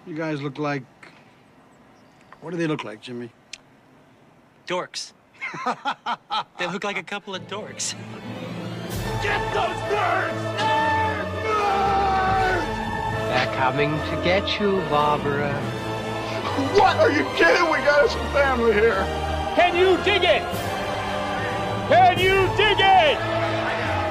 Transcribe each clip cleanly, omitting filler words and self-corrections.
You guys look like... What do they look like, Jimmy? Dorks. They look like a couple of dorks. Get those birds! They're coming to get you, Barbara. What? Are you kidding? We got some family here. Can you dig it? Can you dig it?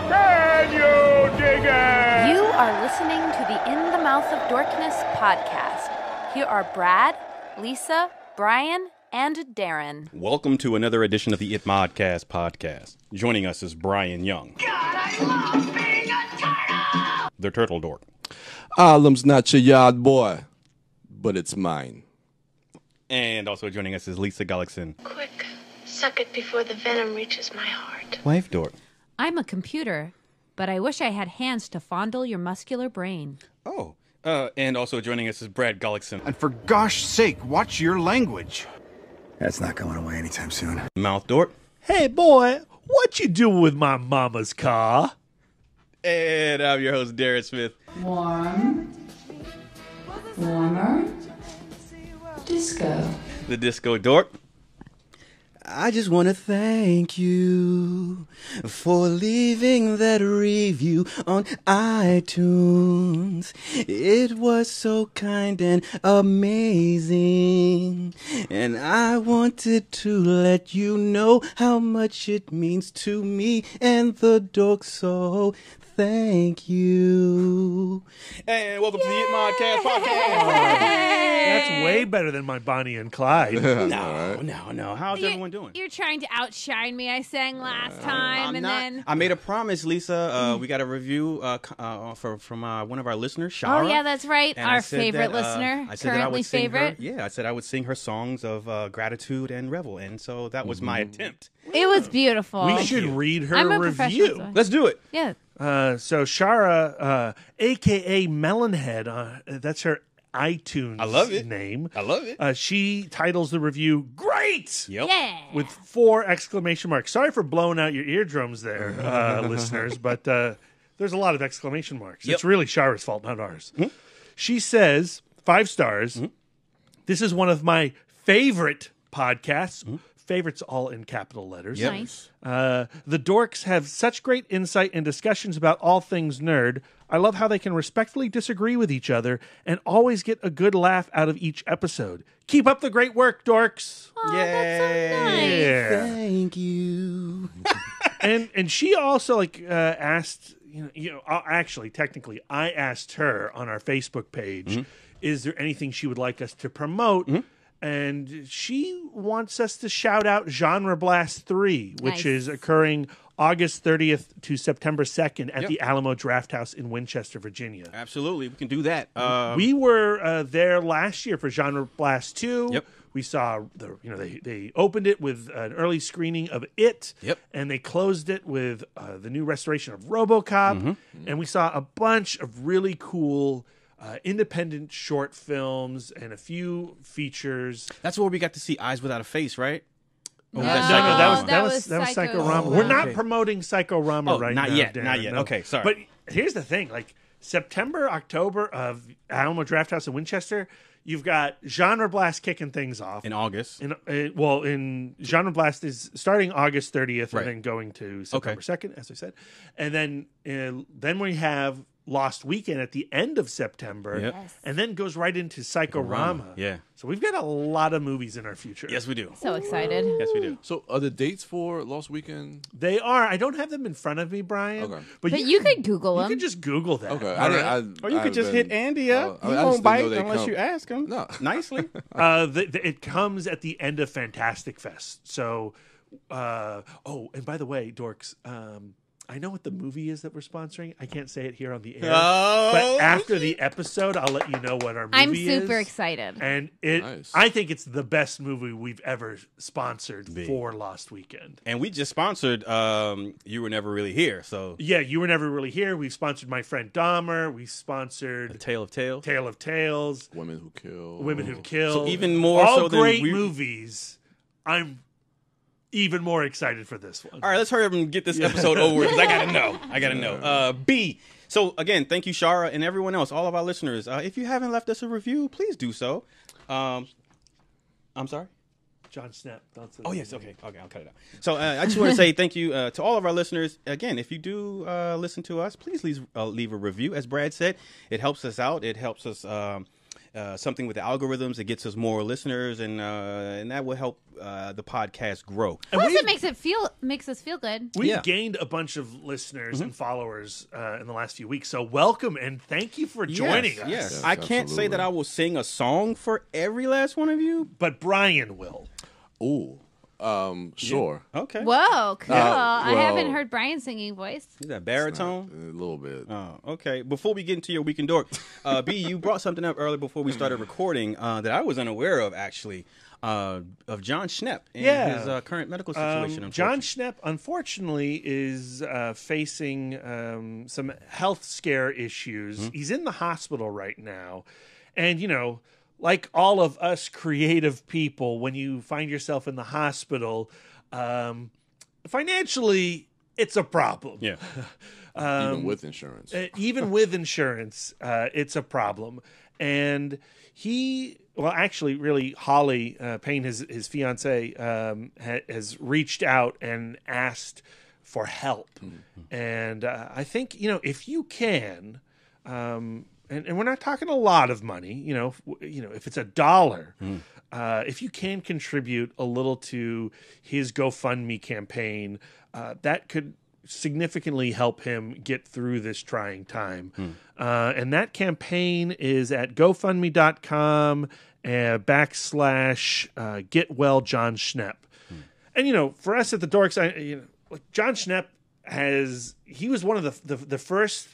Can you dig it? You are listening to the In the Mouth of Dorkness podcast. Here are Brad, Lisa, Brian, and Darren. Welcome to another edition of the It Modcast podcast. Joining us is Brian Young. God, I love being a turtle! The Turtle Dork. Harlem's not your yard boy, but it's mine. And also joining us is Lisa Gullickson. Quick, suck it before the venom reaches my heart. Wife Dork. I'm a computer, but I wish I had hands to fondle your muscular brain. Oh. And also joining us is Brad Gullickson. And for gosh sake, watch your language. That's not going away anytime soon. Mouth Dork. Hey, boy, what you doing with my mama's car? And I'm your host, Darren Smith. Warm. Warmer. Disco. The Disco Dork. I just want to thank you for leaving that review on iTunes. It was so kind and amazing. And I wanted to let you know how much it means to me and the dork, so thank you. And welcome to the It Modcast podcast. That's way better than my Bonnie and Clyde. No. How's everyone doing? You're trying to outshine me. I sang last time, then... I made a promise, Lisa. We got a review from one of our listeners, Shara. Oh, yeah, that's right. And our favorite listener, currently favorite. I said I would sing her songs of gratitude and revel, and so that was my attempt. It was beautiful. We should read her I'm a review. professional. Let's do it. Yeah. So Shara, a.k.a. Melonhead, that's her iTunes name. I love it. She titles the review, "Great!" Yep. Yeah. With 4 exclamation marks. Sorry for blowing out your eardrums there, listeners, but there's a lot of exclamation marks. Yep. It's really Shara's fault, not ours. Mm-hmm. She says, 5 stars, this is one of my favorite podcasts. Favorites all in capital letters. Yep. Nice. The dorks have such great insight and discussions about all things nerd. I love how they can respectfully disagree with each other and always get a good laugh out of each episode. Keep up the great work, dorks. Oh, that's so nice. Yeah. Thank you. And she also asked, actually, technically, I asked her on our Facebook page, is there anything she would like us to promote? And she wants us to shout out Genre Blast 3, which is occurring August 30th to September 2nd at the Alamo Drafthouse in Winchester, Virginia. Absolutely, we can do that. We were there last year for Genre Blast 2. Yep. We saw they opened it with an early screening of It. Yep. And they closed it with the new restoration of RoboCop. And we saw a bunch of really cool independent short films and a few features. That's where we got to see Eyes Without a Face, right? No, that was Psychorama. Oh, We're not promoting Psychorama right now. Not yet. Darren, Not yet. no. Okay, sorry. But here's the thing: September, October of Alamo Drafthouse in Winchester, you've got Genre Blast kicking things off In August. In Genre Blast is starting August 30th Right. and then going to September 2nd, as I said, and then we have Lost Weekend at the end of September, Yes. and then goes right into Psychorama. Yeah. So we've got a lot of movies in our future. Yes, we do. So excited. Yes, we do. So are the dates for Lost Weekend? They are. I don't have them in front of me, Brian. Okay. But you could Google You them. could just Google that. Okay. All right? Or you could just hit Andy up. He I just won't didn't bite know they unless come. you ask him. No. Nicely. It comes at the end of Fantastic Fest. So, and by the way, dorks, I know what the movie is that we're sponsoring. I can't say it here on the air. But after the episode, I'll let you know what our movie is. I'm super excited. And Nice. I think it's the best movie we've ever sponsored for Lost Weekend. And we just sponsored You Were Never Really Here. So Yeah, You Were Never Really Here. We sponsored My Friend Dahmer. We sponsored Tale of Tales. Tale of Tales. Women Who Kill. Women Who Kill. So even more all so than great we- movies. I'm even more excited for this one. All right, let's hurry up and get this episode over because I gotta know. B. So again, thank you, Shara, and everyone else, all of our listeners. If you haven't left us a review, please do so. I'm sorry. John Schnepp. Oh, yes. Okay, I'll cut it out. So I just want to say thank you to all of our listeners. Again, if you do listen to us, please leave a review. As Brad said, it helps us out. It helps us something with the algorithms. It gets us more listeners, and that will help the podcast grow. Plus, it makes us feel good. We've gained a bunch of listeners and followers in the last few weeks. So welcome and thank you for joining us. Yes, I can't say that I will sing a song for every last one of you, but Brian will. Ooh, sure. Yeah. Okay. Whoa, cool. I haven't heard Brian's singing voice. Is that baritone? A little bit. Oh, okay. Before we get into your Weekend Dork, B, you brought something up earlier before we started recording that I was unaware of, actually, of John Schnepp and his current medical situation. John Schnepp, unfortunately, is facing some health scare issues. He's in the hospital right now. And, you know, like all of us creative people, when you find yourself in the hospital, financially, it's a problem. Yeah. Even with insurance. It's a problem. And Holly Payne, his fiance, has reached out and asked for help. Mm-hmm. And I think, if you can, and we're not talking a lot of money, if it's $1, if you can contribute a little to his GoFundMe campaign, that could significantly help him get through this trying time. And that campaign is at GoFundMe.com / Get Well John Schnepp. And, for us at the Dorks, John Schnepp he was one of the first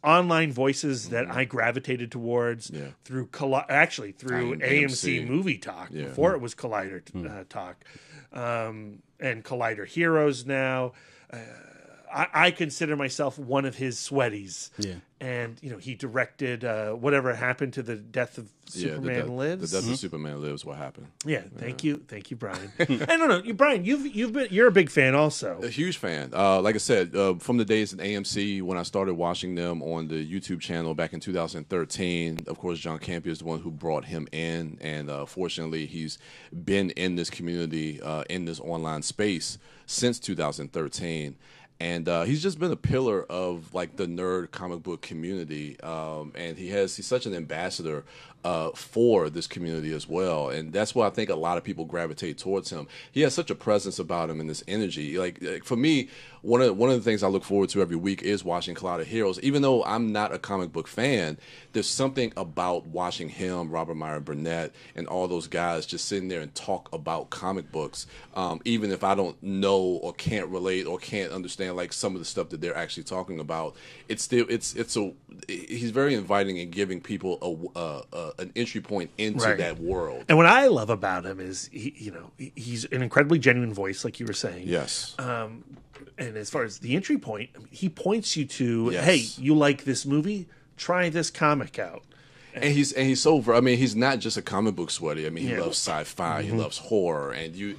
online voices that I gravitated towards through AMC Movie Talk before it was Collider Talk, and Collider Heroes now. I consider myself one of his sweaties. Yeah. And, he directed Whatever Happened to the Death of Superman Lives. The Death of Superman Lives, what happened. Yeah, thank you, Brian. And no, Brian, you're a big fan also. A huge fan. Like I said, from the days at AMC when I started watching them on the YouTube channel back in 2013. Of course, John Campea is the one who brought him in, and fortunately, he's been in this community, in this online space since 2013. And he's just been a pillar of the nerd comic book community, and he's such an ambassador for this community as well, and that's why I think a lot of people gravitate towards him. He has such a presence about him and this energy. Like for me, one of the things I look forward to every week is watching Collider Heroes. Even though I'm not a comic book fan, there's something about watching him, Robert Meyer Burnett, and all those guys just sitting there and talk about comic books, even if I don't know or can't relate or can't understand some of the stuff that they're actually talking about. It's he's very inviting and giving people an entry point into that world. And what I love about him is he's an incredibly genuine voice, like you were saying. Yes. And as far as the entry point, he points you to, hey, you like this movie? Try this comic out. And he's so. I mean, he's not just a comic book sweaty. I mean, he loves sci-fi. He loves horror, and you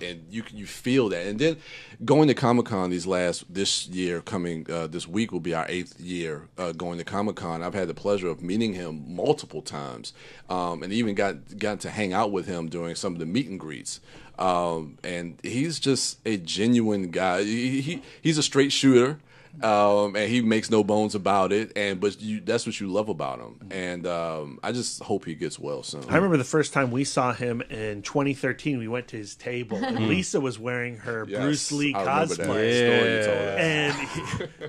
feel that. And then going to Comic-Con this year, coming this week will be our 8th year going to Comic-Con. I've had the pleasure of meeting him multiple times, and even got to hang out with him during some of the meet and greets. And he's just a genuine guy. He's a straight shooter. And he makes no bones about it, but that's what you love about him, and I just hope he gets well soon. I remember the first time we saw him in 2013. We went to his table, and Lisa was wearing her Bruce Lee cosplay,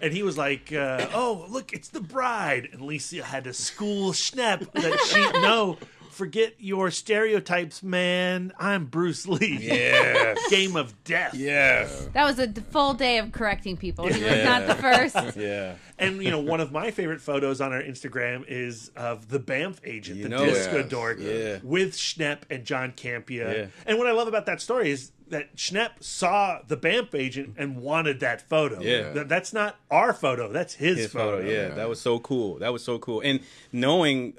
and he was like, "Oh, look, it's the bride," and Lisa had to school Schnepp that forget your stereotypes, man. I'm Bruce Lee. Yeah. Game of Death. Yeah. That was a full day of correcting people. He was not the first. Yeah. And, one of my favorite photos on our Instagram is of the Banff agent, Disco Dork, with Schnepp and John Campea. Yeah. And what I love about that story is that Schnepp saw the BAMF agent and wanted that photo. Yeah. That's not our photo. That's his photo. Yeah, that was so cool. That was so cool. And knowing,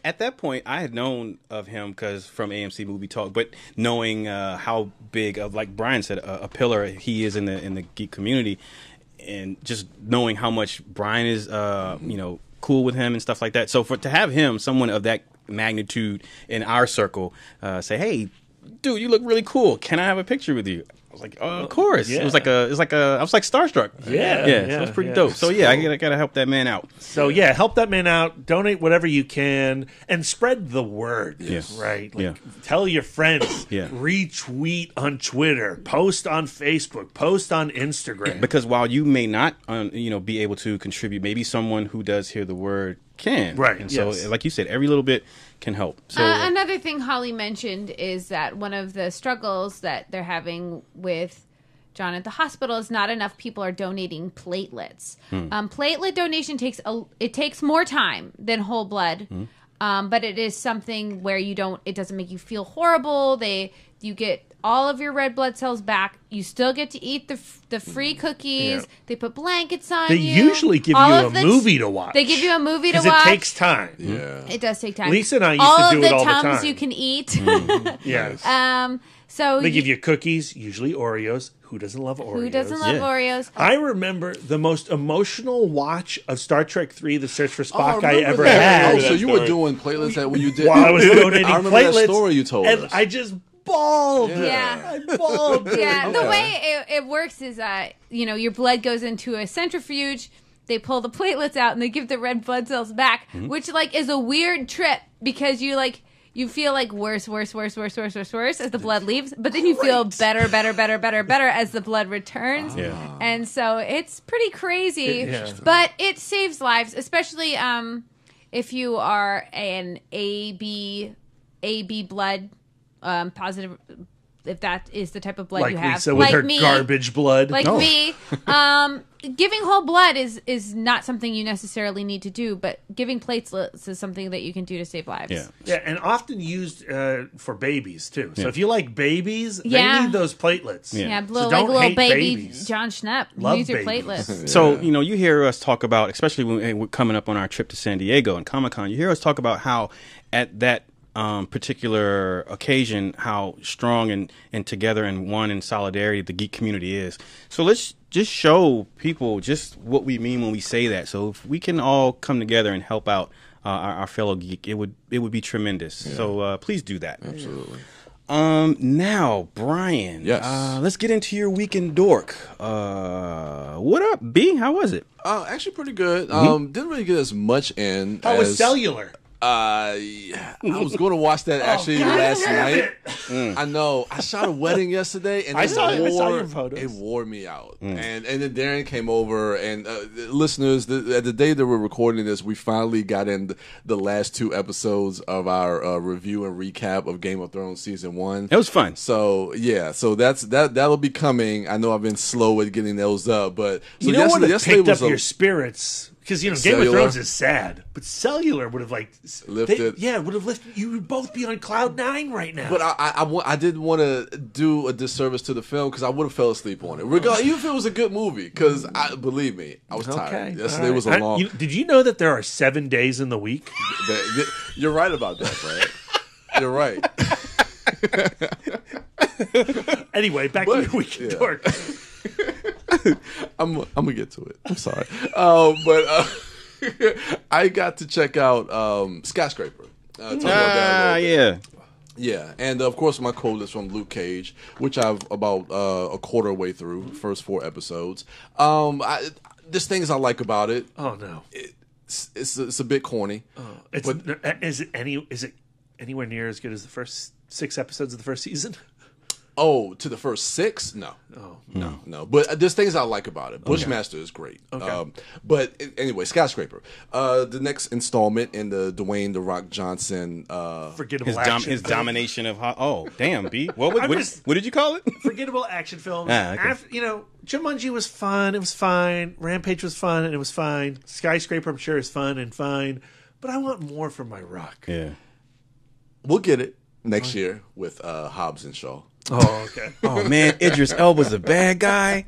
at that point, I had known of him because from AMC Movie Talk, but knowing how big of, like Brian said, a pillar he is in the geek community, and just knowing how much Brian is, cool with him and stuff like that. So to have him, someone of that magnitude in our circle, say, "Hey, dude, you look really cool. Can I have a picture with you?" I was like, "Oh, of course." Yeah. I was like starstruck. Yeah, So it's pretty dope. So yeah, I gotta help that man out. So yeah, help that man out. Donate whatever you can, and spread the word. Yes. Right. Tell your friends. Yeah. Retweet on Twitter. Post on Facebook. Post on Instagram. Because while you may not, be able to contribute, maybe someone who does hear the word can. Right. And so, like you said, every little bit can help. So another thing Holly mentioned is that one of the struggles that they're having with John at the hospital is not enough people are donating platelets. Platelet donation takes more time than whole blood, but it is something where it doesn't make you feel horrible. You get all of your red blood cells back. You still get to eat the free cookies. Yeah. They put blankets on you. They usually give you a movie to watch. They give you a movie to watch. Because it takes time. Yeah. It does take time. Lisa and I used to do it all the time. All of the Tums you can eat. Yes. So they give you cookies, usually Oreos. Who doesn't love Oreos? Who doesn't love Oreos? I remember the most emotional watch of Star Trek III: The Search for Spock I ever had. Oh, so you were doing platelets when you did. While I was donating I remember platelets, that story you told and us. I just bawled. Yeah. I bawled. Yeah. The way it works is, your blood goes into a centrifuge. They pull the platelets out and they give the red blood cells back, which is a weird trip because you feel worse as the blood leaves, but then you feel better as the blood returns. And so it's pretty crazy, but it saves lives, especially if you are an AB blood positive. If that is the type of blood you have, Lisa with her garbage blood, me, giving whole blood is not something you necessarily need to do, but giving platelets is something that you can do to save lives. Yeah, and often used for babies too. So if you like babies, they need those platelets. Yeah, so like don't little hate baby babies. John Schnepp. Love Use your babies. platelets. So, you hear us talk about, especially when we're coming up on our trip to San Diego and Comic-Con, you hear us talk about how at that particular occasion, how strong and together and one in solidarity the geek community is. So let's just show people just what we mean when we say that. So if we can all come together and help out our fellow geek, it would be tremendous. Yeah. So please do that. Absolutely. Now, Brian. Yes. Let's get into your weekend dork. What up, B? How was it? Actually, pretty good. Didn't really get as much in. How was Cellular? I was going to watch that actually last night. I know. I shot a wedding yesterday, and I saw your photos. It wore me out. And then Darren came over, and listeners, at the day that we're recording this, we finally got in the last 2 episodes of our review and recap of Game of Thrones season 1. It was fun. So yeah, so that'll be coming. I know I've been slow at getting those up, but so what have yesterday picked was up your spirits. Because, Game of Thrones is sad, but Cellular would have, lifted. Would have lifted. You would both be on cloud 9 right now. But I didn't want to do a disservice to the film because I would have fell asleep on it. Even if it was a good movie, because, believe me, I was tired. Yesterday was a long... Did you know that there are 7 days in the week? You're right about that, Brad. You're right. Anyway, back to your weekend dork. I'm gonna get to it. I'm sorry, but I got to check out Skyscraper. Talk about that yeah, and of course my quote is from Luke Cage, which I've about a quarter way through, first 4 episodes. There's things I like about it. Oh no, it's a bit corny. Is it anywhere near as good as the first 6 episodes of the first season? Oh, to the first 6? No. Oh. No. But there's things I like about it. Bushmaster is great. Okay. But anyway, Skyscraper. The next installment in the Dwayne "The Rock" Johnson. Forgettable action his film. domination of... Oh, damn, B. What did you call it? Forgettable action film. Okay. Jumanji was fun. It was fine. Rampage was fun, and it was fine. Skyscraper, I'm sure, is fun and fine. But I want more from my Rock. Yeah. We'll get it next year with Hobbs and Shaw. Oh, okay. Oh man, Idris Elba's a bad guy,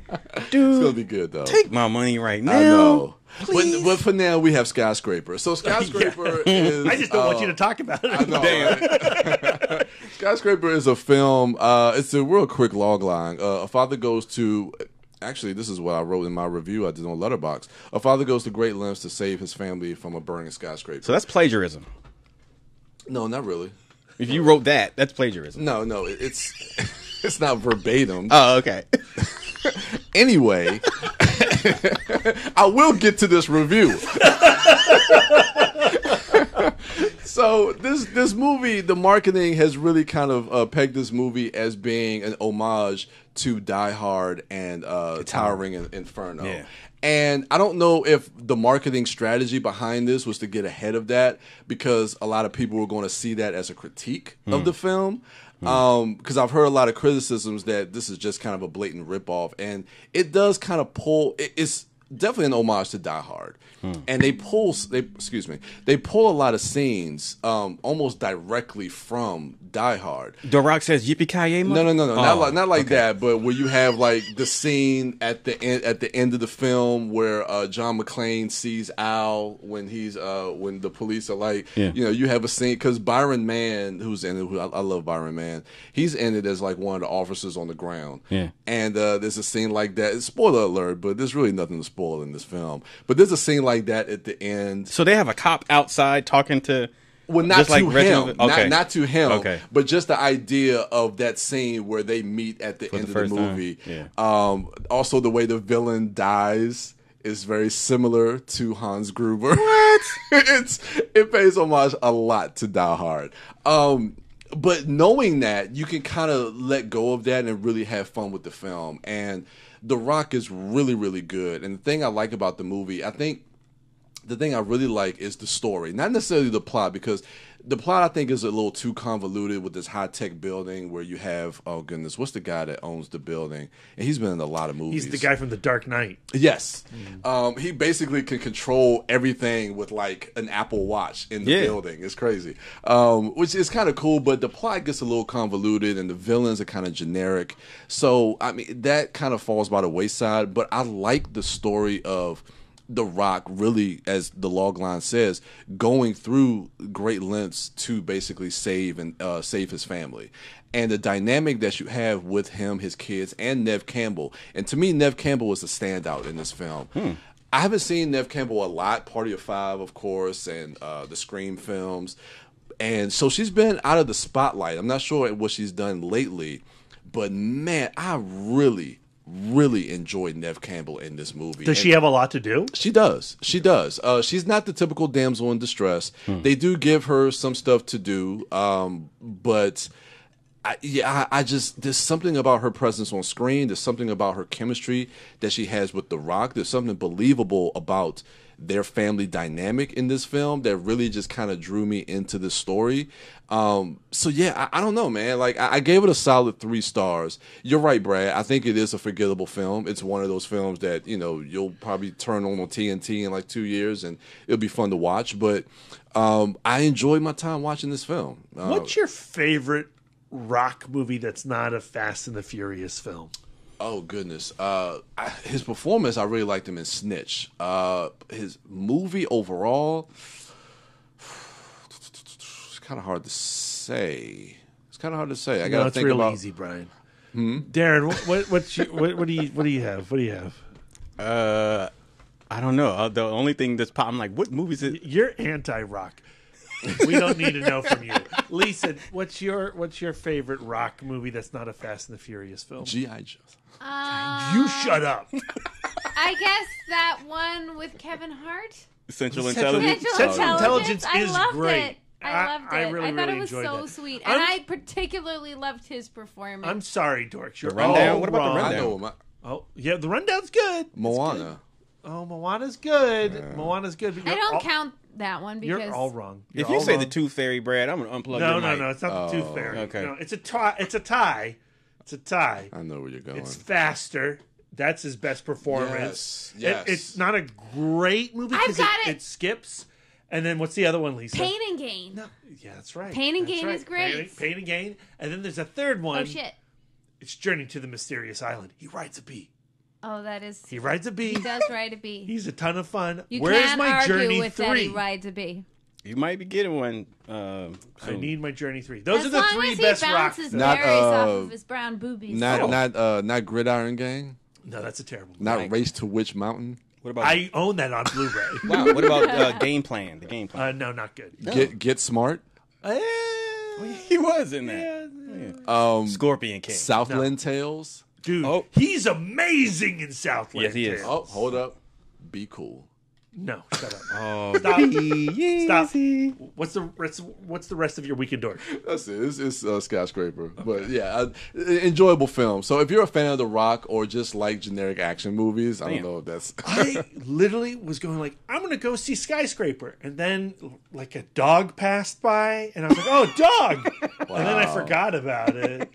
dude. It's gonna be good though. Take my money right now. I know. Please. But for now, we have Skyscraper. So Skyscraper is... I just don't want you to talk about it. I know, right? Skyscraper is a film. It's a real quick log line. A father goes to... Actually, this is what I wrote in my review I did on Letterboxd. A father goes to great lengths to save his family from a burning skyscraper. So that's plagiarism. No, not really. If you wrote that, that's plagiarism. No, it's it's not verbatim. Oh, okay. Anyway, I will get to this review. So this movie, the marketing has really kind of pegged this movie as being an homage to Die Hard and Towering Inferno. Yeah. And I don't know if the marketing strategy behind this was to get ahead of that, because a lot of people were going to see that as a critique of the film. Because I've heard a lot of criticisms that this is just kind of a blatant ripoff, and it does kind of pull. It's definitely an homage to Die Hard, and they pull a lot of scenes almost directly from Die Hard. The Rock says "Yippee-ki-yay!" No, not like that. But where you have like the scene at the end of the film where John McClane sees Al when he's when the police are like, you have a scene, because Byron Mann, who's in it, I love Byron Mann, he's in it as like one of the officers on the ground. Yeah, and there's a scene like that. Spoiler alert, but there's really nothing to spoil in this film. But there's a scene like that at the end. So they have a cop outside talking to. Well, not to him. Okay. Not to him. Okay. But just the idea of that scene where they meet at the end of the movie. Yeah. Also, the way the villain dies is very similar to Hans Gruber. What? It pays homage a lot to Die Hard. But knowing that, you can kind of let go of that and really have fun with the film. And The Rock is really, really good. And the thing I like about the movie, I think the thing I really like is the story, not necessarily the plot, because the plot I think is a little too convoluted with this high-tech building where you have, oh goodness, what's the guy that owns the building? And he's been in a lot of movies. He's the guy from The Dark Knight. Yes. He basically can control everything with like an Apple Watch in the building. It's crazy. Which is kind of cool, but the plot gets a little convoluted and the villains are kind of generic. So, I mean, that kind of falls by the wayside, but I like the story of The Rock really, as the log line says, going through great lengths to basically save his family. And the dynamic that you have with him, his kids, and Neve Campbell. And to me, Neve Campbell was a standout in this film. I haven't seen Neve Campbell a lot, Party of Five, of course, and the Scream films. And so she's been out of the spotlight. I'm not sure what she's done lately. But man, I really enjoyed Neve Campbell in this movie. Does she have a lot to do? She does. She's not the typical damsel in distress. They do give her some stuff to do, but I just, there's something about her presence on screen. There's something about her chemistry that she has with The Rock. There's something believable about their family dynamic in this film that really just kind of drew me into the story. So yeah, I don't know, man. Like I gave it a solid 3 stars. You're right, Brad. I think it is a forgettable film. It's one of those films that, you'll probably turn on TNT in like 2 years and it'll be fun to watch. But I enjoyed my time watching this film. What's your favorite Rock movie that's not a Fast and the Furious film? Oh, goodness. His performance, I really liked him in Snitch. His movie overall, it's kind of hard to say. I got to think about. It's real easy, Brian. Darren, what do you have? I don't know. The only thing that's I'm like, what movie is it? You're anti-Rock. We don't need to know from you. Lisa, what's your favorite Rock movie that's not a Fast and the Furious film? G.I. Joe. You shut up. I guess that one with Kevin Hart. Central Intelligence. Central Intelligence I is loved great. It. I loved it. I thought it was so sweet, and I particularly loved his performance. I'm sorry, Dorks. You're Rundown. all What about wrong. the Rundown? Oh yeah, the Rundown's good. Moana. Oh, Moana's good. Moana's good. But I don't count that one because you're all wrong. If you say the Tooth Fairy, Brad, I'm gonna unplug your mic. No, it's not the Tooth Fairy. Okay. No, it's a tie. It's a tie. It's a tie. I know where you're going. It's faster. That's his best performance. Yes. It's not a great movie because it skips. And then what's the other one, Lisa? Pain and Gain. No, yeah, that's right. Pain and Gain is great. Pain and Gain. And then there's a third one. Oh shit. It's Journey to the Mysterious Island. He rides a bee. Oh, that is. He rides a bee. He does ride a bee. He's a ton of fun. You Where's can't my argue Journey with 3? that he rides a bee. You might be getting one. I need my Journey 3. Those As are the long 3 as best he rock bounces films. Not, berries off of his brown boobies. Not Gridiron Gang. No, that's a terrible movie. Not Race to Witch Mountain. What about? I own that on Blu-ray. Wow. What about Game Plan? The Game Plan. No, not good. Get Smart. He was in that. Yeah. Scorpion King. Southland Tales. Dude, he's amazing in Southland. Yes, he is. Oh, hold up. Be Cool. No, shut up. Oh, Stop. easy. Stop. What's the rest of your weekend dork? That's it. It's Skyscraper. But yeah, enjoyable film. So if you're a fan of The Rock or just like generic action movies, I don't know if that's. I literally was going like, I'm going to go see Skyscraper. And then like a dog passed by and I was like, oh, dog. Wow. And then I forgot about it.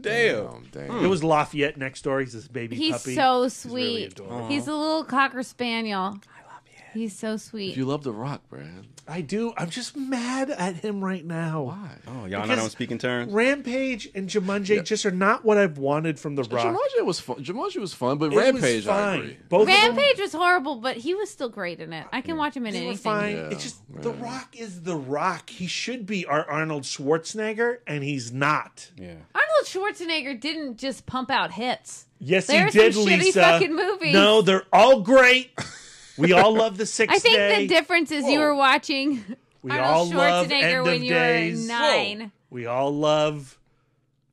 Damn. It was Lafayette next door. He's this baby He's puppy. so He's really sweet. adorable. He's a little Cocker Spaniel. I love you. He's so sweet. If you love The Rock, Brad. I do. I'm just mad at him right now. Why? Oh, y'all not on speaking terms? Rampage and Jumanji just are not what I've wanted from The Rock. Jumanji was fun. But It Rampage, was fine. I agree. Both of them, Rampage was horrible, but he was still great in it. I can watch him in they were anything. fine. Yeah, It's just The Rock is The Rock. He should be our Arnold Schwarzenegger, and he's not. Yeah. Arnold Schwarzenegger didn't just pump out hits. Yes, There he are did, some shitty Lisa. fucking movies. No, they're all great. We all love The Sixth I think Day. the difference is you were watching We Arnold all love Schwarzenegger End when of you were Days. 9. We all love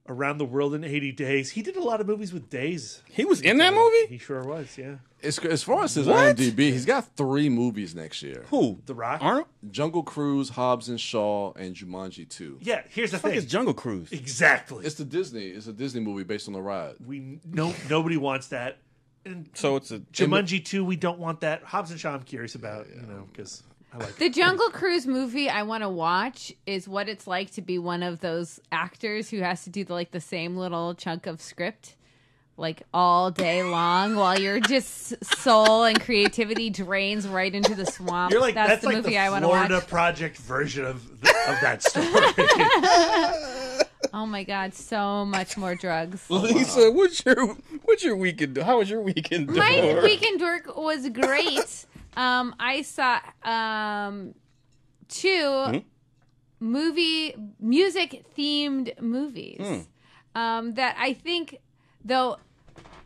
Around the World in 80 Days. He did a lot of movies with Days. He was in that movie? He sure was, yeah. As far as his What? IMDb, he's got 3 movies next year. Who? The Rock? Arnold? Jungle Cruise, Hobbs and Shaw, and Jumanji 2. Yeah, here's the The fuck thing. is Jungle Cruise? Exactly. It's a Disney movie based on the ride. Nobody wants that. And So it's a Jumanji 2, we don't want that. Hobbs and Shaw, I'm curious about, because I like The Jungle Cruise movie I want to watch is what it's like to be one of those actors who has to do the same little chunk of script all day long while your just soul and creativity drains right into the swamp. You're like, that's the like movie the I want to Florida watch. Project version of that story. Oh my god, so much more drugs. Lisa, what's your weekend? How was your weekend? My weekend work was great. I saw 2 music themed movies that I think, though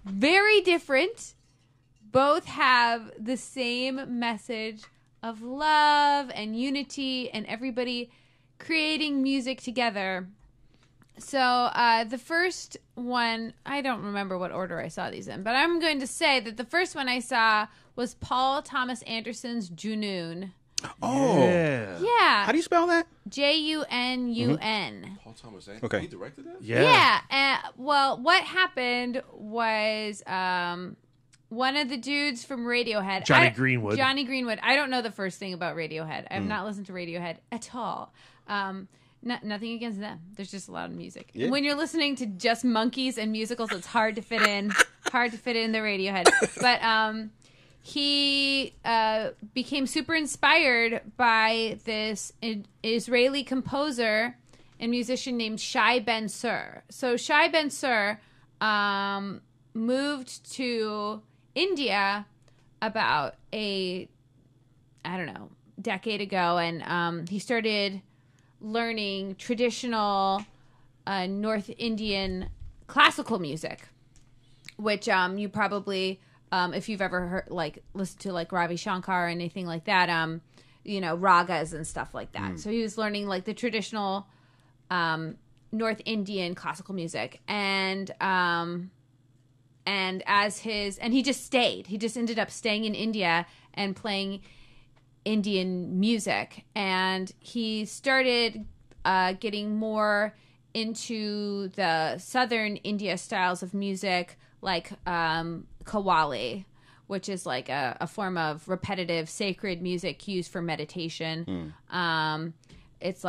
very different, both have the same message of love and unity and everybody creating music together. So the first one, I don't remember what order I saw these in, but I'm going to say that the first one I saw was Paul Thomas Anderson's Junoon. Oh. Yeah. How do you spell that? Junun. Paul Thomas Anderson. Okay. He directed that? Yeah. Well, what happened was one of the dudes from Radiohead. Johnny Greenwood. I don't know the first thing about Radiohead. I have not listened to Radiohead at all. Nothing against them. There's just a lot of music. Yeah. When you're listening to just monkeys and musicals, it's hard to fit in. The Radiohead. But he became super inspired by this Israeli composer and musician named Shai Ben Sur. So Shai Ben Sur moved to India about decade ago, and he started learning traditional North Indian classical music, which you probably, if you've ever heard, listened to Ravi Shankar or anything like that, ragas and stuff like that. So he was learning the traditional North Indian classical music, and he just ended up staying in India and playing Indian music, and he started getting more into the southern India styles of music, like Qawwali, which is a form of repetitive sacred music used for meditation. It's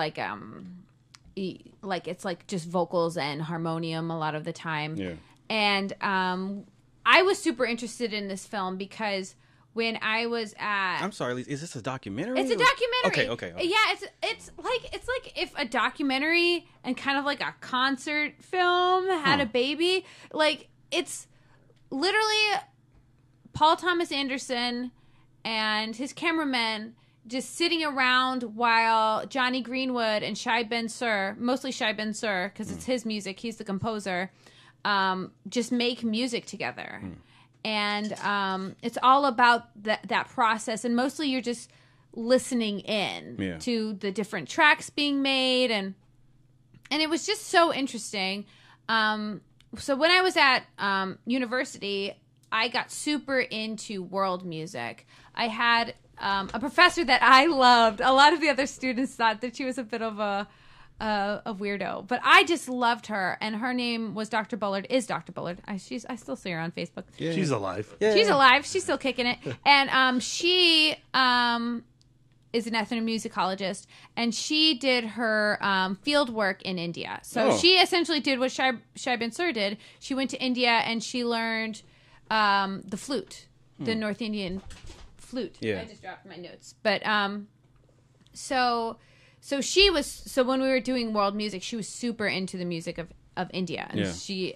it's just vocals and harmonium a lot of the time. Yeah. And I was super interested in this film because when I was at. I'm sorry, is this a documentary? It's a documentary. Okay. Yeah, it's like if a documentary and kind of like a concert film had a baby. Like, it's literally Paul Thomas Anderson and his cameramen just sitting around while Johnny Greenwood and Shai Ben Sur, mostly Shai Ben Sur, because it's his music, he's the composer, just make music together. And it's all about that process. And mostly you're just listening in to the different tracks being made. And it was just so interesting. So when I was at university, I got super into world music. I had a professor that I loved. A lot of the other students thought that she was a bit of a weirdo, but I just loved her, and her name was Dr. Bullard. Is Dr. Bullard? I still see her on Facebook. Yeah. She's alive. Yeah. She's alive. She's still kicking it, and she is an ethnomusicologist, and she did her field work in India. So she essentially did what Shai Ben Sur did. She went to India and she learned the flute, the North Indian flute. Yeah. I just dropped my notes. But so she was, so when we were doing world music, she was super into the music of India. And she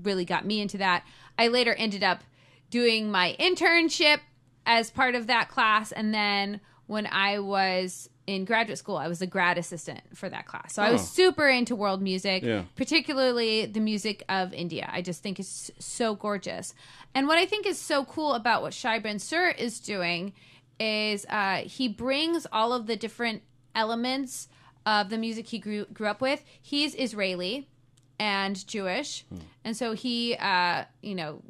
really got me into that. I later ended up doing my internship as part of that class. And then when I was in graduate school, I was a grad assistant for that class. So I was super into world music, particularly the music of India. I just think it's so gorgeous. And what I think is so cool about what Shai Ben Sur is doing is he brings all of the different elements of the music he grew up with. He's Israeli and Jewish. And so he,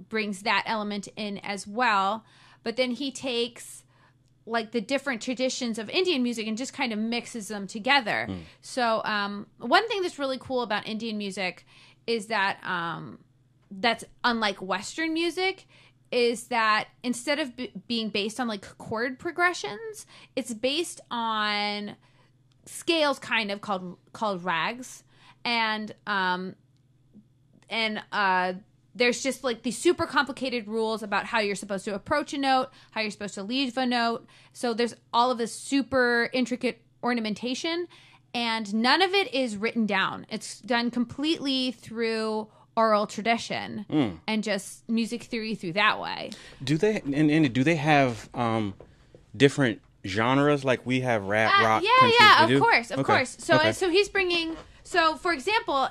brings that element in as well. But then he takes like the different traditions of Indian music and just kind of mixes them together. So one thing that's really cool about Indian music is that that's unlike Western music, is that instead of being based on like chord progressions, it's based on scales kind of called rags. And there's just like these super complicated rules about how you're supposed to approach a note, how you're supposed to leave a note. So there's all of this super intricate ornamentation, and none of it is written down. It's done completely through oral tradition and just music theory through that way. Do they do they have different genres like we have rap, rock, country? Of course. So he's bringing, so for example,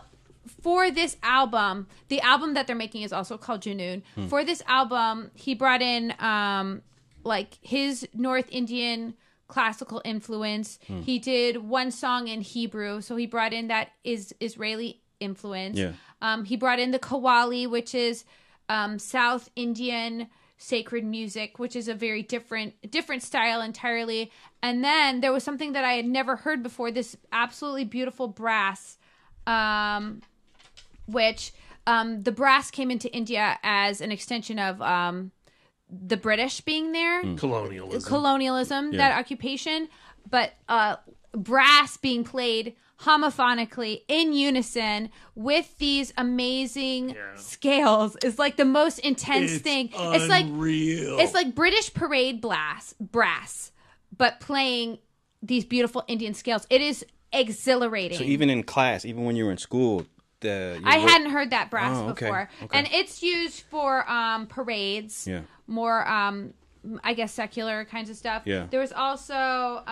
for this album, the album that they're making is also called Junoon. For this album, he brought in like his North Indian classical influence. He did one song in Hebrew, so he brought in that Israeli influence. He brought in the Qawwali, which is South Indian sacred music, which is a very different style entirely. And then there was something that I had never heard before, this absolutely beautiful brass, which the brass came into India as an extension of the British being there. Colonialism, that occupation. But brass being played homophonically in unison with these amazing scales is like the most intense thing. Unreal. It's like British parade brass, but playing these beautiful Indian scales. It is exhilarating. So even in class, even when you were in school, I hadn't heard that brass before. Okay. And it's used for parades, more I guess secular kinds of stuff. There was also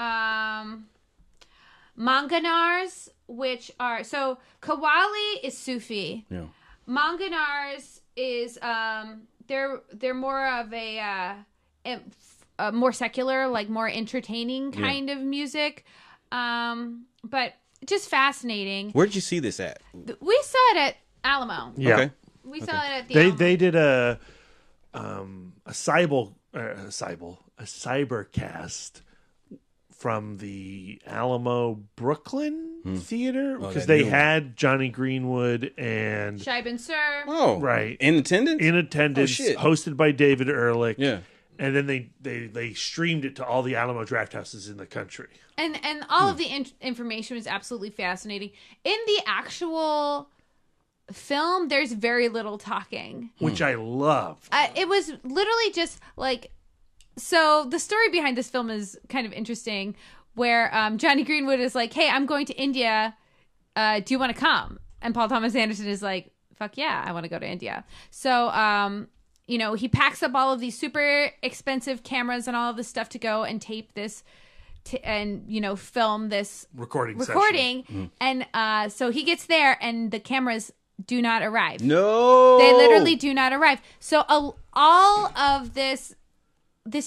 Manganars, which are, so Qawwali is Sufi. Manganars is they're more of a more secular, like more entertaining kind of music, but just fascinating. Where did you see this at? We saw it at Alamo. Okay. We saw it at the Alamo. They did a cybercast from the Alamo Brooklyn Theater, because they had Johnny Greenwood and Shai Ben Sur. Oh, right, in attendance, hosted by David Ehrlich. And then they streamed it to all the Alamo draft houses in the country. And all of the information was absolutely fascinating. In the actual film, there's very little talking, which I love. It was literally just like, so the story behind this film is kind of interesting, where Johnny Greenwood is like, hey, I'm going to India, do you want to come? And Paul Thomas Anderson is like, fuck yeah, I want to go to India. So he packs up all of these super expensive cameras and all of this stuff to go and tape this and film this recording. And so he gets there and the cameras do not arrive. No, they literally do not arrive. So all of this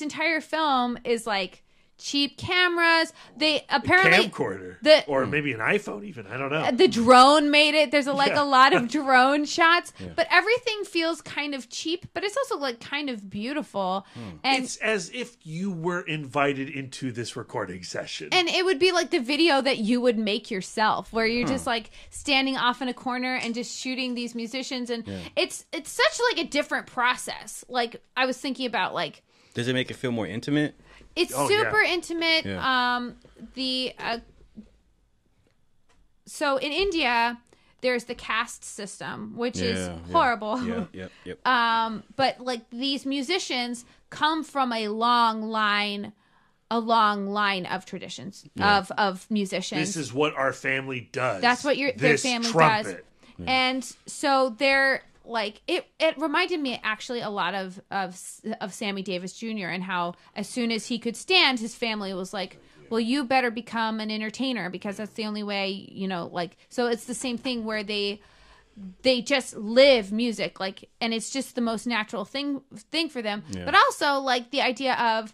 entire film is like cheap cameras. They apparently camcorder or maybe an iPhone even. I don't know. The drone made it. There's a lot of drone shots, but everything feels kind of cheap, but it's also like kind of beautiful. And it's as if you were invited into this recording session. And it would be like the video that you would make yourself, where you're just like standing off in a corner and just shooting these musicians. And it's such like a different process. Like I was thinking about like, does it make it feel more intimate? It's super intimate. Yeah. So in India, there's the caste system, which is horrible. Yep. But like these musicians come from a long line of traditions of musicians. This is what our family does. That's what their family does. Yeah. And so they're like it reminded me actually a lot of Sammy Davis Jr. and how as soon as he could stand, his family was like, well, you better become an entertainer because that's the only way, so it's the same thing where they just live music, like, and it's just the most natural thing for them. Yeah. But also like the idea of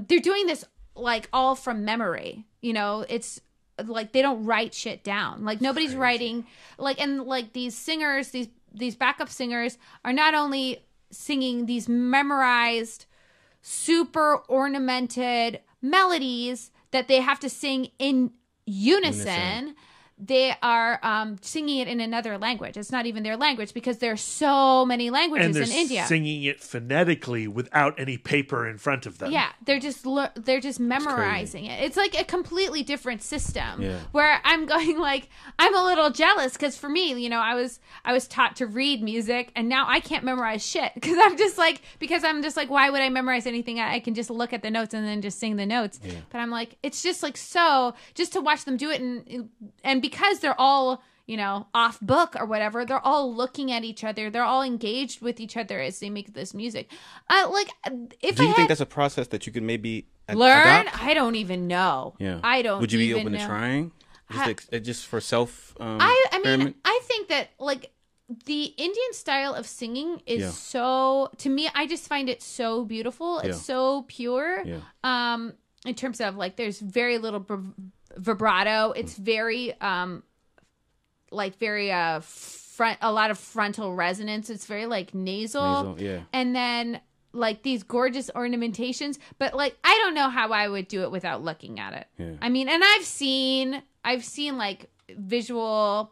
they're doing this like all from memory, it's like they don't write shit down. Like nobody's writing and these singers, these backup singers are not only singing these memorized, super ornamented melodies that they have to sing in unison. They are singing it in another language. It's not even their language because there are so many languages in India. And they're singing it phonetically without any paper in front of them. Yeah, they're just memorizing it. It's like a completely different system. Yeah. Where I'm going like I'm a little jealous because for me, I was taught to read music and now I can't memorize shit because I'm just like why would I memorize anything? I can just look at the notes and then just sing the notes. Yeah. But I'm like it's just like so just to watch them do it and because they're all, off book or whatever, they're all looking at each other. They're all engaged with each other as they make this music. Do you think that's a process that you could maybe learn? Adopt? I don't even know. Yeah. I don't. Would you be open know. to trying? Just for self. I mean, I think that like the Indian style of singing is so. To me, I just find it so beautiful. It's so pure. Yeah. In terms of like, there's very little vibrato. It's very a lot of frontal resonance. It's very like nasal. Yeah. And then like these gorgeous ornamentations, but like I don't know how I would do it without looking at it. Yeah. I mean, and I've seen like visual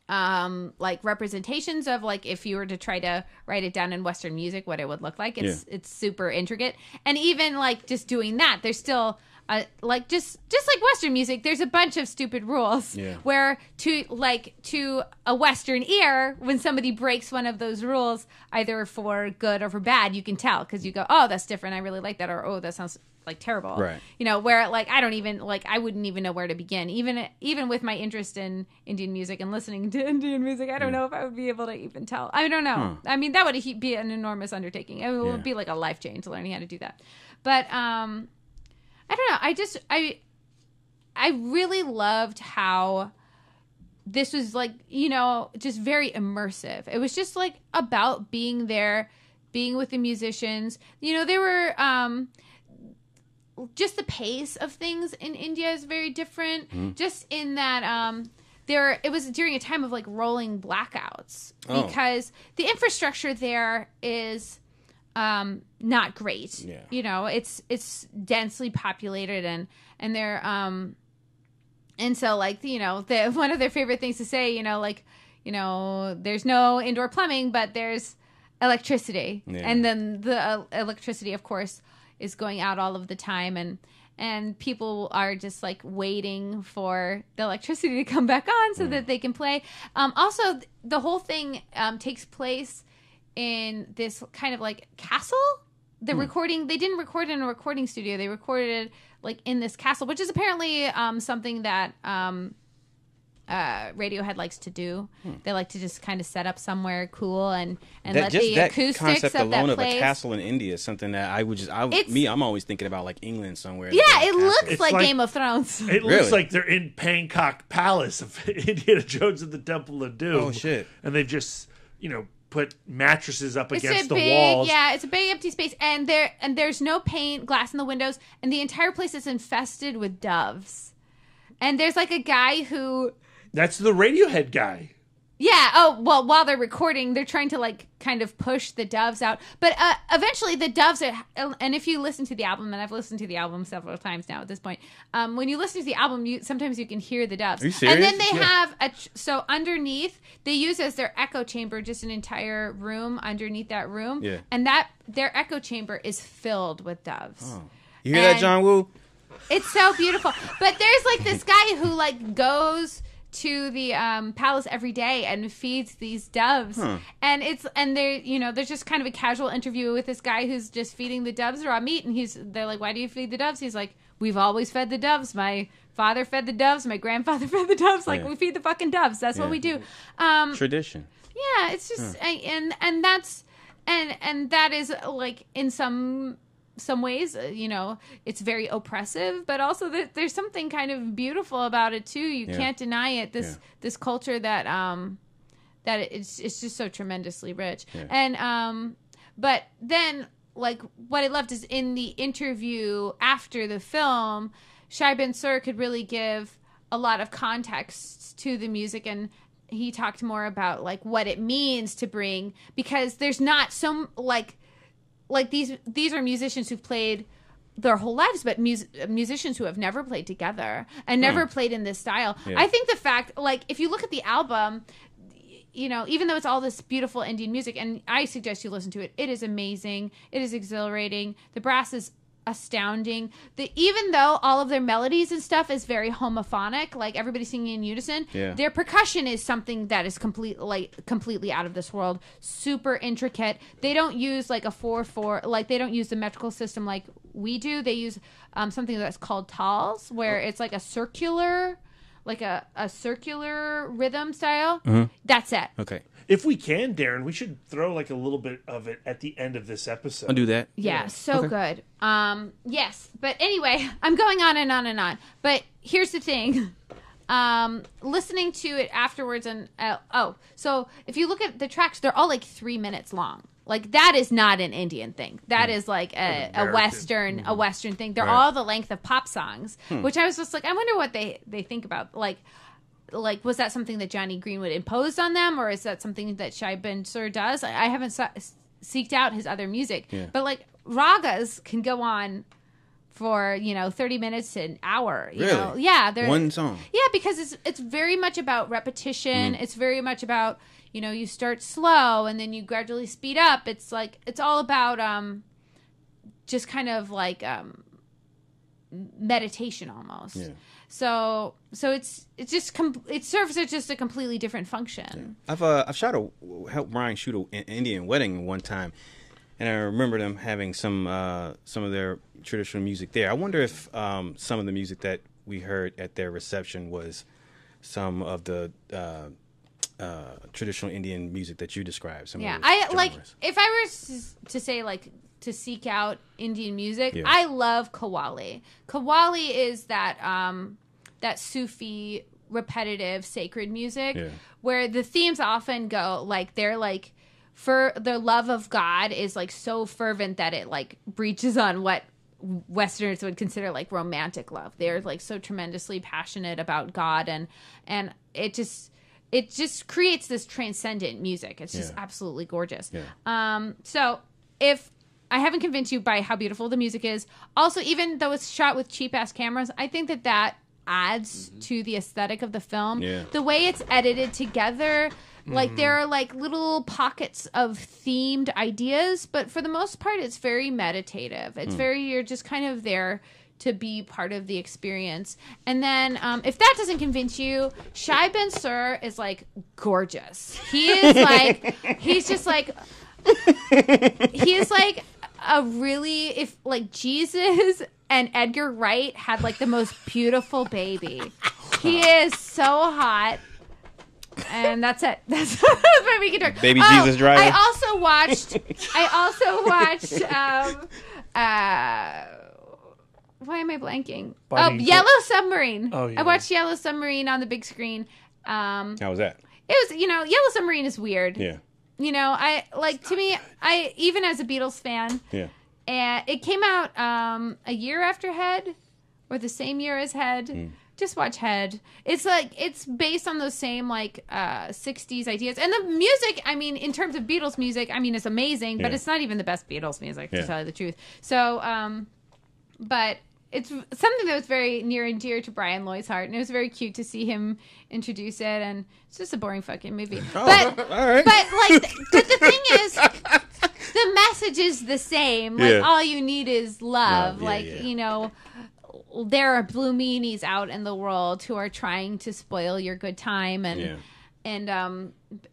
like representations of like if you were to try to write it down in Western music, what it would look like. It's super intricate. And even like just doing that, there's still like just like Western music, there's a bunch of stupid rules where to a Western ear, when somebody breaks one of those rules, either for good or for bad, you can tell because you go, oh, that's different. I really like that. Or, oh, that sounds like terrible. Right. Where like, I wouldn't even know where to begin. Even with my interest in Indian music and listening to Indian music, I don't know if I would be able to even tell. I don't know. I mean, that would be an enormous undertaking. It would be like a life change learning how to do that. But, I don't know. I really loved how this was like, just very immersive. It was just like about being there, being with the musicians. They were, just the pace of things in India is very different. Just in that, it was during a time of like rolling blackouts because the infrastructure there is, not great. Yeah. It's densely populated and they're and so like one of their favorite things to say, there's no indoor plumbing but there's electricity. Yeah. And then the electricity of course is going out all of the time and people are just like waiting for the electricity to come back on so that they can play. Also, the whole thing takes place in this kind of like castle. The recording, they didn't record in a recording studio. They recorded it like in this castle, which is apparently something that Radiohead likes to do. They like to just kind of set up somewhere cool and let the acoustics concept of alone that of a place. castle in India is something that I'm always thinking about like England somewhere. Yeah, it looks It's like like- Game of Thrones. It looks like they're in Bangkok Palace of Indiana Jones and the Temple of Doom. Oh, shit. And they've just, put mattresses up against the big, walls. Yeah, it's a big empty space, and there's no pane, glass in the windows, and the entire place is infested with doves. And there's like a guy who... That's the Radiohead guy. Yeah. Oh, well, while they're recording, they're trying to like kind of push the doves out. But eventually the doves are, and if you listen to the album, and I've listened to the album several times now at this point, when you listen to the album, sometimes you can hear the doves. Are you serious? And then they have, so underneath, they use as their echo chamber just an entire room underneath that room. Yeah. And their echo chamber is filled with doves. Oh. You hear that, John Woo? It's so beautiful. But there's like this guy who like goes to the palace every day and feeds these doves, and there's just kind of a casual interview with this guy who's just feeding the doves raw meat, and they're like, why do you feed the doves? He's like, we've always fed the doves. My father fed the doves. My grandfather fed the doves. Like, we feed the fucking doves. That's what we do. Tradition. Yeah, it's just and that's and that is like in some ways, it's very oppressive, but also there's something kind of beautiful about it too. You can't deny it. This culture that it's just so tremendously rich. Yeah. And but then like what I loved is in the interview after the film, Shai Ben-Sur could really give a lot of context to the music, and he talked more about like what it means to bring, because there's not some like these are musicians who've played their whole lives, but musicians who have never played together and never played in this style. Yeah. I think the fact, like, if you look at the album, even though it's all this beautiful Indian music, and I suggest you listen to it, it is amazing. It is exhilarating. The brass is astounding. Even though all of their melodies and stuff is very homophonic, like everybody singing in unison, their percussion is something that is completely out of this world, super intricate. They don't use like a 4/4, like they don't use the metrical system like we do. They use something that's called tals, where it's like a circular rhythm style. That's it. Okay. If we can, Darren, we should throw like a little bit of it at the end of this episode. I'll do that. Yeah, so good. Yes, but anyway, I'm going on and on and on. But here's the thing. Listening to it afterwards, and so if you look at the tracks, they're all like 3 minutes long. Like, that is not an Indian thing. That is like a Western thing. They're all the length of pop songs, which I was just like, I wonder what they think about. Like, was that something that Johnny Greenwood imposed on them, or is that something that Shai Ben-Sur does? I haven't seeked out his other music, but like ragas can go on for 30 minutes to an hour. You know? Yeah, one song. Yeah, because it's very much about repetition. It's very much about you start slow and then you gradually speed up. It's like it's all about just kind of like meditation almost. Yeah. So it serves as just a completely different function. Yeah. I've helped Brian shoot an Indian wedding one time, and I remember them having some of their traditional music there. I wonder if some of the music that we heard at their reception was some of the traditional Indian music that you described. I like, if I were to say like to seek out Indian music, I love Qawwali. Qawwali is that Sufi repetitive sacred music where the themes often go like they're like for their love of God is like so fervent that it like breaches on what Westerners would consider like romantic love. They're like so tremendously passionate about God, and it just creates this transcendent music. It's just absolutely gorgeous. So if I haven't convinced you by how beautiful the music is, also even though it's shot with cheap ass cameras, I think that adds to the aesthetic of the film. The way it's edited together, like there are like little pockets of themed ideas, but for the most part it's very meditative. It's very, you're just kind of there to be part of the experience. And then if that doesn't convince you, Shai Ben Sur is like gorgeous. He is like, he's just like, he is like a really, if like Jesus and Edgar Wright had like the most beautiful baby. He is so hot. And that's it. That's my weekend dork. Baby Jesus driver. I also watched why am I blanking? Yellow Submarine. Oh, yeah. I watched Yellow Submarine on the big screen. How was that? It was, Yellow Submarine is weird. Yeah. I like, to me, I even as a Beatles fan, Yeah. and it came out a year after Head, or the same year as Head. Just watch Head. It's like, it's based on those same like 60s ideas, and the music. I mean, in terms of Beatles music, I mean, it's amazing, but it's not even the best Beatles music, to tell you the truth. So, but it's something that was very near and dear to Brian Lloyd's heart, and it was very cute to see him introduce it. And it's just a boring fucking movie. But all right. but the thing is, the message is the same. Like, all you need is love. There are blue meanies out in the world who are trying to spoil your good time, and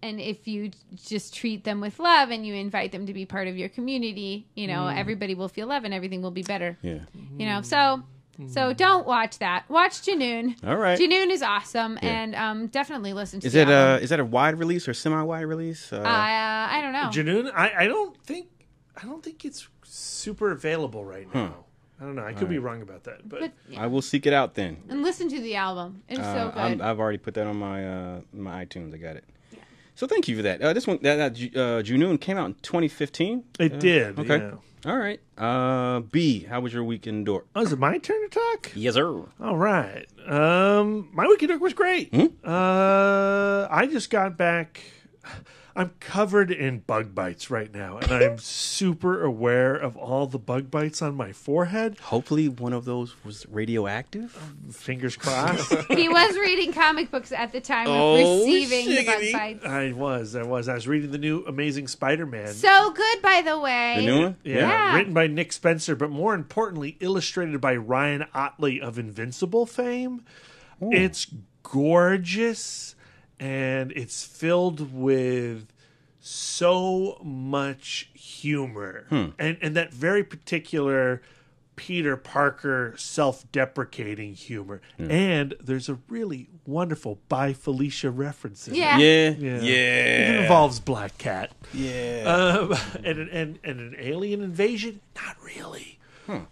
if you just treat them with love and you invite them to be part of your community, everybody will feel love and everything will be better. Yeah. So don't watch that. Watch Junoon. All right. Junoon is awesome, and definitely listen to. Is that a wide release or semi-wide release? I don't know. Junoon, I don't think it's super available right now. I don't know. I could be wrong about that, but I will seek it out then. And listen to the album. It's so good. I've already put that on my iTunes. I got it. Yeah. So thank you for that. This one, Junoon came out in 2015. It did. Okay. Yeah. All right. B, how was your weekend dork? Oh, is it my turn to talk? Yes, sir. All right. My weekend dork was great. I just got back. I'm covered in bug bites right now, and I'm super aware of all the bug bites on my forehead. Hopefully one of those was radioactive. Fingers crossed. He was reading comic books at the time of receiving the bug bites. I was reading the new Amazing Spider-Man. So good, by the way. The new one? Yeah, written by Nick Spencer, but more importantly, illustrated by Ryan Otley of Invincible fame. Ooh. It's gorgeous. And it's filled with so much humor. And that very particular Peter Parker self-deprecating humor. And there's a really wonderful By Felicia reference in it. It involves Black Cat. Yeah. And an alien invasion? Not really.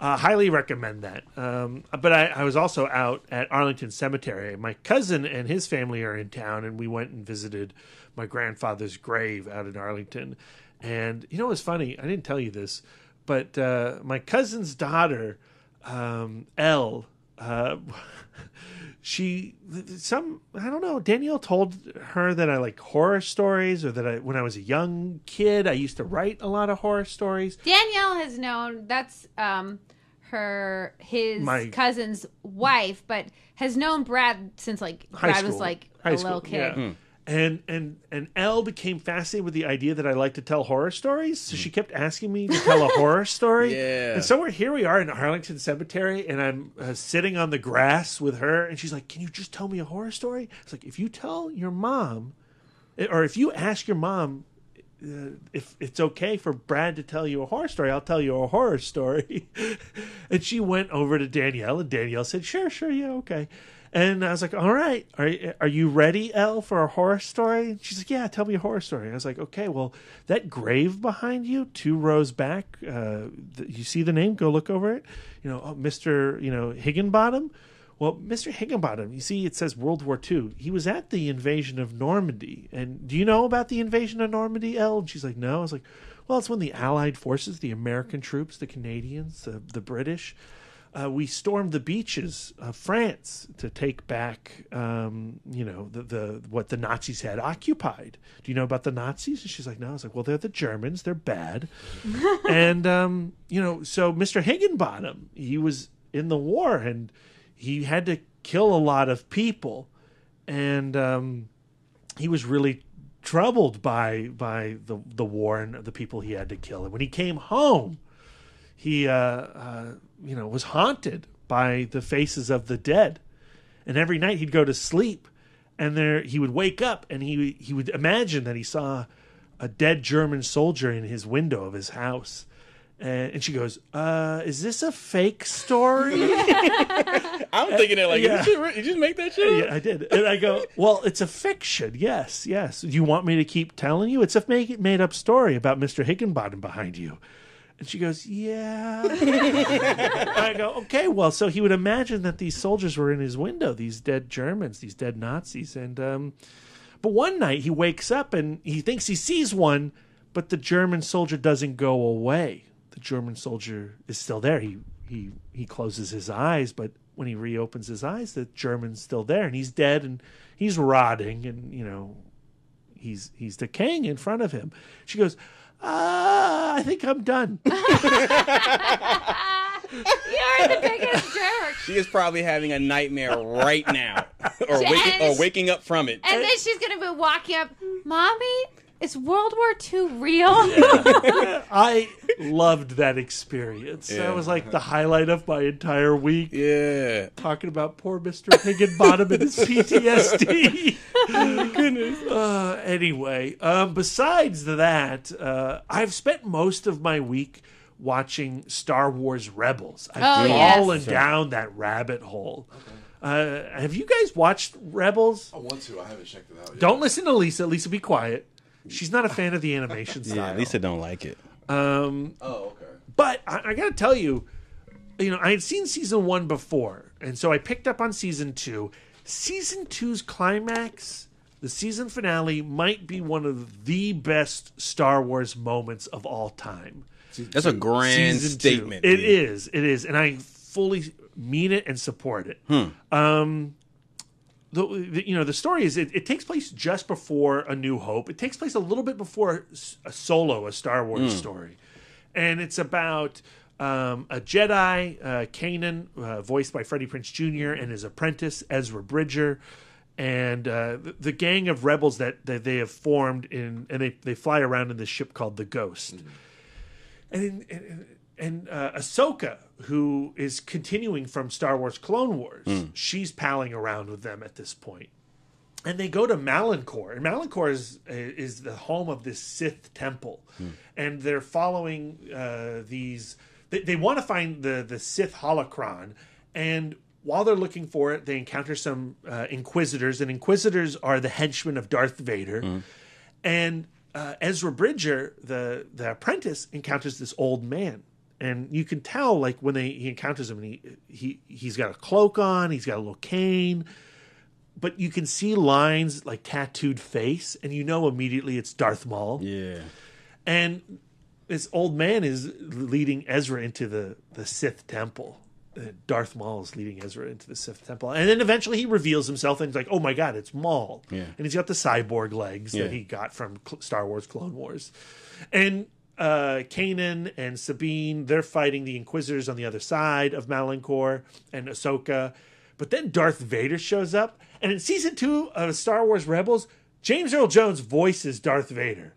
Highly recommend that. But I was also out at Arlington Cemetery. My cousin and his family are in town, and we went and visited my grandfather's grave out in Arlington. And you know what's funny? I didn't tell you this, but my cousin's daughter, Elle, I don't know, Danielle told her that I like horror stories, or that when I was a young kid, I used to write a lot of horror stories. Danielle has known, that's his cousin's wife, but has known Brad since like Brad was like a little kid. Yeah. And Elle became fascinated with the idea that I like to tell horror stories, so she kept asking me to tell a horror story. And so here we are in Arlington Cemetery, and I'm sitting on the grass with her, and she's like, "Can you just tell me a horror story?" It's like, if you tell your mom, or if you ask your mom if it's okay for Brad to tell you a horror story, I'll tell you a horror story. And she went over to Danielle, and Danielle said, "Sure, yeah, okay." And I was like, "All right, are you ready, Elle, for a horror story?" And she's like, "Yeah, tell me a horror story." And I was like, "Okay, well, that grave behind you, 2 rows back, you see the name? Go look over it. Mr. Higginbottom. Well, Mr. Higginbottom, you see, it says World War II. He was at the invasion of Normandy. And do you know about the invasion of Normandy, Elle?" And she's like, "No." I was like, "Well, it's when the Allied forces, the American troops, the Canadians, the British." We stormed the beaches of France to take back, what the Nazis had occupied. Do you know about the Nazis? And she's like, "No." I was like, "Well, they're the Germans. They're bad." And, so Mr. Higginbottom, he was in the war, and he had to kill a lot of people. And he was really troubled by the war and the people he had to kill. And when he came home, he was haunted by the faces of the dead. And every night he'd go to sleep, and he would wake up, and he would imagine that he saw a dead German soldier in his window of his house. And she goes, is this a fake story? I'm thinking it like, did you just make that shit up? Yeah, I did. And I go, well, it's a fiction. Yes. Do you want me to keep telling you? It's a made-up story about Mr. Higginbottom behind you. And she goes, yeah. I go, okay, well, so he would imagine that these soldiers were in his window, these dead Germans, these dead Nazis. And but one night he wakes up and he thinks he sees one, but the German soldier doesn't go away. The German soldier is still there. He closes his eyes, but when he reopens his eyes, the German's still there, and he's dead, and he's rotting, and he's decaying in front of him. She goes, I think I'm done. You're the biggest jerk. She is probably having a nightmare right now, or waking up from it. And then she's gonna be walking up, Mommy, is World War II real? Yeah. I loved that experience. Yeah. That was like the highlight of my entire week. Yeah. Talking about poor Mr. Higginbottom and his PTSD. Oh, my goodness. Anyway, besides that, I've spent most of my week watching Star Wars Rebels. I've fallen down that rabbit hole. Okay. Have you guys watched Rebels? I want to. I haven't checked it out yet. Don't listen to Lisa. Lisa, be quiet. She's not a fan of the animation style. Yeah, Lisa don't like it. Okay. But I got to tell you, I had seen season 1 before, and so I picked up on season 2. Season 2's climax, the season finale, might be one of the best Star Wars moments of all time. That's a grand statement. It is, and I fully mean it and support it. The story is it takes place just before A New Hope. It takes place a little bit before a Star Wars story, and it's about a Jedi, Kanan, voiced by Freddie Prinze Jr., and his apprentice Ezra Bridger, and the gang of rebels that they have formed and they fly around in this ship called the Ghost, and Ahsoka, who is continuing from Star Wars Clone Wars, she's palling around with them at this point. And they go to Malincor. And Malincor is the home of this Sith temple. And they're following these... They want to find the Sith holocron. And while they're looking for it, they encounter some Inquisitors. And Inquisitors are the henchmen of Darth Vader. And Ezra Bridger, the apprentice, encounters this old man. And you can tell, like, when he encounters him, and he's got a cloak on, he's got a little cane, but you can see lines like tattooed face, and you know immediately it's Darth Maul. Yeah. And this old man is leading Ezra into the Sith temple. Darth Maul is leading Ezra into the Sith temple. And then eventually he reveals himself, and he's like, oh my God, it's Maul. Yeah. And he's got the cyborg legs that he got from Star Wars Clone Wars. And Kanan and Sabine, they're fighting the Inquisitors on the other side of Malincor, and Ahsoka. But then Darth Vader shows up, and in season 2 of Star Wars Rebels, James Earl Jones voices Darth Vader.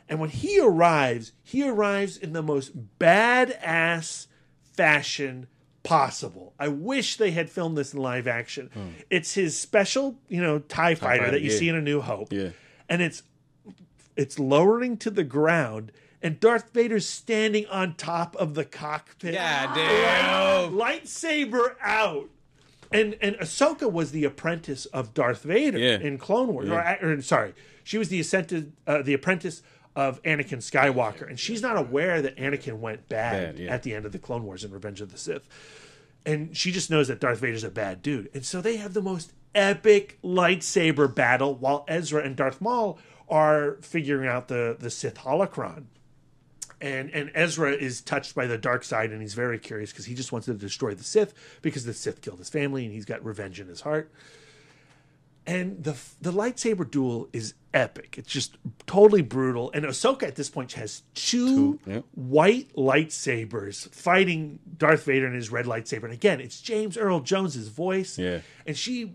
And when he arrives in the most badass fashion possible. I wish they had filmed this in live action. It's his special, TIE fighter that you see in A New Hope. Yeah. And it's lowering to the ground, and Darth Vader's standing on top of the cockpit. God damn. Lightsaber out. And Ahsoka was the apprentice of Darth Vader in Clone Wars. Yeah. She was the apprentice of Anakin Skywalker. And she's not aware that Anakin went bad at the end of the Clone Wars and Revenge of the Sith. And she just knows that Darth Vader's a bad dude. And so they have the most epic lightsaber battle while Ezra and Darth Maul are figuring out the Sith holocron. And Ezra is touched by the dark side, and he's very curious because he just wants to destroy the Sith because the Sith killed his family, and he's got revenge in his heart. And the lightsaber duel is epic. It's just totally brutal. And Ahsoka at this point has two white lightsabers fighting Darth Vader and his red lightsaber. And again, it's James Earl Jones's voice. Yeah. And she,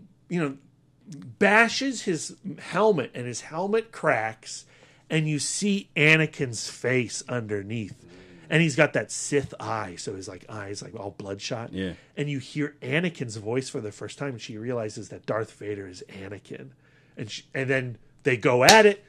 bashes his helmet, and his helmet cracks, and you see Anakin's face underneath. And he's got that Sith eye, so his like eyes like all bloodshot. Yeah. And you hear Anakin's voice for the first time, and she realizes that Darth Vader is Anakin. And then they go at it.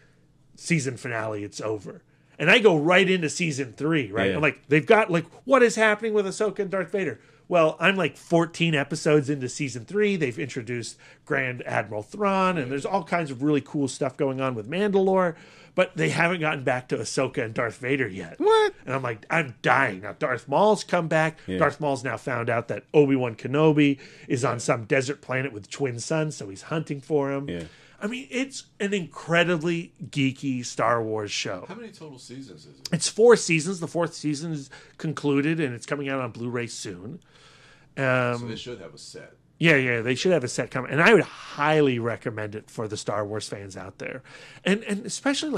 Season finale, it's over. And I go right into season 3, right? Yeah. I'm like, they've got like, what is happening with Ahsoka and Darth Vader? Well, I'm like 14 episodes into season 3. They've introduced Grand Admiral Thrawn, and there's all kinds of really cool stuff going on with Mandalore. But they haven't gotten back to Ahsoka and Darth Vader yet. What? And I'm like, I'm dying. Now, Darth Maul's come back. Yeah. Darth Maul's now found out that Obi-Wan Kenobi is on some desert planet with twin suns, so he's hunting for him. Yeah. I mean, it's an incredibly geeky Star Wars show. How many total seasons is it? It's 4 seasons. The 4th season is concluded, and it's coming out on Blu-ray soon. So they should have a set. Yeah, they should have a set coming. And I would highly recommend it for the Star Wars fans out there. And especially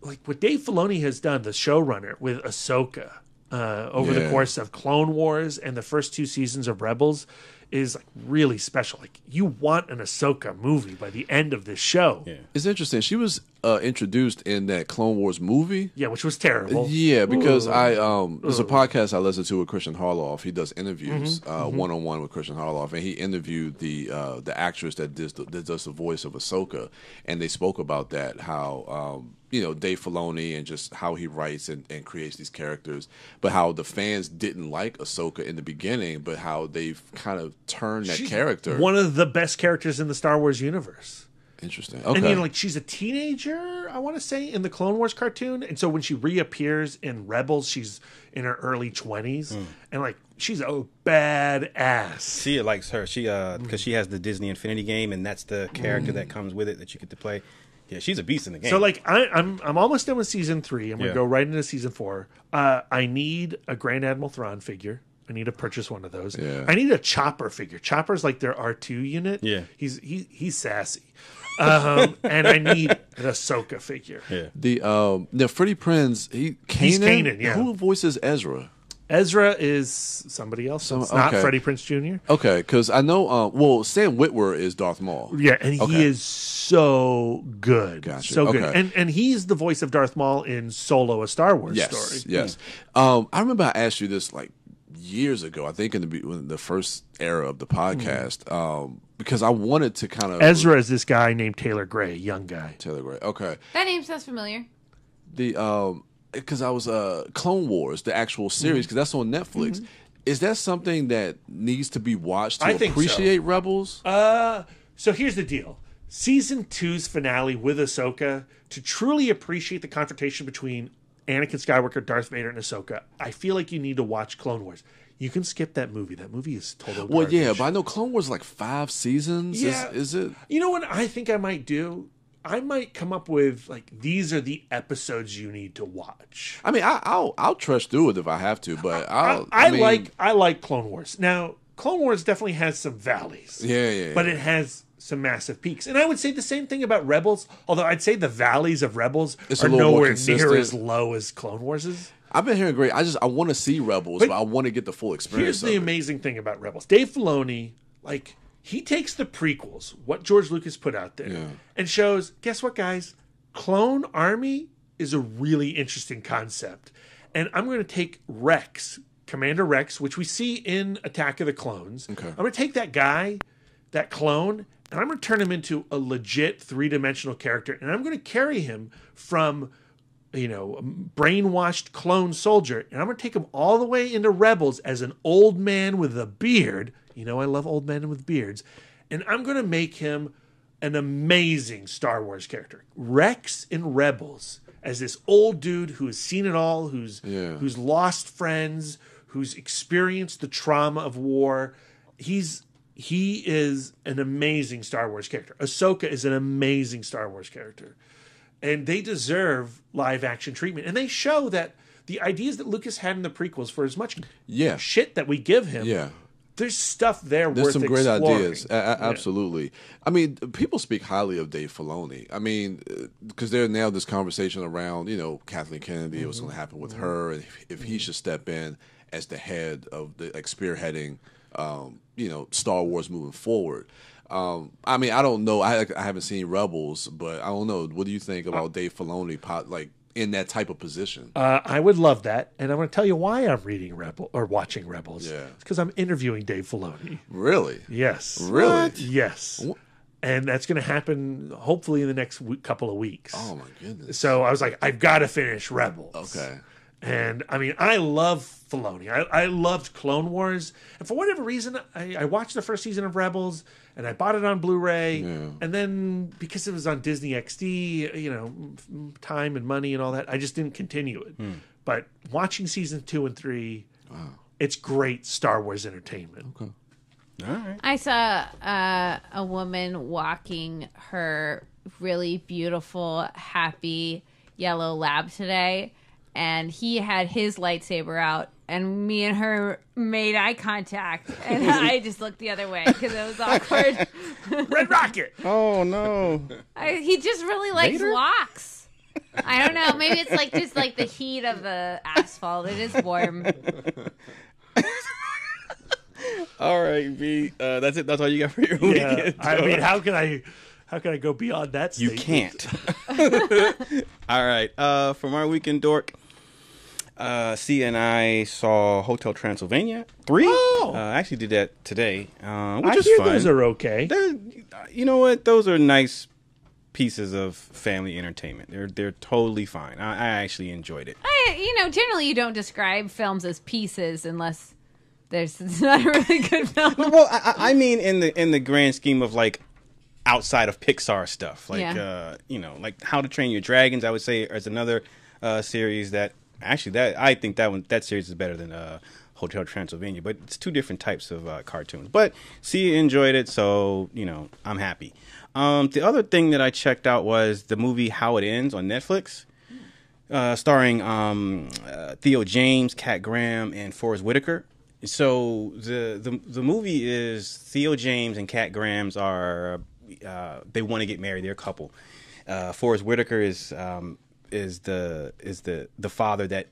like what Dave Filoni has done, the showrunner, with Ahsoka over the course of Clone Wars and the first 2 seasons of Rebels is like really special. Like, you want an Ahsoka movie by the end of this show. Yeah. It's interesting. She was introduced in that Clone Wars movie. Yeah, which was terrible. Yeah, because there's a podcast I listen to with Christian Harloff. He does interviews one-on-one with Christian Harloff, and he interviewed the actress that does the voice of Ahsoka, and they spoke about that, how Dave Filoni and just how he writes and creates these characters, but how the fans didn't like Ahsoka in the beginning, but how they've kind of turned that character. One of the best characters in the Star Wars universe. Interesting. Okay. And like she's a teenager, I want to say, in the Clone Wars cartoon, and so when she reappears in Rebels, she's in her early 20s, and like she's a badass. She likes her. She because she has the Disney Infinity game, and that's the character that comes with it that you get to play. Yeah, she's a beast in the game. So like I'm almost done with season 3. I'm gonna go right into season 4. I need a Grand Admiral Thrawn figure. I need to purchase one of those. Yeah. I need a Chopper figure. Chopper's like their R2 unit. Yeah. He's sassy. And I need an Ahsoka figure. Yeah. The Freddie Prinze, he's Kanan, yeah. Who voices Ezra? Ezra is somebody else. It's not Freddie Prinze Jr. Okay, because I know. Sam Witwer is Darth Maul. Yeah, and he is so good. Gotcha. So good. Okay. And he's the voice of Darth Maul in Solo, a Star Wars story. Yes. I remember I asked you this like years ago. I think in the first era of the podcast, because I wanted to kind of Ezra is this guy named Taylor Gray, a young guy. Taylor Gray. Okay. That name sounds familiar. Because I was Clone Wars, the actual series, because that's on Netflix. Is that something that needs to be watched to appreciate Rebels? So here's the deal. Season 2's finale with Ahsoka, to truly appreciate the confrontation between Anakin Skywalker, Darth Vader, and Ahsoka, I feel like you need to watch Clone Wars. You can skip that movie. That movie is total garbage. Well, yeah, but I know Clone Wars is like 5 seasons. Yeah. Is it? You know what I think I might do? I might come up with like, these are the episodes you need to watch. I mean, I'll trudge through it if I have to, but I like Clone Wars. Now, Clone Wars definitely has some valleys. Yeah. But it has some massive peaks. And I would say the same thing about Rebels, although I'd say the valleys of Rebels are nowhere near as low as Clone Wars is. I've been hearing great. I want to see Rebels, but I want to get the full experience. Here's the amazing thing about Rebels. Dave Filoni, like, he takes the prequels, what George Lucas put out there, and shows, guess what, guys? Clone Army is a really interesting concept. And I'm going to take Rex, Commander Rex, which we see in Attack of the Clones. Okay. I'm going to take that guy, that clone, and I'm going to turn him into a legit 3-dimensional character. And I'm going to carry him from, brainwashed clone soldier. And I'm going to take him all the way into Rebels as an old man with a beard. I love old men with beards. And I'm going to make him an amazing Star Wars character. Rex in Rebels as this old dude who has seen it all, who's lost friends, who's experienced the trauma of war. He is an amazing Star Wars character. Ahsoka is an amazing Star Wars character. And they deserve live action treatment. And they show that the ideas that Lucas had in the prequels, for as much shit that we give him, there's stuff there There's worth some great exploring. ideas. Absolutely. I mean, people speak highly of Dave Filoni. I mean, because there's now this conversation around, Kathleen Kennedy, what's going to happen with her, and if he should step in as the head of the spearheading, Star Wars moving forward. I don't know. I haven't seen Rebels, but I don't know. What do you think about Dave Filoni, in that type of position. I would love that, and I'm going to tell you why I'm reading watching Rebels. Yeah. It's because I'm interviewing Dave Filoni. Really? Yes. Really? What? Yes. And that's going to happen hopefully in the next couple of weeks. Oh, my goodness. So I was like, I've got to finish Rebels. Okay. And I mean, I love Filoni. I loved Clone Wars. And for whatever reason, I watched the first season of Rebels and I bought it on Blu-ray. Yeah. And then because it was on Disney XD, you know, time and money and all that, I just didn't continue it. But watching season 2 and 3, it's great Star Wars entertainment. Okay. All right. I saw a woman walking her really beautiful, happy yellow lab today, and he had his lightsaber out, and me and her made eye contact, and I just looked the other way because it was awkward. Red Rocket! Oh, no. He just really likes walks. I don't know. Maybe it's like just like the heat of the asphalt. It is warm. All right, V. That's it. That's all you got for your weekend. I mean, how can I go beyond that statement? You can't. All right. For my weekend dork, C and I saw Hotel Transylvania 3. Oh. I actually did that today, which I is hear fun. those are okay. You know what? Those are nice pieces of family entertainment. They're totally fine. I actually enjoyed it. Generally you don't describe films as pieces unless it's not a really good film. Well, I mean, in the grand scheme of like outside of Pixar stuff, like like How to Train Your Dragons, I would say is another series that actually I think that series is better than Hotel Transylvania, but it's two different types of cartoons. But see, enjoyed it, so I'm happy. The other thing that I checked out was the movie How It Ends on Netflix, starring Theo James, Kat Graham, and Forrest Whitaker. So the movie is Theo James and Kat Grahams are they want to get married. They're a couple. Forrest Whitaker is the father that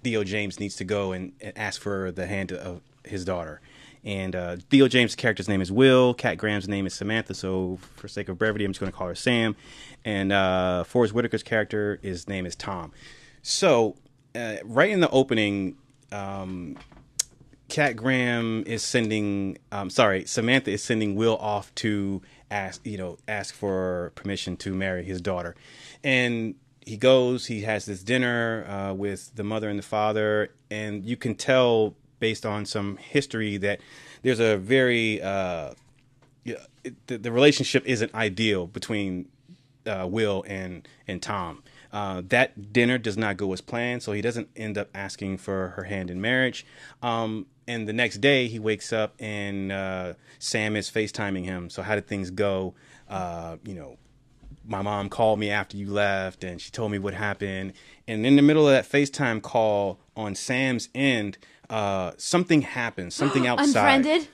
Theo James needs to go and ask for the hand of his daughter. And Theo James' character's name is Will. Kat Graham's name is Samantha. So for sake of brevity, I'm just going to call her Sam. And Forrest Whitaker's character, his name is Tom. So right in the opening, Kat Graham is Samantha is sending Will off to ask for permission to marry his daughter. And he goes, he has this dinner with the mother and the father, and you can tell based on some history that there's a very the relationship isn't ideal between Will and Tom. That dinner does not go as planned, so he doesn't end up asking for her hand in marriage. And the next day he wakes up and Sam is FaceTiming him. So how did things go? My mom called me after you left and she told me what happened. And in the middle of that FaceTime call on Sam's end, something happens, something outside. Unfriended?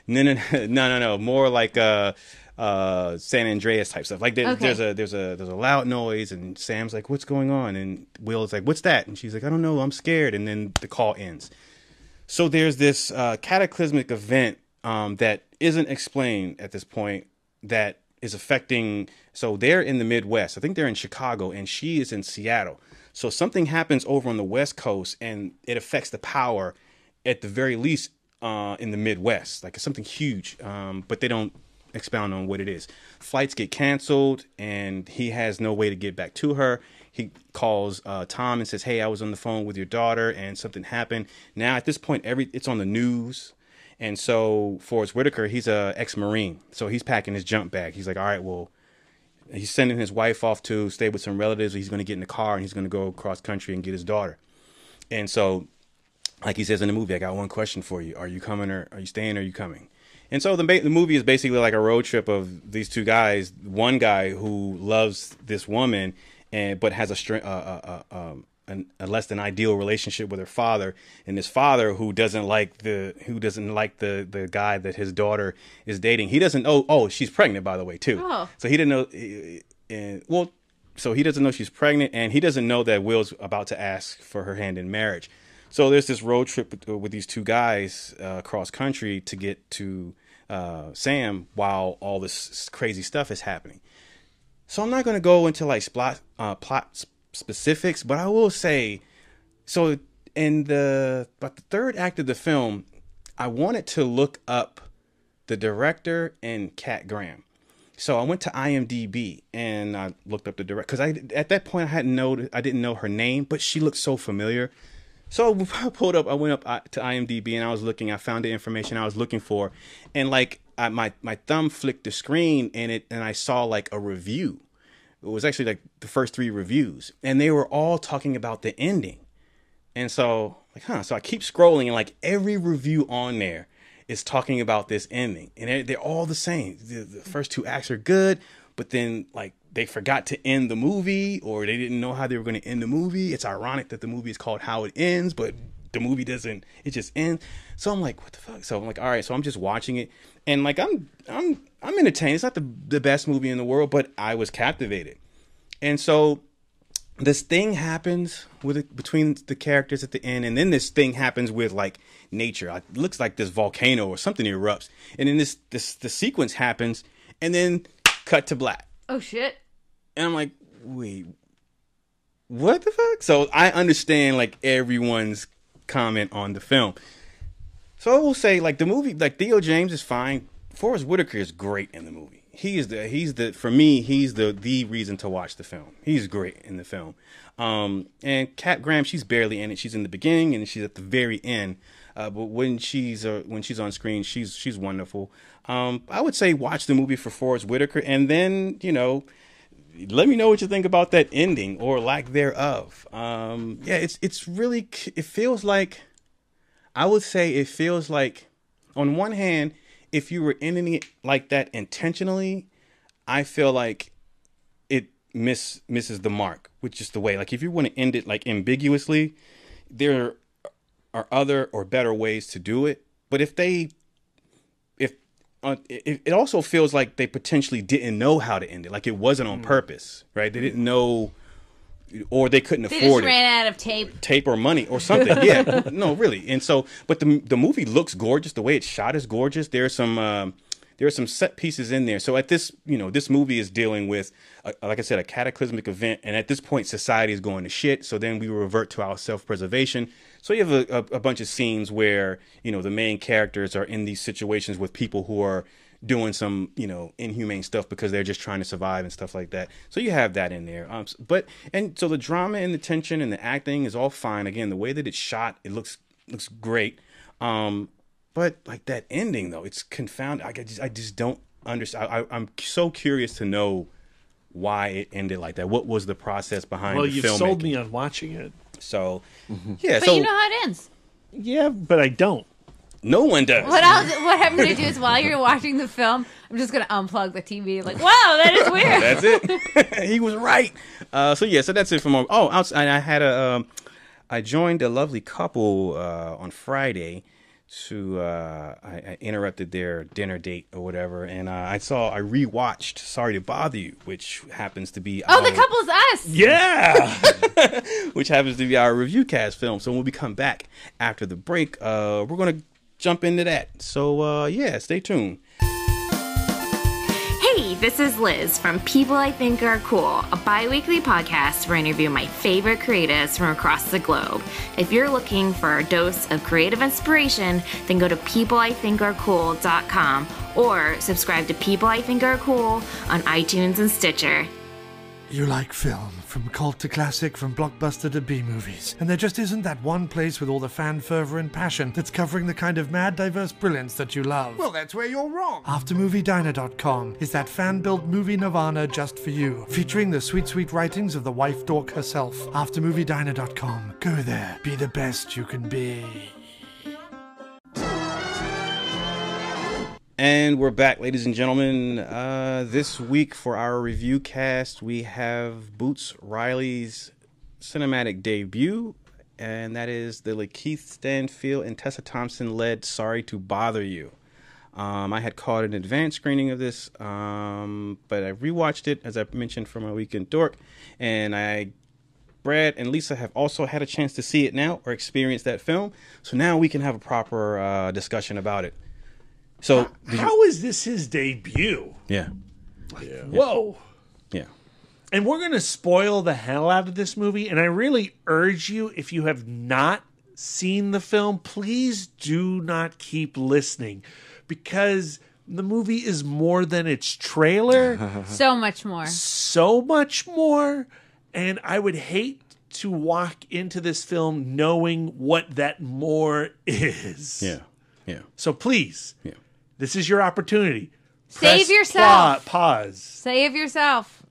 No. More like San Andreas type stuff. Like there's a loud noise and Sam's like, "What's going on?" And Will's like, "What's that?" And she's like, "I don't know, I'm scared." And then the call ends. So there's this cataclysmic event that isn't explained at this point that is affecting. So they're in the Midwest. I think they're in Chicago, and she is in Seattle. So something happens over on the West Coast, and it affects the power, at the very least, in the Midwest. Like it's something huge, but they don't expound on what it is. Flights get canceled, and he has no way to get back to her. He calls Tom and says, "Hey, I was on the phone with your daughter, and something happened." Now, at this point, it's on the news. And so Forrest Whitaker, he's a ex-Marine. So he's packing his junk bag. He's like, all right, well, he's sending his wife off to stay with some relatives. He's going to get in the car and he's going to go across country and get his daughter. And so, like he says in the movie, I got one question for you. Are you coming or are you staying or are you coming? And so the movie is basically like a road trip of these two guys. One guy who loves this woman but has a less than ideal relationship with her father, and this father who doesn't like the guy that his daughter is dating. He doesn't know. Oh, she's pregnant, by the way, too. Oh. So he didn't know. So he doesn't know she's pregnant, and he doesn't know that Will's about to ask for her hand in marriage. So there's this road trip with these two guys across country to get to Sam while all this crazy stuff is happening. So I'm not going to go into like plot specifics, but I will say, so in the third act of the film, I wanted to look up the director and Kat Graham. So I went to IMDb and I looked up the director because at that point I didn't know her name, but she looked so familiar. So I went up to IMDb and I was looking. I found the information I was looking for, and like my thumb flicked the screen and I saw like a review. It was actually like the first 3 reviews, and they were all talking about the ending. And so so I keep scrolling, and like every review on there is talking about this ending, and they're all the same. The first 2 acts are good, but then like they forgot to end the movie, or they didn't know how they were going to end the movie. It's ironic that the movie is called How It Ends, but the movie doesn't. It just ends. So I'm like, what the fuck? So I'm like, all right. So I'm just watching it, and like I'm entertained. It's not the best movie in the world, but I was captivated. And so this thing happens between the characters at the end, and then this thing happens with like nature. It looks like this volcano or something erupts, and then the sequence happens, and then cut to black. Oh shit! And I'm like, wait, what the fuck? So I understand like everyone's comment on the film. So I will say, like, the movie, like, Theo James is fine. Forrest Whitaker is great in the movie. For me, he's the reason to watch the film. He's great in the film. And Kat Graham, she's barely in it. She's in the beginning and she's at the very end. But when she's on screen, she's wonderful. I would say watch the movie for Forrest Whitaker, and then, let me know what you think about that ending or lack thereof. It's really, it feels like, I would say it feels like, on one hand, if you were ending it like that intentionally, I feel like it misses the mark, which is the way. Like, if you want to end it like ambiguously, there are other or better ways to do it. But it also feels like they potentially didn't know how to end it. Like, it wasn't on purpose, right? They didn't know, or they couldn't afford it. They just ran out of tape or money or something. Yeah, no, really. And so, but the movie looks gorgeous. The way it's shot is gorgeous. There are some set pieces in there. So at this, this movie is dealing with, like I said, a cataclysmic event. And at this point, society is going to shit. So then we revert to our self-preservation. So you have a bunch of scenes where, the main characters are in these situations with people who are doing some, inhumane stuff because they're just trying to survive and stuff like that. So you have that in there. And so the drama and the tension and the acting is all fine. Again, the way that it's shot, it looks great. But like that ending though, it's confounding. I just don't understand. I'm so curious to know why it ended like that. What was the process behind the filmmaking? Well, you've sold me on watching it. So, yeah. But you know how it ends. Yeah, but I don't. No one does. What I'm going to do is while you're watching the film, I'm just going to unplug the TV. Like, wow, that is weird. That's it. He was right. So that's it from. Outside, I joined a lovely couple on Friday. I interrupted their dinner date or whatever, and I rewatched Sorry to Bother You, which happens to be the couple's us. Yeah. Which happens to be our ReviewCast film. So when we come back after the break, we're gonna jump into that. So stay tuned. Hey, this is Liz from People I Think Are Cool, a bi-weekly podcast where I interview my favorite creatives from across the globe. If you're looking for a dose of creative inspiration, then go to peopleithinkarecool.com or subscribe to People I Think Are Cool on iTunes and Stitcher. You like film, from cult to classic, from blockbuster to B-movies. And there just isn't that one place with all the fan fervor and passion that's covering the kind of mad, diverse brilliance that you love. Well, that's where you're wrong. AfterMovieDiner.com is that fan-built movie nirvana just for you, featuring the sweet, sweet writings of the wife dork herself. AfterMovieDiner.com. Go there. Be the best you can be. And we're back, ladies and gentlemen. This week for our review cast, we have Boots Riley's cinematic debut, and that is the Lakeith Stanfield and Tessa Thompson led Sorry to Bother You. I had caught an advanced screening of this, but I rewatched it, as I mentioned, for my Weekend Dork, and Brad and Lisa have also had a chance to see it now or experience that film, so now we can have a proper discussion about it. So how is this his debut? Yeah. Whoa. Yeah. And we're going to spoil the hell out of this movie. And I really urge you, if you have not seen the film, please do not keep listening, because the movie is more than its trailer. So much more. So much more. And I would hate to walk into this film knowing what that more is. Yeah. Yeah. So please, this is your opportunity. Save Press yourself. Pause. Save yourself.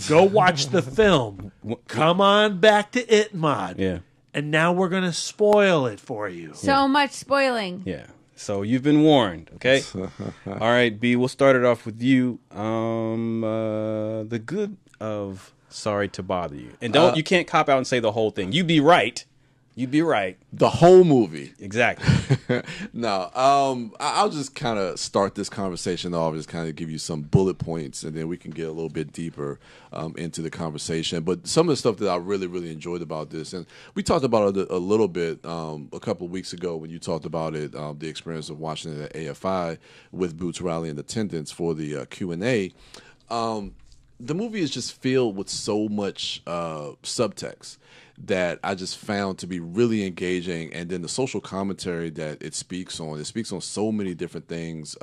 Go watch the film. Come on back to It Mod. Yeah. And now we're going to spoil it for you. So much spoiling. Yeah. So you've been warned, okay? All right, B, we'll start it off with you. The good of Sorry to Bother You. And you can't cop out and say the whole thing. You'd be right. You'd be right. The whole movie. Exactly. No, I'll just kind of start this conversation off, just kind of give you some bullet points, and then we can get a little bit deeper into the conversation. But some of the stuff that I really, really enjoyed about this, and we talked about it a little bit a couple of weeks ago when you talked about it, the experience of watching it at AFI with Boots Riley in attendance for the Q&A. The movie is just filled with so much subtext that I just found to be really engaging, and then the social commentary that it speaks on so many different things,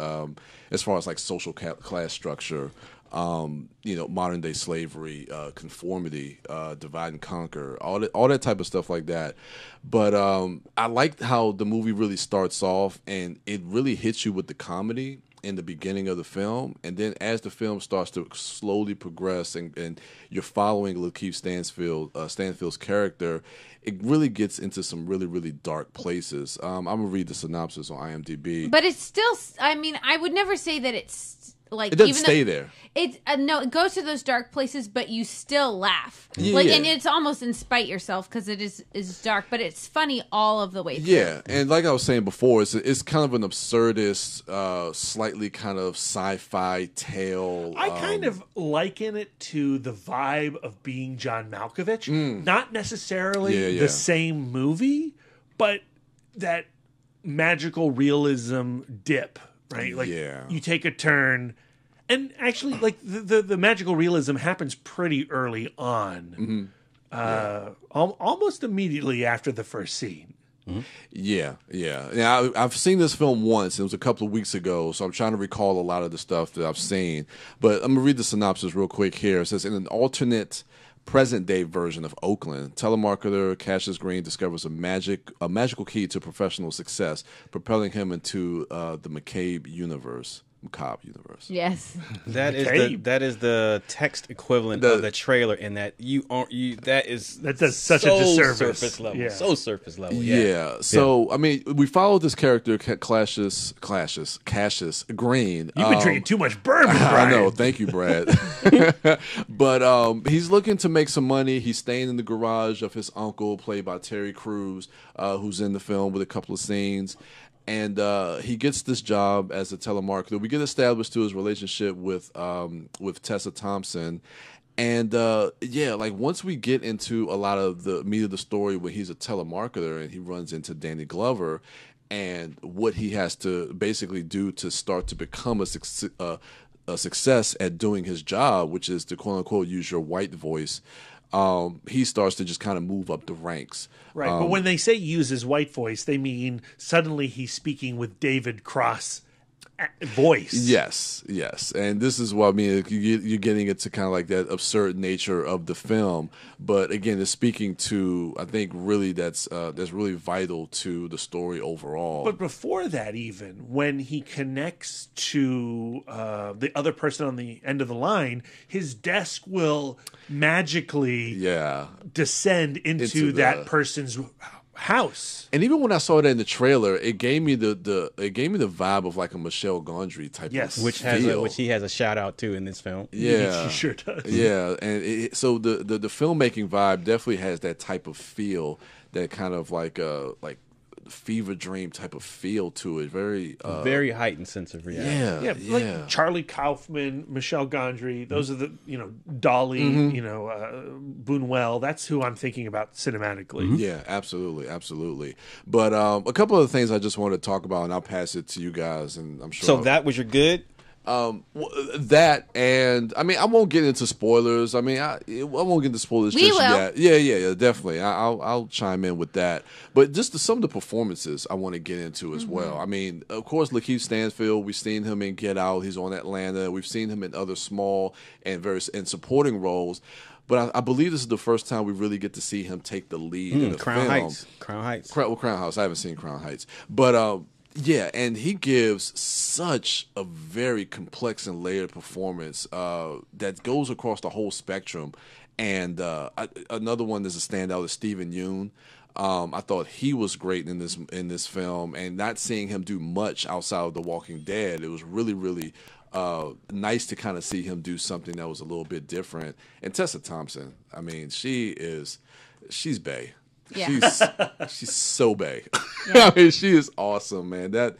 as far as like social class structure, modern day slavery, conformity, divide and conquer, all that type of stuff like that. But I liked how the movie really starts off, and it really hits you with the comedy in the beginning of the film, and then as the film starts to slowly progress and you're following Lakeith Stanfield's character, it really gets into some really, really dark places. I'm going to read the synopsis on IMDb. But it's still, I mean, I would never say that it's like... It doesn't stay there. No, it goes to those dark places, but you still laugh. Yeah. And it's almost in spite yourself because it is dark, but it's funny all of the way through. Yeah, and like I was saying before, it's kind of an absurdist, slightly kind of sci-fi tale. I kind of liken it to the vibe of Being John Malkovich. Not necessarily the same movie, but that magical realism dip, right? Like you take a turn. And actually, like the magical realism happens pretty early on, almost immediately after the first scene. Mm-hmm. Yeah. Now, I've seen this film once. It was a couple of weeks ago, so I'm trying to recall a lot of the stuff that I've seen. But I'm going to read the synopsis real quick here. It says, in an alternate present-day version of Oakland, telemarketer Cassius Green discovers a magical key to professional success, propelling him into the macabre universe. Yes. That is the text equivalent of the trailer, in that that does such a disservice. Surface level. Yeah. So surface level. Yeah. So I mean, we followed this character Cassius Green. You've been drinking too much bourbon, Brian. I know. Thank you, Brad. But he's looking to make some money. He's staying in the garage of his uncle, played by Terry Crews, who's in the film with a couple of scenes. And he gets this job as a telemarketer. We get established to his relationship with Tessa Thompson. And like once we get into a lot of the meat of the story when he's a telemarketer and he runs into Danny Glover and what he has to basically do to start to become a success at doing his job, which is to quote unquote use your white voice. He starts to just kind of move up the ranks. Right, but when they say use his white voice, they mean suddenly he's speaking with David Cross voice. Yes. And this is what I mean. You're getting into kind of like that absurd nature of the film. But again, it's speaking to, I think, really that's really vital to the story overall. But before that, even, when he connects to the other person on the end of the line, his desk will magically descend into that person's house. And even when I saw that in the trailer, it gave me the vibe of like a Michel Gondry type of which he has a shout out to in this film. Yeah, he sure does. Yeah, and so the filmmaking vibe definitely has that type of feel, that kind of like fever dream type of feel to it. Very heightened sense of reality. Yeah. Like Charlie Kaufman, Michel Gondry. Those are the Dolly. Buñuel. That's who I'm thinking about cinematically. Yeah, absolutely. But a couple of things I just wanted to talk about, and I'll pass it to you guys. And I'm sure. So that was your good. That, and I mean, I won't get into spoilers. I mean, I won't get into spoilers We just will. yet. Yeah, definitely. I'll chime in with that. But just some of the performances I want to get into as well. I mean, of course, Lakeith Stanfield. We've seen him in Get Out. He's on Atlanta. We've seen him in other small and supporting roles. But I believe this is the first time we really get to see him take the lead in a Crown film. Heights. Crown Heights. Crown House. I haven't seen Crown Heights, but yeah, and he gives such a very complex and layered performance that goes across the whole spectrum. And another one that's a standout is Stephen Yeun. I thought he was great in this film, and not seeing him do much outside of The Walking Dead, it was really, really nice to kind of see him do something that was a little bit different. And Tessa Thompson, I mean, she's bae. Yeah. She's so bae. Yeah. I mean, she is awesome, man. That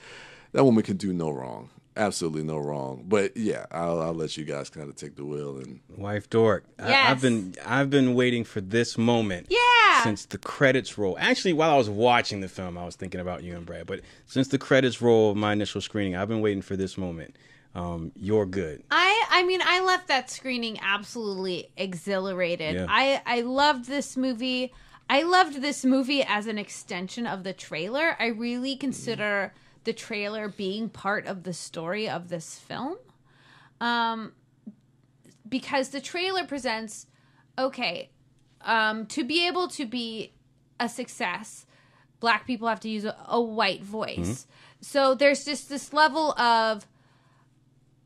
woman can do no wrong. Absolutely no wrong. But yeah, I'll let you guys kind of take the wheel. And Wife Dork. Yes. I've been waiting for this moment. Yeah. Since the credits roll. Actually, while I was watching the film, I was thinking about you and Brad. But since the credits roll of my initial screening, I've been waiting for this moment. You're good. I mean, I left that screening absolutely exhilarated. Yeah. I loved this movie. I loved this movie as an extension of the trailer. I really consider the trailer being part of the story of this film. Because the trailer presents, okay, to be able to be a success, Black people have to use a white voice. So there's just this level of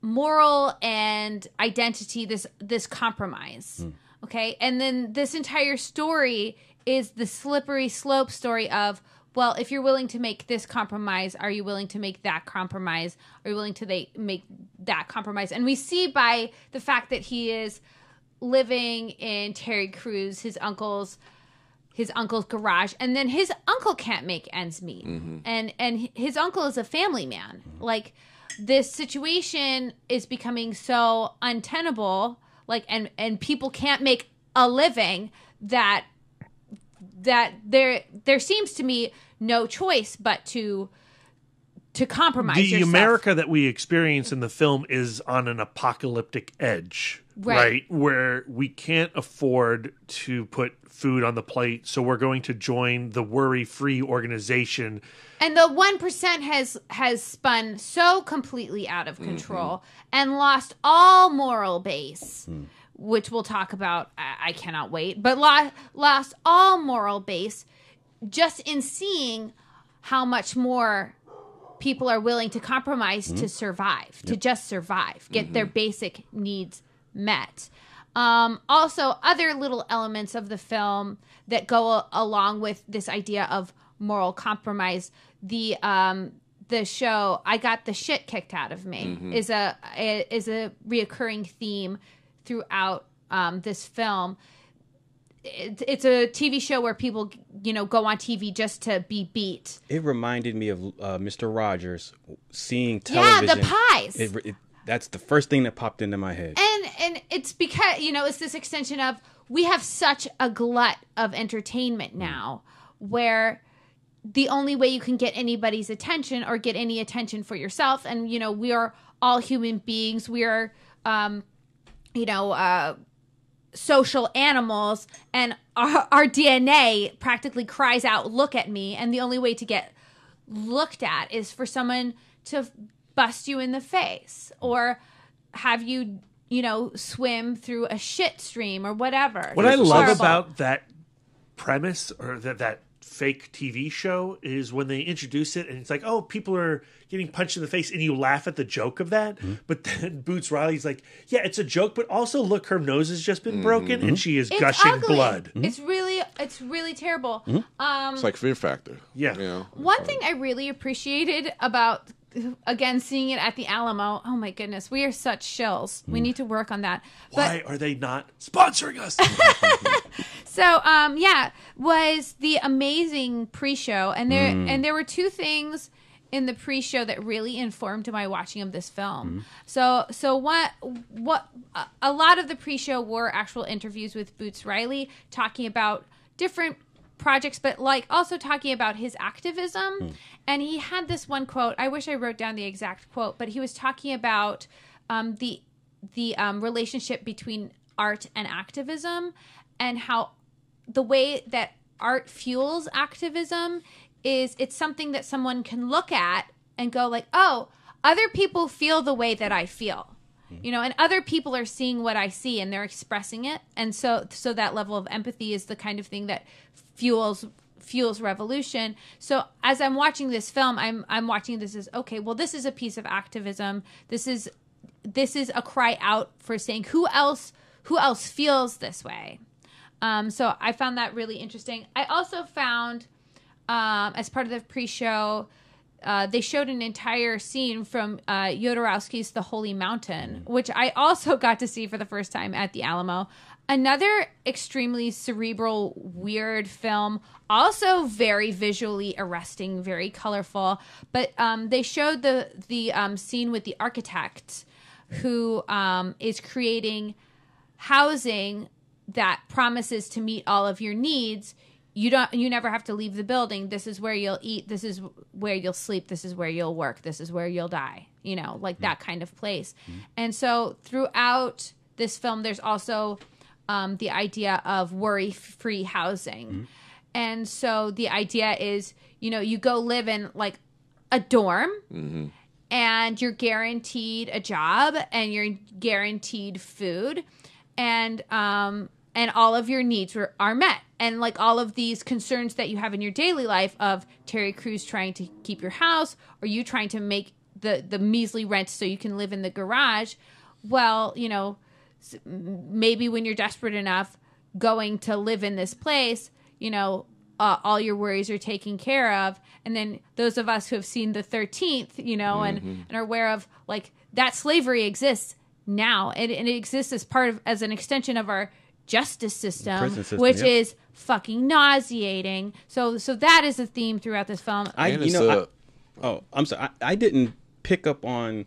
moral and identity, this compromise. Okay? And then this entire story is the slippery slope story of, well, if you're willing to make this compromise, are you willing to make that compromise? Are you willing to make that compromise? And we see by the fact that he is living in Terry Crews, his uncle's garage, and then his uncle can't make ends meet. And his uncle is a family man. Like, this situation is becoming so untenable, like, and people can't make a living that there seems to me no choice but to compromise the yourself. America that we experience in the film is on an apocalyptic edge, right? Where we can't afford to put food on the plate, so we're going to join the worry-free organization. And the 1% has spun so completely out of control and lost all moral base, which we'll talk about. I cannot wait. But lost all moral base just in seeing how much more people are willing to compromise to survive, to just survive, get their basic needs met. Also, other little elements of the film that go along with this idea of moral compromise. The show "I Got the Shit Kicked Out of Me" is a reoccurring theme throughout this film. It's a TV show where people, go on TV just to be beat. It reminded me of Mr. Rogers seeing television. Yeah, the pies. That's the first thing that popped into my head. And it's because, it's this extension of, we have such a glut of entertainment now where the only way you can get anybody's attention or get any attention for yourself, and, we are all human beings. We are, social animals, and our DNA practically cries out, look at me. And the only way to get looked at is for someone to bust you in the face or have you, swim through a shit stream or whatever. What I love about that premise or that fake TV show is when they introduce it and it's like, oh, people are getting punched in the face, and you laugh at the joke of that. But then Boots Riley's like, yeah, it's a joke, but also look, her nose has just been broken and she is gushing ugly. blood. It's really terrible. It's like Fear Factor. Yeah. One thing I really appreciated about, again, seeing it at the Alamo, oh my goodness, we are such shills. We need to work on that. Why are they not sponsoring us? So, was the amazing pre-show, and there were two things in the pre-show that really informed my watching of this film. So what a lot of the pre-show were actual interviews with Boots Riley talking about different projects, but also talking about his activism. And he had this one quote. I wish I wrote down the exact quote, but he was talking about the relationship between art and activism, and how the way that art fuels activism is it's something that someone can look at and go like, oh, other people feel the way that I feel, you know, and other people are seeing what I see and they're expressing it. And so that level of empathy is the kind of thing that fuels revolution. So as I'm watching this film, I'm watching this as, okay, well, this is a piece of activism. This is a cry out for saying who else feels this way. So I found that really interesting. I also found, as part of the pre-show, they showed an entire scene from Jodorowsky's The Holy Mountain, which I also got to see for the first time at the Alamo. Another extremely cerebral, weird film, also very visually arresting, very colorful. But they showed the scene with the architect who is creating housing that promises to meet all of your needs. You never have to leave the building. This is where you'll eat. This is where you'll sleep. This is where you'll work. This is where you'll die. You know, like that kind of place. And so throughout this film, there's also the idea of worry-free housing. And so the idea is, you know, you go live in like a dorm and you're guaranteed a job and you're guaranteed food and all of your needs are met. And like all of these concerns that you have in your daily life of Terry Crews trying to keep your house or you trying to make the measly rent so you can live in the garage. Well, you know, maybe when you're desperate enough going to live in this place, you know, all your worries are taken care of. And then those of us who have seen the 13th, you know, and are aware of like that slavery exists now. And it exists as an extension of our justice system, which is fucking nauseating. So that is a theme throughout this film. I'm sorry. I didn't pick up on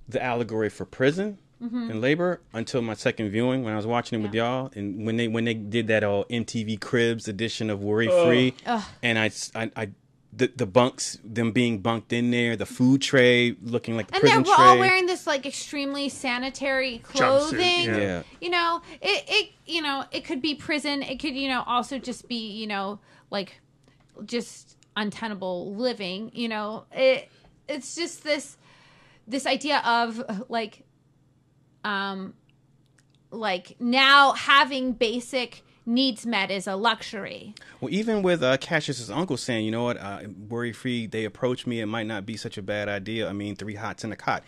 the allegory for prison and labor until my second viewing when I was watching it with y'all, and when they did that MTV Cribs edition of Worry Free, and the bunks, them being bunked in there, the food tray looking like the prison tray. And we're all wearing this like extremely sanitary clothing. Jumpsuit, You know, it could be prison. It could, you know, also just be, you know, like just untenable living. You know, it's just this idea of like now having basic needs met is a luxury. Well, even with Cassius's uncle saying, you know what, worry free, they approach me, it might not be such a bad idea. I mean, 3 hots in a cot.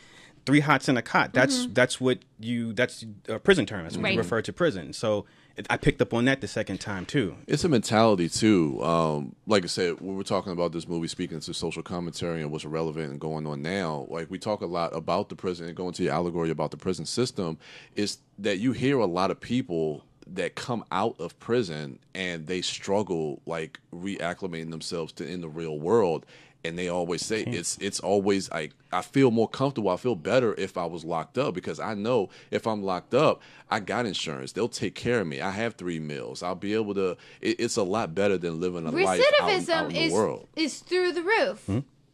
3 hots in a cot. That's that's a prison term. That's what you refer to prison. So I picked up on that the second time too. It's a mentality too. Like I said, when we're talking about this movie, speaking to social commentary and what's relevant and going on now, like we talk a lot about the prison and going to your allegory about the prison system, is that you hear a lot of people that come out of prison and they struggle like reacclimating themselves to in the real world. And they always say it's always I feel more comfortable. I feel better if I was locked up because I know if I'm locked up, I got insurance. They'll take care of me. I have 3 meals. I'll be able to. It's a lot better than living a life out in the world. Is through the roof,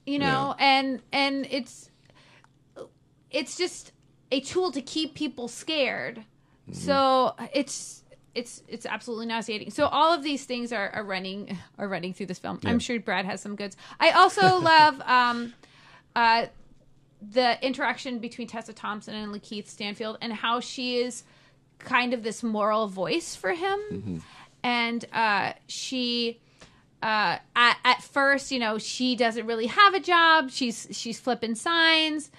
you know, and it's just a tool to keep people scared. So it's absolutely nauseating. So all of these things are running through this film. I'm sure Brad has some goods. I also love the interaction between Tessa Thompson and Lakeith Stanfield and how she is kind of this moral voice for him. And she at first, you know, she doesn't really have a job. She's flipping signs,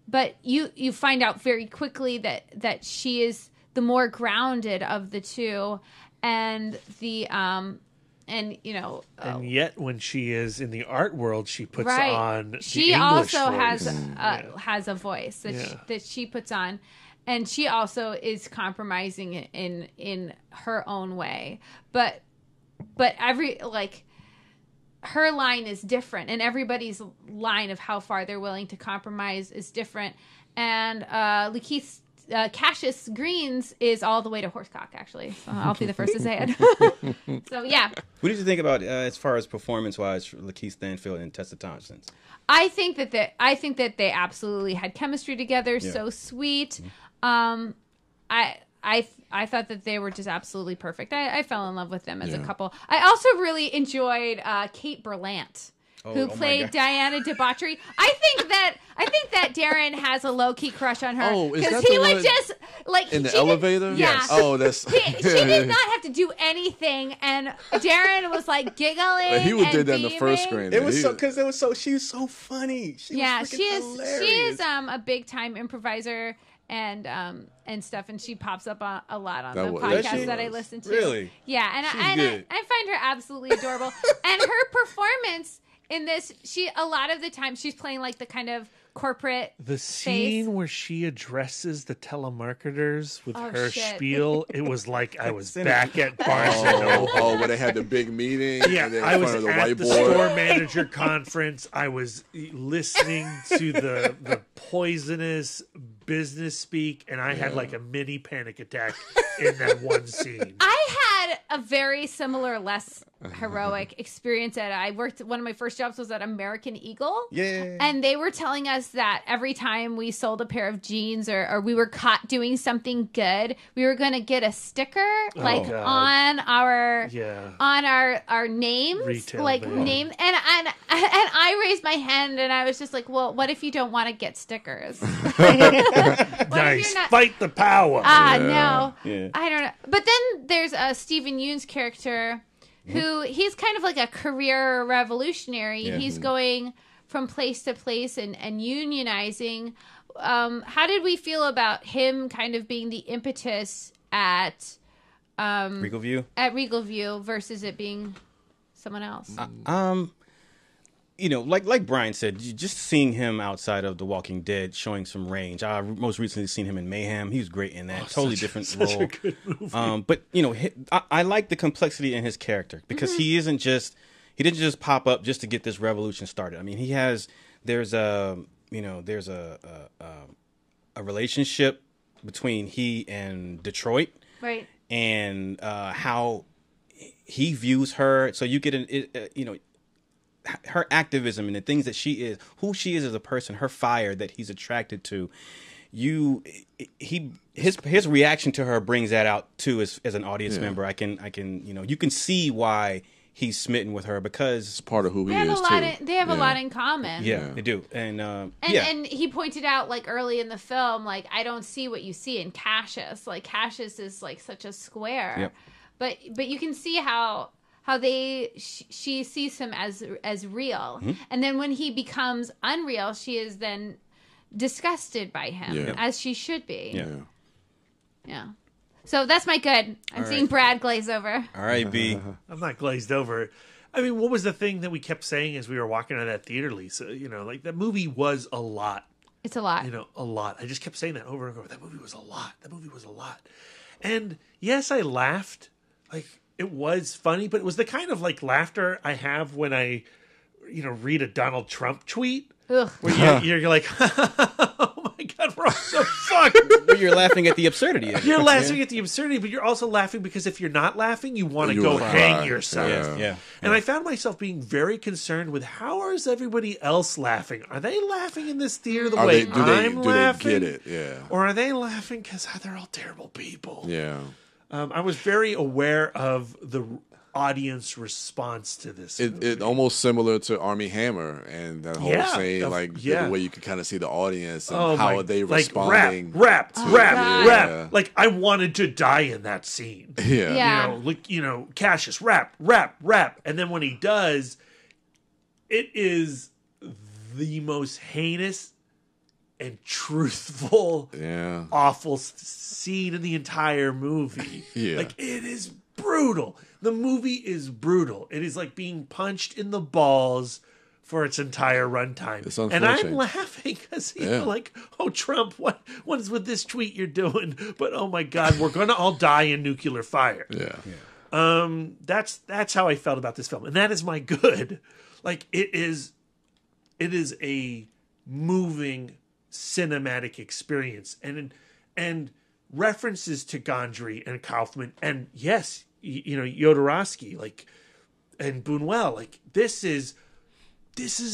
but you find out very quickly that she is the more grounded of the two, and the and you know, and yet when she is in the art world, she puts on. She English also voice. has a voice that she puts on, and she also is compromising in her own way. But every like her line is different, and everybody's line of how far they're willing to compromise is different. And Lakeith Cassius Green's is all the way to horsecock, actually. So I'll be the first to say it. So, yeah. What did you think about, as far as performance-wise, Lakeith Stanfield and Tessa Thompson? I think that they absolutely had chemistry together. Yeah. So sweet. I thought that they were just absolutely perfect. I fell in love with them as a couple. I also really enjoyed Kate Berlant, who played Diana Debauchery. I think that Darren has a low key crush on her. Oh, is that he the would one just like in the elevator? Yeah. Yes. Oh, that's she did not have to do anything, and Darren was like giggling. He did that in the first screen. It was she was so funny. She is a big time improviser and stuff, and she pops up a lot on the podcast that I listen to. Really? Yeah, and I find her absolutely adorable. And her performance in this, a lot of the time she's playing like the kind of corporate scene where she addresses the telemarketers with her spiel, it was like I was back at Barnes & Noble. Oh, where they had the big meeting. Yeah, I was at the store manager conference. I was listening to the poisonous business speak, and I had like a mini panic attack in that one scene. I had a very similar, less heroic experience one of my first jobs was at American Eagle. Yeah. And they were telling us that every time we sold a pair of jeans or we were caught doing something good, we were going to get a sticker on our names, retail name. And I raised my hand and I was just like, well, what if you don't want to get stickers? Nice. Fight the power. No. Yeah. I don't know. But then there's Stephen Yoon's character who he's kind of like a career revolutionary. Yeah. He's going from place to place and unionizing. How did we feel about him kind of being the impetus at Regal View? At Regal View versus it being someone else? Like Brian said, just seeing him outside of The Walking Dead showing some range. I most recently seen him in Mayhem. He was great in that. Totally different role. A good movie. But I like the complexity in his character because he didn't just pop up just to get this revolution started. I mean, there's a relationship between he and Detroit, right? And how he views her. So you get her activism and the things that she is, who she is as a person, her fire that he's attracted to. His reaction to her brings that out too as an audience member. I can you can see why he's smitten with her because it's part of who he is too. They have a lot in common. Yeah, they do. And he pointed out like early in the film, like I don't see what you see in Cassius. Like Cassius is like such a square. Yep. But you can see how she sees him as real, and then when he becomes unreal, she is then disgusted by him, as she should be. Yeah. So that's my good. I'm seeing Brad glaze over. All right, B. I'm not glazed over. I mean, what was the thing that we kept saying as we were walking out of that theater, Lisa? Like that movie was a lot. It's a lot. A lot. I just kept saying that over and over. That movie was a lot. That movie was a lot. And yes, I laughed. Like, it was funny, but it was the kind of like laughter I have when I, read a Donald Trump tweet. Ugh. Where you're like, oh my God, we're all so fucked. You're laughing at the absurdity of it. You're laughing at the absurdity, but you're also laughing because if you're not laughing, you want to go hang yourself. Yeah. And I found myself being very concerned with how is everybody else laughing? Are they laughing in this theater the way I'm laughing? Do they get it? Yeah. Or are they laughing because they're all terrible people? Yeah. I was very aware of the audience response to this. It almost similar to Armie Hammer and that whole saying, the way you can kind of see the audience and how are they responding. Rap. Like I wanted to die in that scene. Yeah. Cassius, rap. And then when he does, it is the most heinous and truthful, awful scene in the entire movie. Like, it is brutal. The movie is brutal. It is like being punched in the balls for its entire runtime. It's and I'm laughing because like, oh, Trump, what is with this tweet you're doing? But oh my God, we're going to all die in nuclear fire. That's how I felt about this film. And that is my good. Like, it is a moving cinematic experience, and and references to Gondry and Kaufman, and yes, Jodorowsky, like, and Buñuel. Like, this is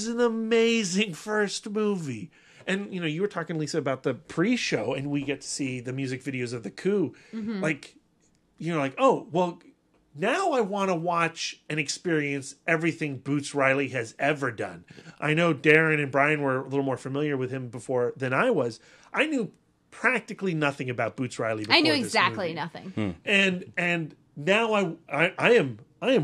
an amazing first movie. And, you were talking, Lisa, about the pre-show, and we get to see the music videos of The Coup. Mm-hmm. Like, like, oh, well, now I want to watch and experience everything Boots Riley has ever done. I know Darren and Brian were a little more familiar with him before than I was. I knew practically nothing about Boots Riley before I knew this exactly movie. nothing. And now I am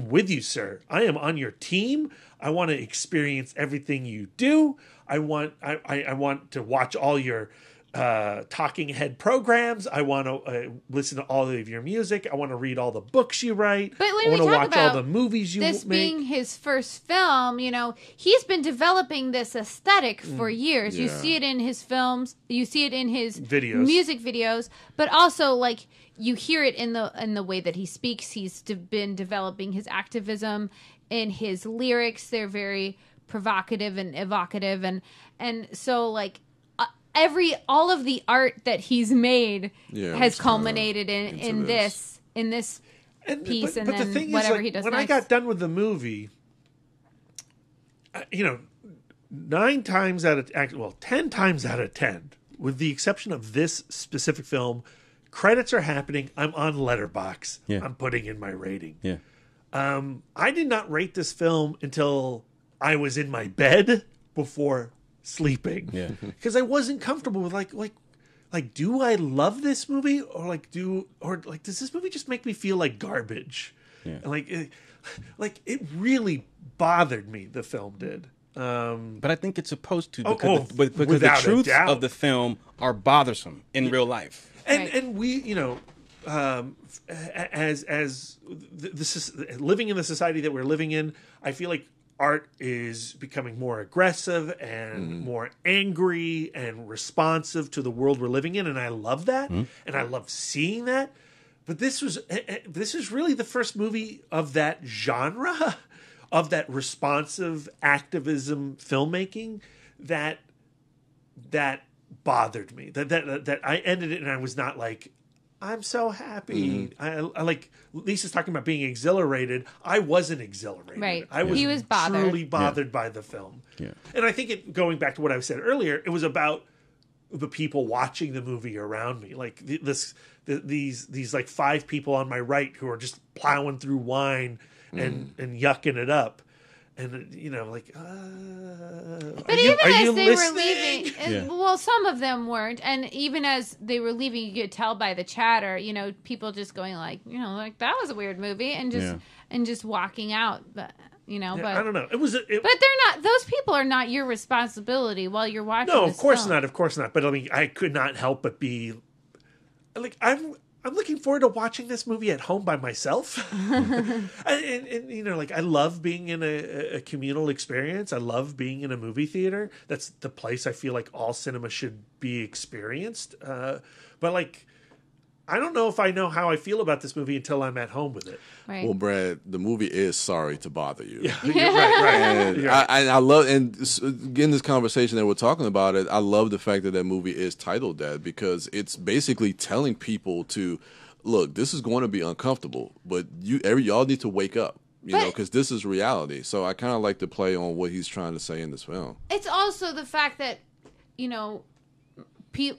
with you, sir. I am on your team. I want to experience everything you do. I want to watch all your talking head programs. I want to listen to all of your music. I want to read all the books you write. But when I want we to talk watch about all the movies you this make. being his first film, he's been developing this aesthetic for years. You see it in his films, you see it in his music videos, but also like you hear it in the way that he speaks. He's been developing his activism in his lyrics. They're very provocative and evocative, and so like all of the art that he's made has culminated in this piece, but and then the thing whatever is, he does when next. I got done with the movie, 10 times out of 10, with the exception of this specific film, credits are happening. I'm on Letterboxd. Yeah. I'm putting in my rating. Yeah. I did not rate this film until I was in my bed before sleeping. Yeah. Because I wasn't comfortable with like do I love this movie or does this movie just make me feel like garbage? Yeah. And it really bothered me, the film did. But I think it's supposed to because the truths of the film are bothersome in real life. And we, this is living in the society that we're living in, I feel like art is becoming more aggressive and more angry and responsive to the world we're living in, and I love that, and I love seeing that. But this is really the first movie of that genre, of that responsive activism filmmaking that bothered me. That I ended it and I was not like, I'm so happy. I like Lisa's talking about being exhilarated. I wasn't exhilarated. Right. He was bothered. Truly bothered by the film. Yeah. And I think going back to what I said earlier, it was about the people watching the movie around me. Like these like 5 people on my right who are just plowing through wine and yucking it up. And but even as they were leaving, well, some of them weren't, and even as they were leaving, you could tell by the chatter, people just going like that was a weird movie, and just walking out, but but I don't know. But they're not; those people are not your responsibility while you're watching. No, this of course film. not. Of course not. But I mean, I could not help but be like, I'm looking forward to watching this movie at home by myself. and I love being in a communal experience. I love being in a movie theater. That's the place I feel like all cinema should be experienced. But I don't know if I know how I feel about this movie until I'm at home with it. Right. Well, Brad, the movie is sorry to bother you. Yeah, you're right. And I love, and in this conversation that we're talking about it, I love the fact that movie is titled that, because it's basically telling people to, look, this is going to be uncomfortable, but y'all need to wake up, because this is reality. So I kind of like to play on what he's trying to say in this film. It's also the fact that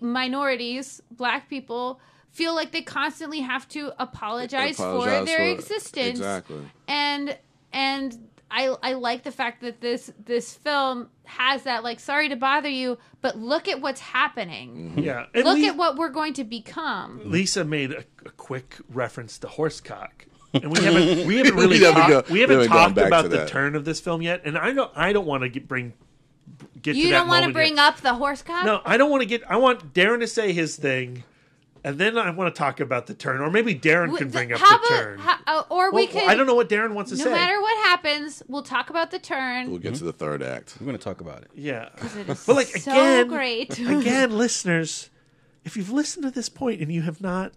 minorities, Black people, feel like they constantly have to apologize for their existence. Exactly. And I like the fact that this film has that, sorry to bother you, but look at what's happening. Mm-hmm. Yeah. Look at what we're going to become. Lisa made a quick reference to horsecock. And we haven't really talked about the turn of this film yet. And I don't want to get to that You don't want to bring yet. up the horsecock? No, I don't want to I want Darren to say his thing. And then I want to talk about the turn, or maybe Darren can bring up the turn. We could. I don't know what Darren wants to say. No matter what happens, we'll talk about the turn. We'll get to the third act. We're going to talk about it. Yeah, it is but so great. Again, listeners, if you've listened to this point and you have not,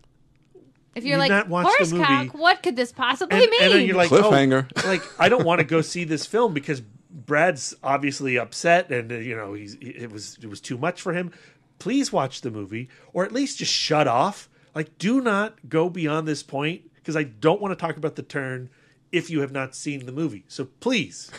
if you're like horsecock, what could this possibly mean? And then you're like, cliffhanger. I don't want to go see this film because Brad's obviously upset, and it was too much for him. please watch the movie, or at least just shut off. Like, do not go beyond this point, because I don't want to talk about the turn if you have not seen the movie. So please,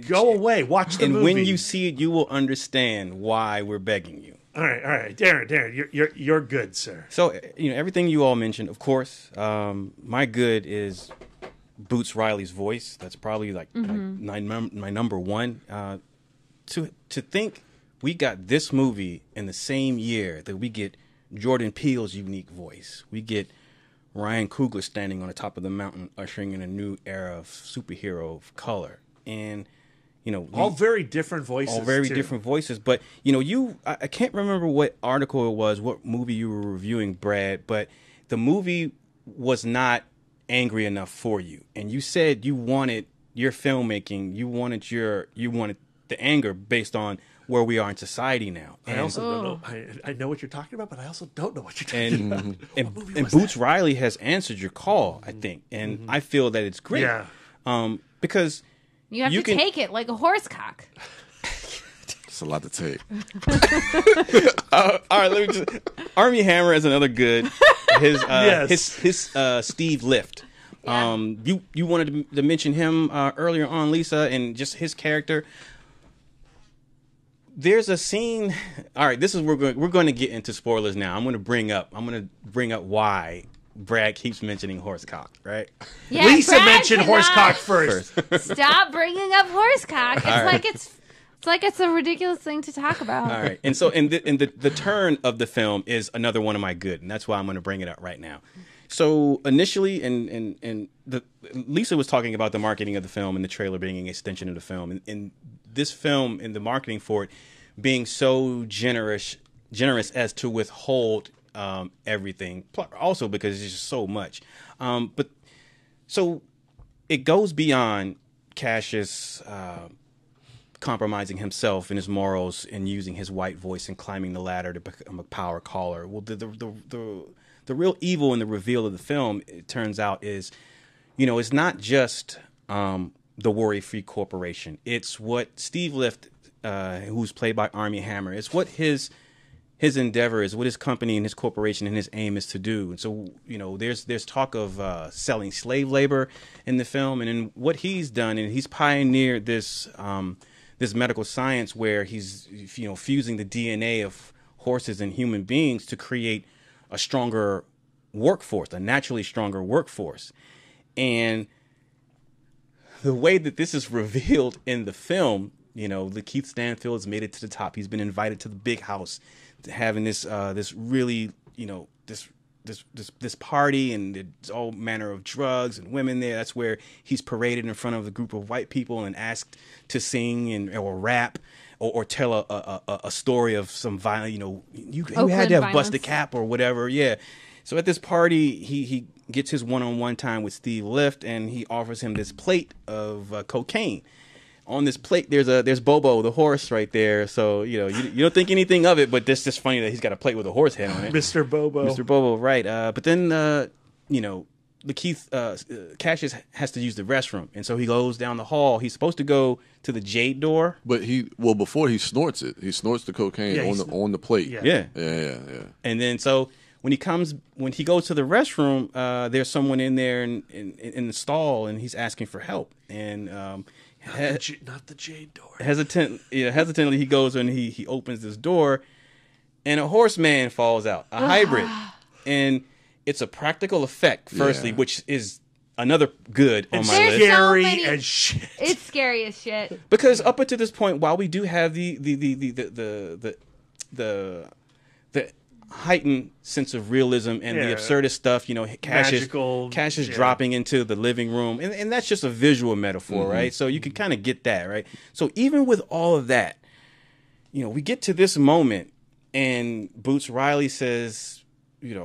go away, watch the movie. And when you see it, you will understand why we're begging you. All right, Darren, you're good, sir. So, everything you all mentioned, of course, my good is Boots Riley's voice. That's probably like my number one. To think we got this movie in the same year that we get Jordan Peele's unique voice. We get Ryan Coogler standing on the top of the mountain, ushering in a new era of superhero color. And, all very different voices. All very different voices. But, I can't remember what article it was, what movie you were reviewing, Brad, but the movie was not angry enough for you. And you said you wanted your filmmaking, you wanted the anger based on where we are in society now. And I also don't know. I know what you're talking about, but I also don't know what you're talking about. And Boots Riley has answered your call, I think, and I feel that it's great. Yeah. Because you have to take it like a horse cock. It's a lot to take. All right, let me just. Armie Hammer is another good. His Steve Lift. Yeah. You wanted to mention him earlier on, Lisa, and just his character. There's a scene. All right, this is we're going to get into spoilers now. I'm going to bring up why Brad keeps mentioning horsecock, right? Yeah, Lisa Brad mentioned horsecock first. Stop bringing up horsecock. It's like it's a ridiculous thing to talk about. All right, and so the turn of the film is another one of my good, and that's why I'm going to bring it up right now. So initially, Lisa was talking about the marketing of the film and the trailer being an extension of the film, and this film and the marketing for it being so generous as to withhold everything. Also because it's just so much. But so it goes beyond Cassius compromising himself and his morals and using his white voice and climbing the ladder to become a power caller. Well, the real evil in the reveal of the film, it turns out, is, it's not just the Worry-Free Corporation. It's what Steve Lift, who's played by Armie Hammer, it's what his endeavor is, what his company and his corporation and his aim is to do. And so, there's talk of selling slave labor in the film, and in what he's done, and he's pioneered this medical science where he's fusing the DNA of horses and human beings to create a stronger workforce, a naturally stronger workforce. And the way that this is revealed in the film, Lakeith Stanfield has made it to the top. He's been invited to the big house, having this really, this party, and there's all manner of drugs and women there. That's where he's paraded in front of a group of white people and asked to sing or rap or tell a story of some violent, you had to have busted cap or whatever. Yeah. So at this party, he gets his one-on-one time with Steve Lift, and he offers him this plate of cocaine. On this plate, there's Bobo, the horse, right there. So you don't think anything of it, but it's just funny that he's got a plate with a horse head on it. Mr. Bobo, right? But then Cassius has to use the restroom, and so he goes down the hall. He's supposed to go to the Jade door, but before he snorts it, he snorts the cocaine on the plate. Yeah. And then so when he goes to the restroom, there's someone in there in the stall, and he's asking for help, and not the Jade door. Hesitantly he goes and he opens this door, and a horseman falls out, a hybrid, and it's a practical effect, firstly, which is another good on my list. Scary as shit. It's scary as shit. Because up until this point, while we do have the heightened sense of realism and the absurdist stuff, Cassius dropping into the living room, and that's just a visual metaphor, right? So you can kind of get that, right? So even with all of that, we get to this moment, and Boots Riley says,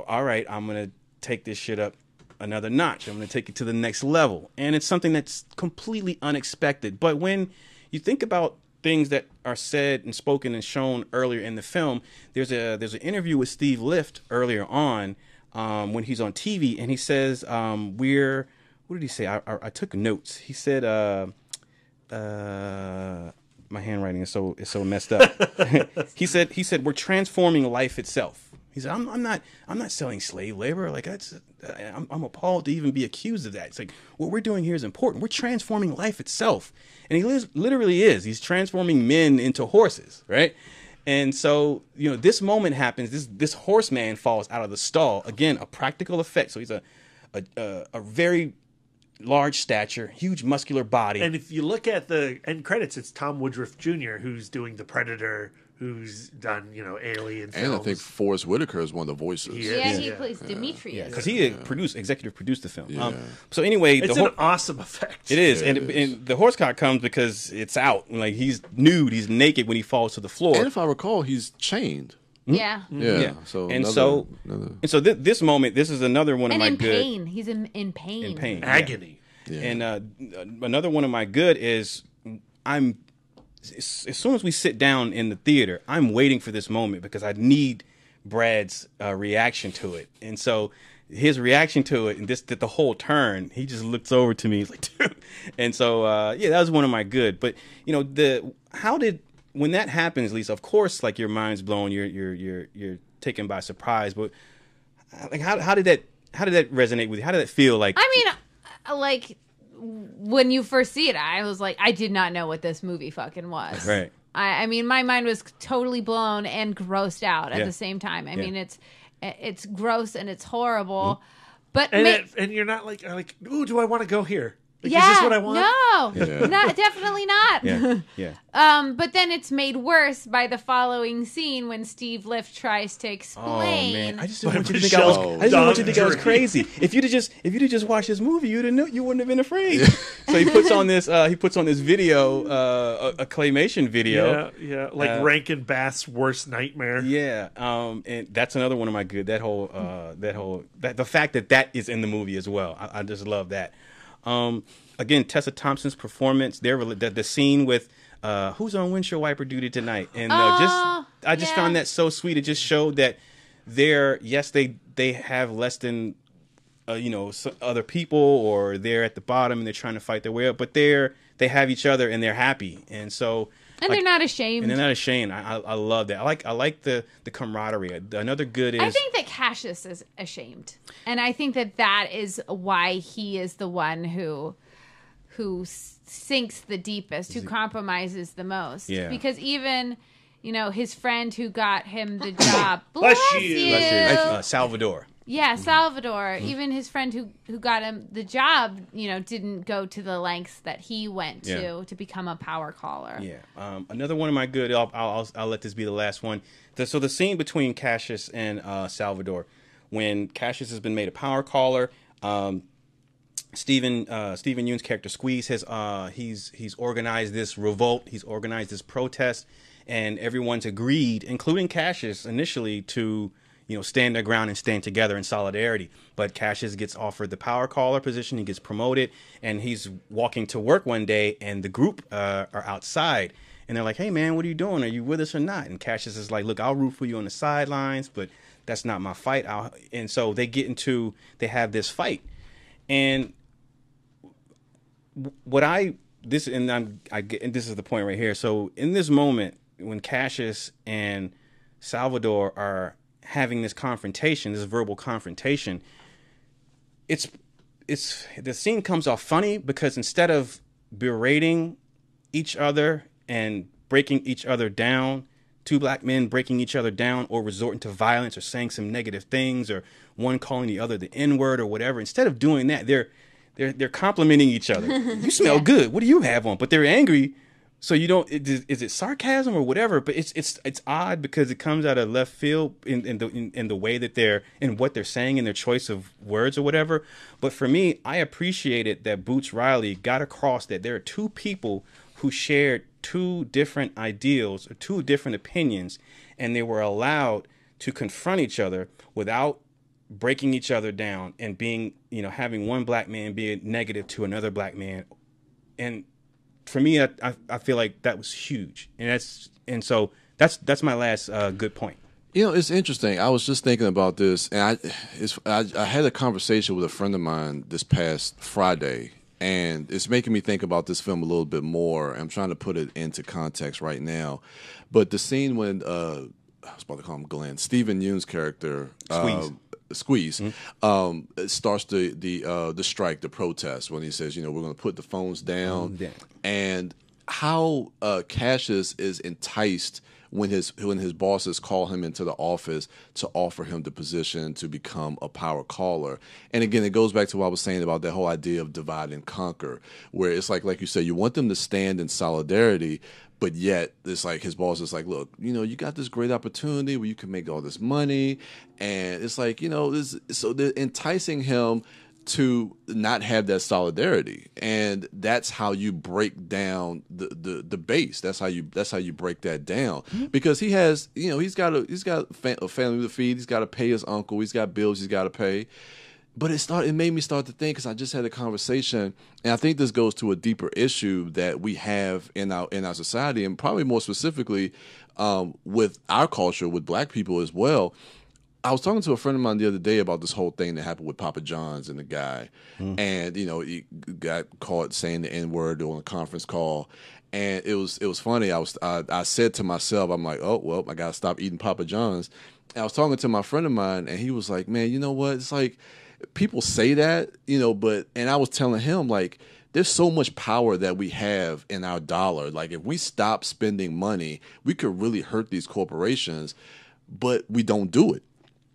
all right, I'm going to take this shit up another notch. I'm going to take it to the next level. And it's something that's completely unexpected. But when you think about things that are said and spoken and shown earlier in the film, there's an interview with Steve Lift earlier on when he's on TV, and he says, what did he say? I took notes. He said, my my handwriting is so messed up. He said we're transforming life itself. He said I'm not selling slave labor. Like I'm appalled to even be accused of that. It's like what we're doing here is important. We're transforming life itself, and he literally is. He's transforming men into horses, right? And so, this moment happens. This horseman falls out of the stall. Again, a practical effect. So he's a very large stature, huge muscular body. And if you look at the end credits, it's Tom Woodruff Jr. who's doing the Predator, who's done, Alien films. And I think Forrest Whitaker is one of the voices. He plays Demetrius. Because he executive produced the film. Yeah. So anyway, it's an awesome effect. It is, and the horse cock comes because it's out. Like he's nude, he's naked when he falls to the floor. And if I recall, he's chained. Yeah. Yeah. So so this moment, this is another one of my good. Pain. He's in pain. In pain. Agony. Yeah. And another one of my good is as soon as we sit down in the theater, I'm waiting for this moment because I need Brad's reaction to it. And so his reaction to it and the whole turn, he just looks over to me. He's like, dude. And so, that was one of my good. But, when that happens, Lisa, of course, like your mind's blown, you're taken by surprise. But like, how did that resonate with you? How did that feel like? I mean, like when you first see it, I was like, I did not know what this movie fucking was. Right. I mean, my mind was totally blown and grossed out at the same time. I mean, it's gross and it's horrible, but and you're not like, ooh, do I want to go here? Like, is this what I want? No, definitely not. Yeah. But then it's made worse by the following scene when Steve Lift tries to explain. Oh man, I just didn't want you to think I was crazy. If you'd just watched this movie, you wouldn't have been afraid. So he puts on this video, a claymation video. Yeah, like Rankin Bass's worst nightmare. Yeah, and that's another one of my good. The fact that is in the movie as well. I just love that. Again, Tessa Thompson's performance, the scene with who's on windshield wiper duty tonight, and I just found that so sweet. It just showed that they have less than other people, or they're at the bottom and they're trying to fight their way up, but they have each other and they're happy, and so. And they're not ashamed. I love that. I like the camaraderie. Another good is. I think that Cassius is ashamed, and I think that is why he is the one who sinks the deepest, who compromises the most. Yeah. Because even his friend who got him the job, bless you. Salvador. Yeah, Salvador. Even his friend who got him the job, didn't go to the lengths that he went to become a power caller. Yeah. Another one of my good. I'll let this be the last one. So the scene between Cassius and Salvador, when Cassius has been made a power caller, Stephen Yeun's character Squeeze he's organized this revolt. He's organized this protest, and everyone's agreed, including Cassius initially, to stand their ground and stand together in solidarity. But Cassius gets offered the power caller position. He gets promoted, and he's walking to work one day, and the group are outside, and they're like, "Hey, man, what are you doing? Are you with us or not?" And Cassius is like, "Look, I'll root for you on the sidelines, but that's not my fight." And so they have this fight, and this is the point right here. So in this moment, when Cassius and Salvador are having this confrontation, this verbal confrontation, it's the scene comes off funny because instead of berating each other and breaking each other down, two black men breaking each other down or resorting to violence or saying some negative things or one calling the other the N-word or whatever, instead of doing that, they're complimenting each other. You smell good. What do you have on? But they're angry. So you don't. Is it sarcasm or whatever? But it's odd because it comes out of left field in the way that they're in what they're saying in their choice of words or whatever. But for me, I appreciated that Boots Riley got across that there are two people who shared two different ideals or two different opinions, and they were allowed to confront each other without breaking each other down and being, having one black man be negative to another black man. And for me, I feel like that was huge, and so that's my last good point. It's interesting. I was just thinking about this, and I had a conversation with a friend of mine this past Friday, And it's making me think about this film a little bit more. I'm trying to put it into context right now. But the scene when, I was about to call him Glenn, Stephen Yeun's character, Squeeze, starts the strike, the protest, when he says, we're going to put the phones down. And how Cassius is enticed when his bosses call him into the office to offer him the position to become a power caller. And again, it goes back to what I was saying about that whole idea of divide and conquer, where it's like you said, you want them to stand in solidarity, but yet it's like his boss is like, look, you got this great opportunity where you can make all this money, and it's like, so they're enticing him to not have that solidarity, and that's how you break down the base. That's how you break that down, because he has, he's got a family to feed. He's got to pay his uncle. He's got bills he's got to pay. But it made me start to think, because I just had a conversation, and I think this goes to a deeper issue that we have in our society, and probably more specifically with our culture, with Black people as well. I was talking to a friend of mine the other day about this whole thing that happened with Papa John's and the guy. And, he got caught saying the N-word on a conference call. And it was funny. I said to myself, I'm like, oh, well, I got to stop eating Papa John's. And I was talking to my friend of mine, and he was like, man, you know what? It's like people say that, and I was telling him, like, there's so much power that we have in our dollar. Like, if we stop spending money, we could really hurt these corporations, but we don't do it.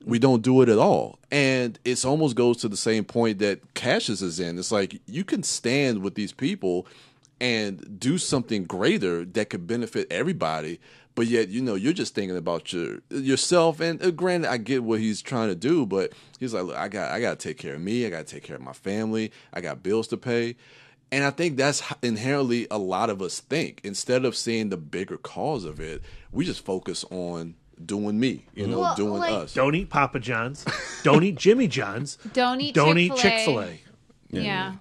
We don't do it at all. And it almost goes to the same point that Cassius is in. It's like you can stand with these people and do something greater that could benefit everybody, but yet, you're just thinking about yourself. And granted, I get what he's trying to do, but he's like, look, I got to take care of me. I got to take care of my family. I got bills to pay. And I think that's inherently a lot of us think. Instead of seeing the bigger cause of it, we just focus on doing me, doing us. Don't eat Papa John's. Don't eat Jimmy John's. Don't eat Chick-fil-A. Yeah.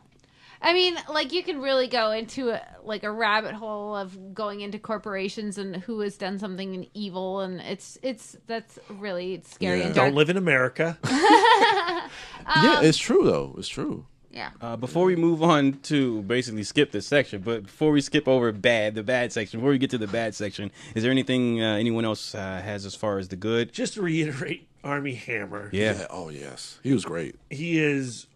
I mean, like, you can really go into a rabbit hole of going into corporations and who has done something evil, and that's really scary. And don't live in America. Yeah, it's true though. It's true. Yeah. Before we move on to basically skip this section, but before we skip over the bad section, before we get to the bad section, is there anything anyone else has as far as the good? Just to reiterate, Armie Hammer. Yeah. Oh, yes. He was great. He is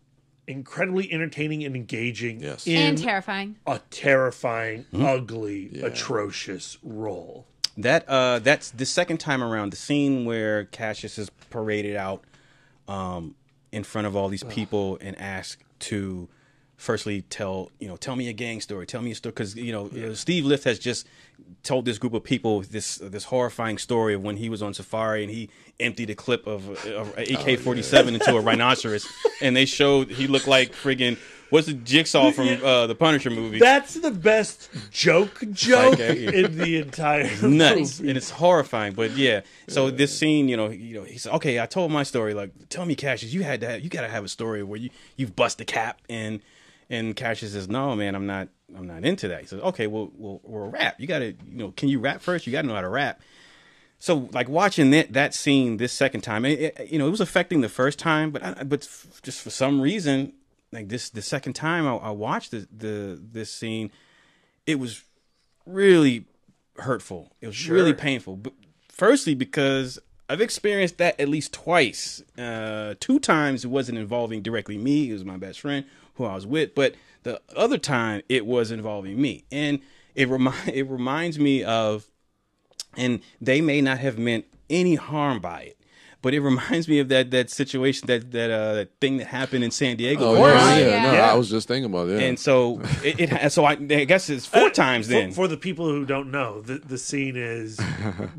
incredibly entertaining and engaging. Yes. And terrifying. A terrifying, ugly, atrocious role. That's the second time around. The scene where Cassius is paraded out in front of all these people and asked to firstly tell me a gang story, tell me a story, because Steve Lift has just told this group of people this horrifying story of when he was on safari and he emptied a clip of AK-47 into a rhinoceros, and they showed he looked like friggin' what's the Jigsaw from the Punisher movie. That's the best joke in the entire nuts movie. And it's horrifying. But yeah, so this scene, he said, okay, I told my story. Like, tell me, Cassius, you gotta have a story where you bust a cap, and Cassius says, no, man, I'm not into that. He says, okay, we'll rap. You gotta, can you rap first? You gotta know how to rap. So, like, watching that scene this second time, it was affecting the first time, but just for some reason, like the second time I watched this scene, it was really hurtful. It was really painful. But firstly, because I've experienced that at least twice. 2 times it wasn't involving directly me. It was my best friend who I was with. But the other time it was involving me. And it reminds me of, and they may not have meant any harm by it, but it reminds me of that situation, that thing that happened in San Diego. Oh, I was just thinking about it. And so I guess it's 4 times then. For the people who don't know, the scene is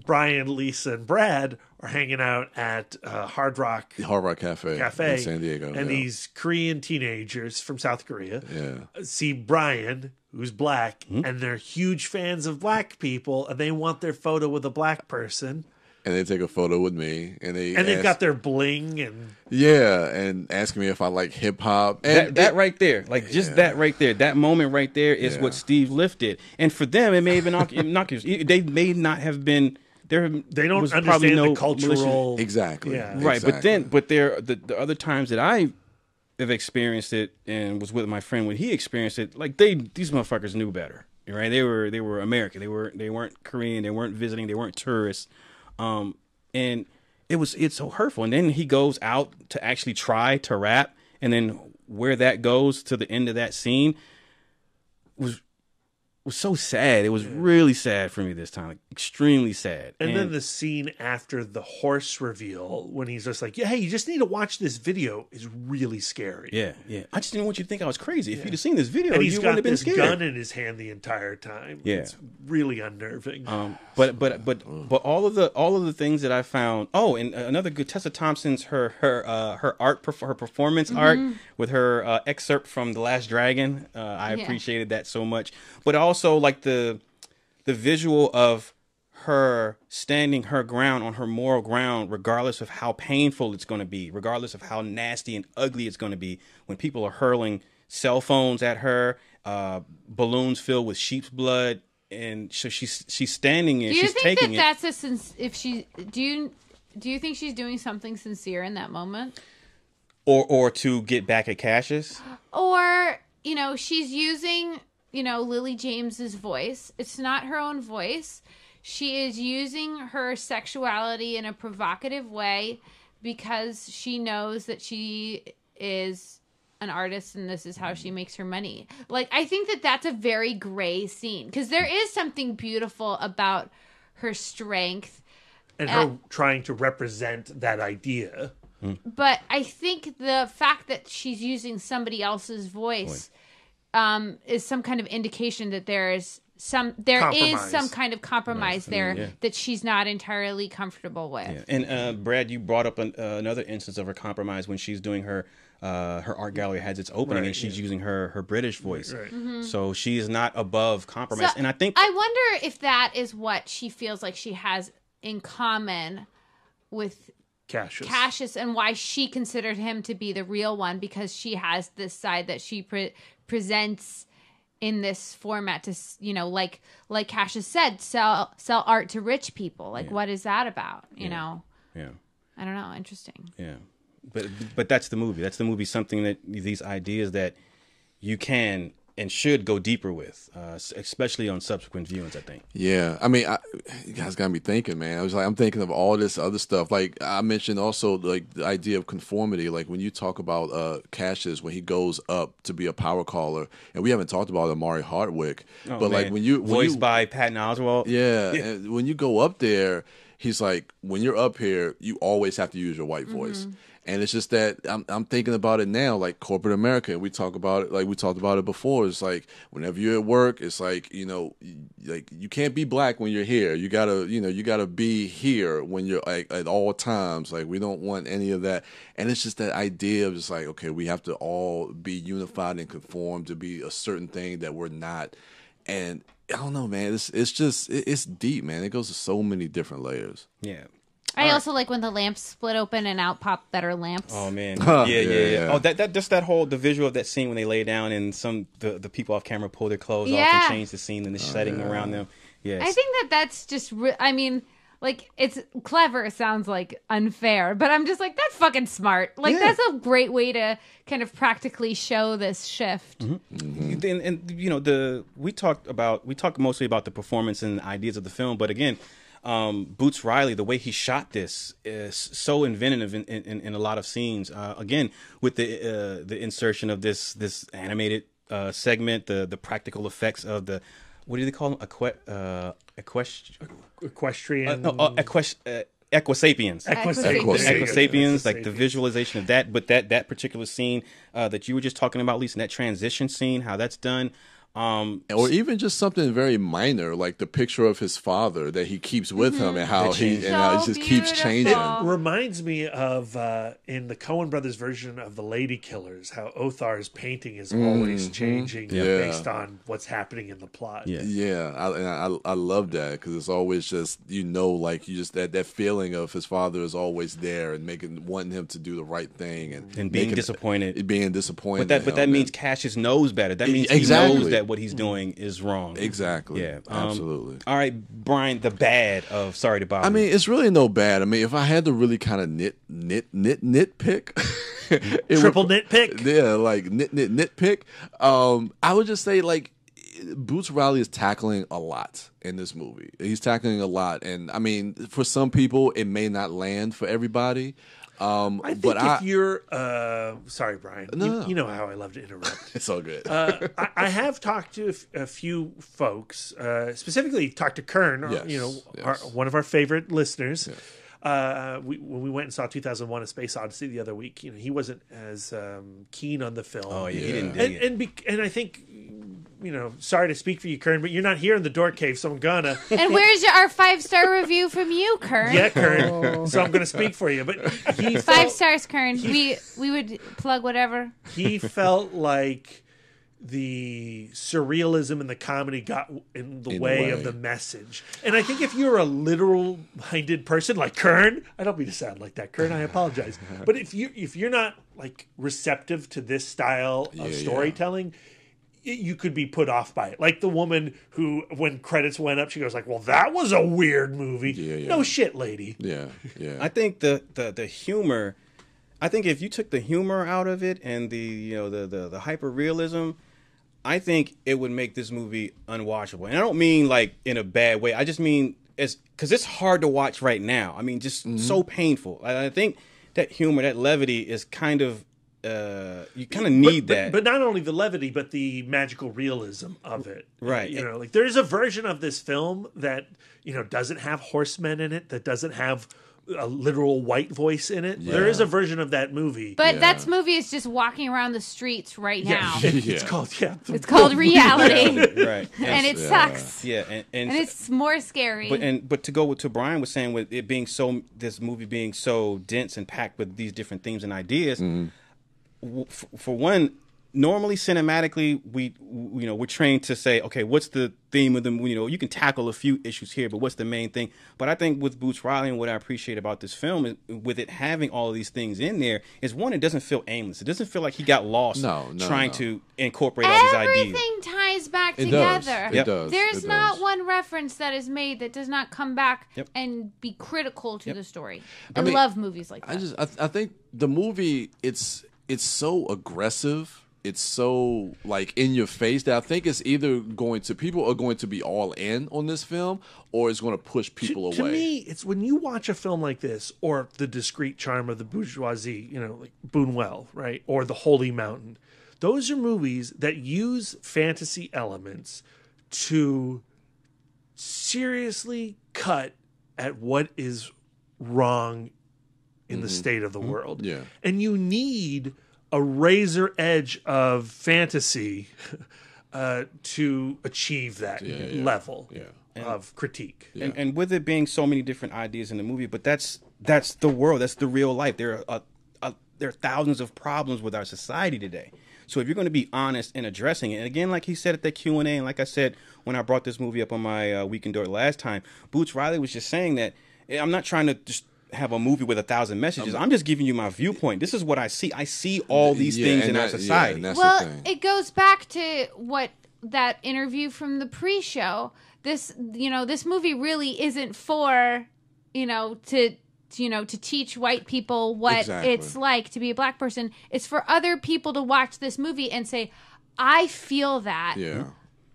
Brian, Lisa, and Brad are hanging out at Hard Rock Cafe in San Diego. And these Korean teenagers from South Korea see Brian, who's black, and they're huge fans of black people, and they want their photo with a black person. And they take a photo with me, and they've got their bling and and asking me if I like hip hop. And that right there, like that right there, that moment right there is what Steve Lift did. And for them, it may have been innocuous. They may not have been. They don't understand the cultural exactly. Yeah. Right, exactly. but the other times that I have experienced it and was with my friend when he experienced it, like these motherfuckers knew better, right? They were American. They weren't Korean. They weren't visiting. They weren't tourists. And it's so hurtful. And then he goes out to actually try to rap, and then where that goes to the end of that scene was so sad. It was really sad for me this time, like, extremely sad. And then the scene after the horse reveal, when he's just like, "Yeah, hey, you just need to watch this video," is really scary. Yeah. I just didn't want you to think I was crazy. If you'd have seen this video, and he's you got wouldn't have been this scared. gun in his hand the entire time. Yeah, it's really unnerving. But all of the things that I found. Oh, and another good, Tessa Thompson's her performance art with her excerpt from The Last Dragon. I appreciated that so much. But also like the visual of her standing her ground on her moral ground, regardless of how painful it's going to be, regardless of how nasty and ugly it's going to be, when people are hurling cell phones at her, balloons filled with sheep's blood, and so she's standing and she's taking it. Do you think she's doing something sincere in that moment, or to get back at Cassius, or she's using Lily James's voice? It's not her own voice. She is using her sexuality in a provocative way because she knows that she is an artist and this is how she makes her money. Like, I think that's a very gray scene because there is something beautiful about her strength and her trying to represent that idea. But I think the fact that she's using somebody else's voice is some kind of indication that there is some kind of compromise there that she's not entirely comfortable with. Yeah. And Brad, you brought up another instance of her compromise when she's doing her art gallery has its opening and she's using her British voice. Right. Mm-hmm. So she is not above compromise. So and I wonder if that is what she feels like she has in common with Cassius and why she considered him to be the real one, because she has this side that she presents in this format to, like Cassius said, sell art to rich people. Like, what is that about? You know? Yeah. I don't know. Interesting. Yeah. But that's the movie. That's the movie. Something that these ideas that you can and should go deeper with, especially on subsequent viewings, I think. Yeah. I mean, you guys got me thinking, man. I'm thinking of all this other stuff. Like I mentioned also, like the idea of conformity. Like when you talk about Cassius, when he goes up to be a power caller, and we haven't talked about Amari Hardwick, but like voiced by Patton Oswalt. Yeah. And when you go up there, he's like, when you're up here, you always have to use your white voice. And it's just that I'm thinking about it now, like corporate America. We talk about it, like we talked about it before. It's like whenever you're at work, it's like, like you can't be black when you're here. You gotta be here when you're like at all times. Like we don't want any of that. And it's just that idea of just like, okay, we have to all be unified and conform to be a certain thing that we're not. And I don't know, man. It's deep, man. It goes to so many different layers. Yeah. I also like when the lamps split open and out pop better lamps. Oh man, yeah. Oh, the visual of that scene when they lay down and the people off camera pull their clothes off and change the scene and the setting around them. Yes. I think that's just. I mean, like it's clever. It sounds like unfair, but I'm just like, that's fucking smart. Like that's a great way to kind of practically show this shift. And we talked mostly about the performance and ideas of the film, but again. Boots Riley, the way he shot this is so inventive in a lot of scenes. Again, with the insertion of this animated segment, the practical effects of the, what do they call them? Equestrian. Equisapiens. Equisapiens, like the visualization of that. But that particular scene that you were just talking about, Lisa, that transition scene, how that's done. Or even just something very minor, like the picture of his father that he keeps with him, and how he just keeps changing. It reminds me of in the Coen Brothers version of The Lady Killers, how Othar's painting is always changing based on what's happening in the plot. I love that because it's always just like you just that feeling of his father is always there and wanting him to do the right thing and being disappointed. But that means Cassius knows better. That means he knows that that what he's doing is wrong. Exactly. Yeah. Absolutely. All right, Brian, the bad of Sorry to Bother. I mean, it's really no bad. I mean, if I had to really kind of nitpick, nitpick. Yeah, like nitpick. I would just say like Boots Riley is tackling a lot in this movie. He's tackling a lot, and I mean, for some people, it may not land for everybody. I think if you're sorry, Brian, you know how I love to interrupt. It's all good. I have talked to a few folks, specifically talked to Kern, one of our favorite listeners. Yes. When we went and saw 2001: A Space Odyssey the other week, he wasn't as keen on the film. Oh yeah, he didn't dig it. And I think, sorry to speak for you, Kern, but you're not here in the Dork Cave, so I'm gonna. And where's our 5-star review from you, Kern? Yeah, Kern. So I'm gonna speak for you. But he 5 stars, Kern. We would plug whatever. He felt like the surrealism and the comedy got in the way of the message. And I think if you're a literal-minded person like Kern, I don't mean to sound like that, Kern, I apologize. But if you're not like receptive to this style of storytelling, you could be put off by it. Like the woman who, when credits went up, she goes like, well, that was a weird movie. No shit, lady. Yeah. I think the humor, I think if you took the humor out of it and the hyper realism, I think it would make this movie unwatchable. And I don't mean like in a bad way. I just mean because it's hard to watch right now. I mean, just so painful. I think that humor, that levity is kind of, you kind of need that. But not only the levity, but the magical realism of it. Right. Like there's a version of this film that, doesn't have horsemen in it, that doesn't have a literal white voice in it. There is a version of that movie. But that movie is just walking around the streets right now. It's called reality. Right. And it sucks. Yeah. And it's more scary. But to go with what Brian was saying, with it being this movie being so dense and packed with these different themes and ideas, for one, normally cinematically we're trained to say, okay, what's the theme of the you can tackle a few issues here, but what's the main thing? But I think with Boots Riley and what I appreciate about this film is with it having all of these things in there is one, it doesn't feel aimless. It doesn't feel like he got lost trying to incorporate all these ideas. Everything ties back together. It does. There's not one reference that is made that does not come back and be critical to the story. I love movies like that. I think the movie it's so aggressive. It's so like in your face that I think it's either people are going to be all in on this film, or it's going to push people away. To me, it's when you watch a film like this, or The Discreet Charm of the Bourgeoisie, like Buñuel, right, or The Holy Mountain. Those are movies that use fantasy elements to seriously cut at what is wrong in the state of the world. Yeah. And you need a razor edge of fantasy to achieve that level of critique. And with it being so many different ideas in the movie, but that's the world, that's the real life. There are thousands of problems with our society today. So if you're going to be honest in addressing it, and again, like he said at the Q&A, and like I said when I brought this movie up on my Weekend Dork last time, Boots Riley was just saying that I'm not trying to just have a movie with 1,000 messages. I'm just giving you my viewpoint. This is what I see. I see all these things in our society. Well, it goes back to what that interview from the pre-show. This movie really isn't for, to teach white people what it's like to be a black person. It's for other people to watch this movie and say, I feel that. Yeah.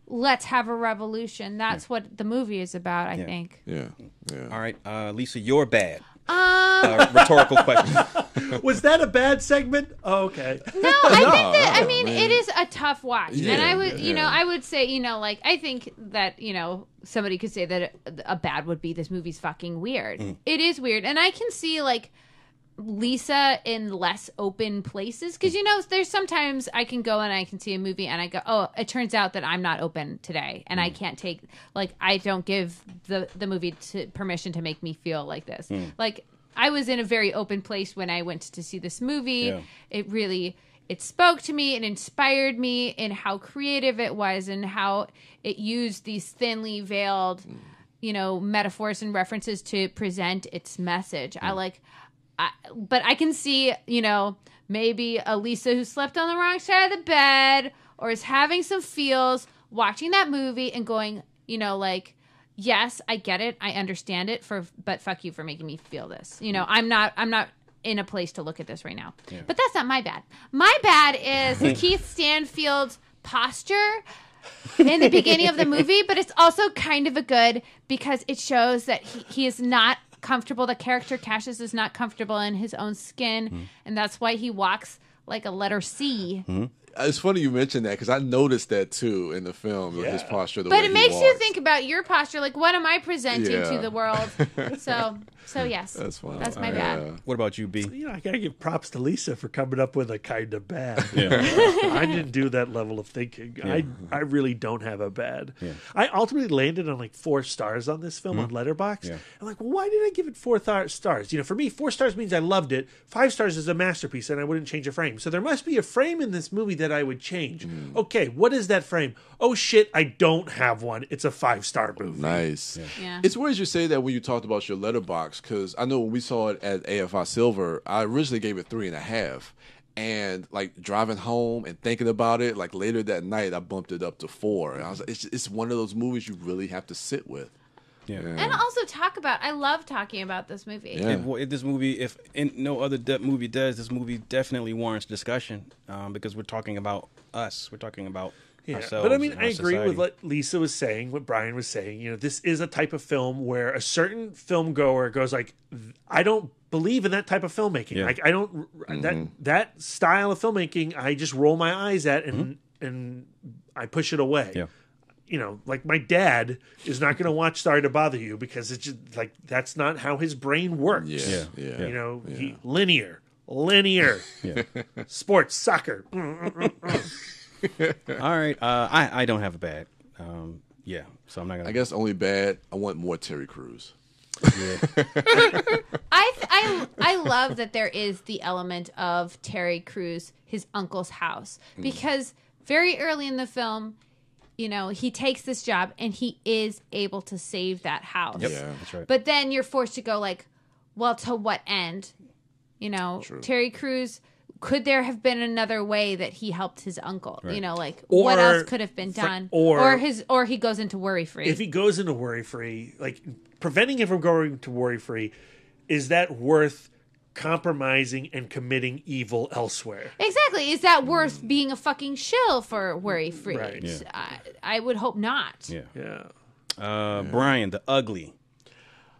Let's have a revolution. That's what the movie is about, I think. Yeah. All right, Lisa, you're bad. Rhetorical question. Was that a bad segment? Oh, okay. No, I think it is a tough watch. Yeah, and I would, I would say, I think that, somebody could say that a bad would be this movie's fucking weird. It is weird. And I can see, Lisa in less open places. Because, there's sometimes I can go and I can see a movie and I go, oh, it turns out that I'm not open today. And I can't take, I don't give the movie permission to make me feel like this. I was in a very open place when I went to see this movie. Yeah. It spoke to me and inspired me in how creative it was and how it used these thinly veiled, metaphors and references to present its message. But I can see, maybe a Lisa who slept on the wrong side of the bed or is having some feels watching that movie and going, like, yes, I get it, I understand it, but fuck you for making me feel this. I'm not in a place to look at this right now. Yeah. But that's not my bad. My bad is Keith Stanfield's posture in the beginning of the movie, but it's also kind of a good because it shows that he is not comfortable. The character Cassius is not comfortable in his own skin, and that's why he walks like a letter C. It's funny you mentioned that because I noticed that too in the film, his posture. But it makes you think about your posture. Like, what am I presenting to the world? So yes, that's fine. That's my bad. What about you, B? I gotta give props to Lisa for coming up with a kind of bad. I didn't do that level of thinking. Yeah. I really don't have a bad. Yeah. I ultimately landed on like 4 stars on this film on Letterboxd. Yeah. I'm like, well, why did I give it 4 stars? For me, 4 stars means I loved it. 5 stars is a masterpiece, and I wouldn't change a frame. So there must be a frame in this movie that I would change. Okay, what is that frame? Oh shit, I don't have one. It's a 5-star movie. Nice. Yeah. It's weird you say that when you talked about your Letterboxd, because I know when we saw it at AFI Silver, I originally gave it 3.5. And like driving home and thinking about it, like later that night, I bumped it up to 4. And I was like, it's one of those movies you really have to sit with. Yeah. And also talk about. I love talking about this movie. Yeah. If this movie, if no other movie does, this movie definitely warrants discussion because we're talking about us. We're talking about ourselves. But I mean, I agree with what Lisa was saying, what Brian was saying. This is a type of film where a certain film goer goes like, I don't believe in that type of filmmaking. Yeah. Like I don't that style of filmmaking. I just roll my eyes at and I push it away. Yeah. Like my dad is not going to watch Sorry to Bother You because it's just like that's not how his brain works. Yeah. He linear, yeah. Sports, soccer. All right, I don't have a bad. So I'm not gonna. I guess only bad. I want more Terry Crews. Yeah. I love that there is the element of Terry Crews, his uncle's house, because very early in the film, he takes this job and he is able to save that house. Yep. Yeah, that's right. But then you're forced to go like, well, to what end? True. Terry Crews, could there have been another way that he helped his uncle? Right. What else could have been done? Or he goes into worry free. If he goes into worry free, like preventing him from going to worry free, is that worth compromising and committing evil elsewhere? Exactly. Is that worth being a fucking shill for worry free? Right. Yeah. I would hope not. Yeah. Brian, the ugly.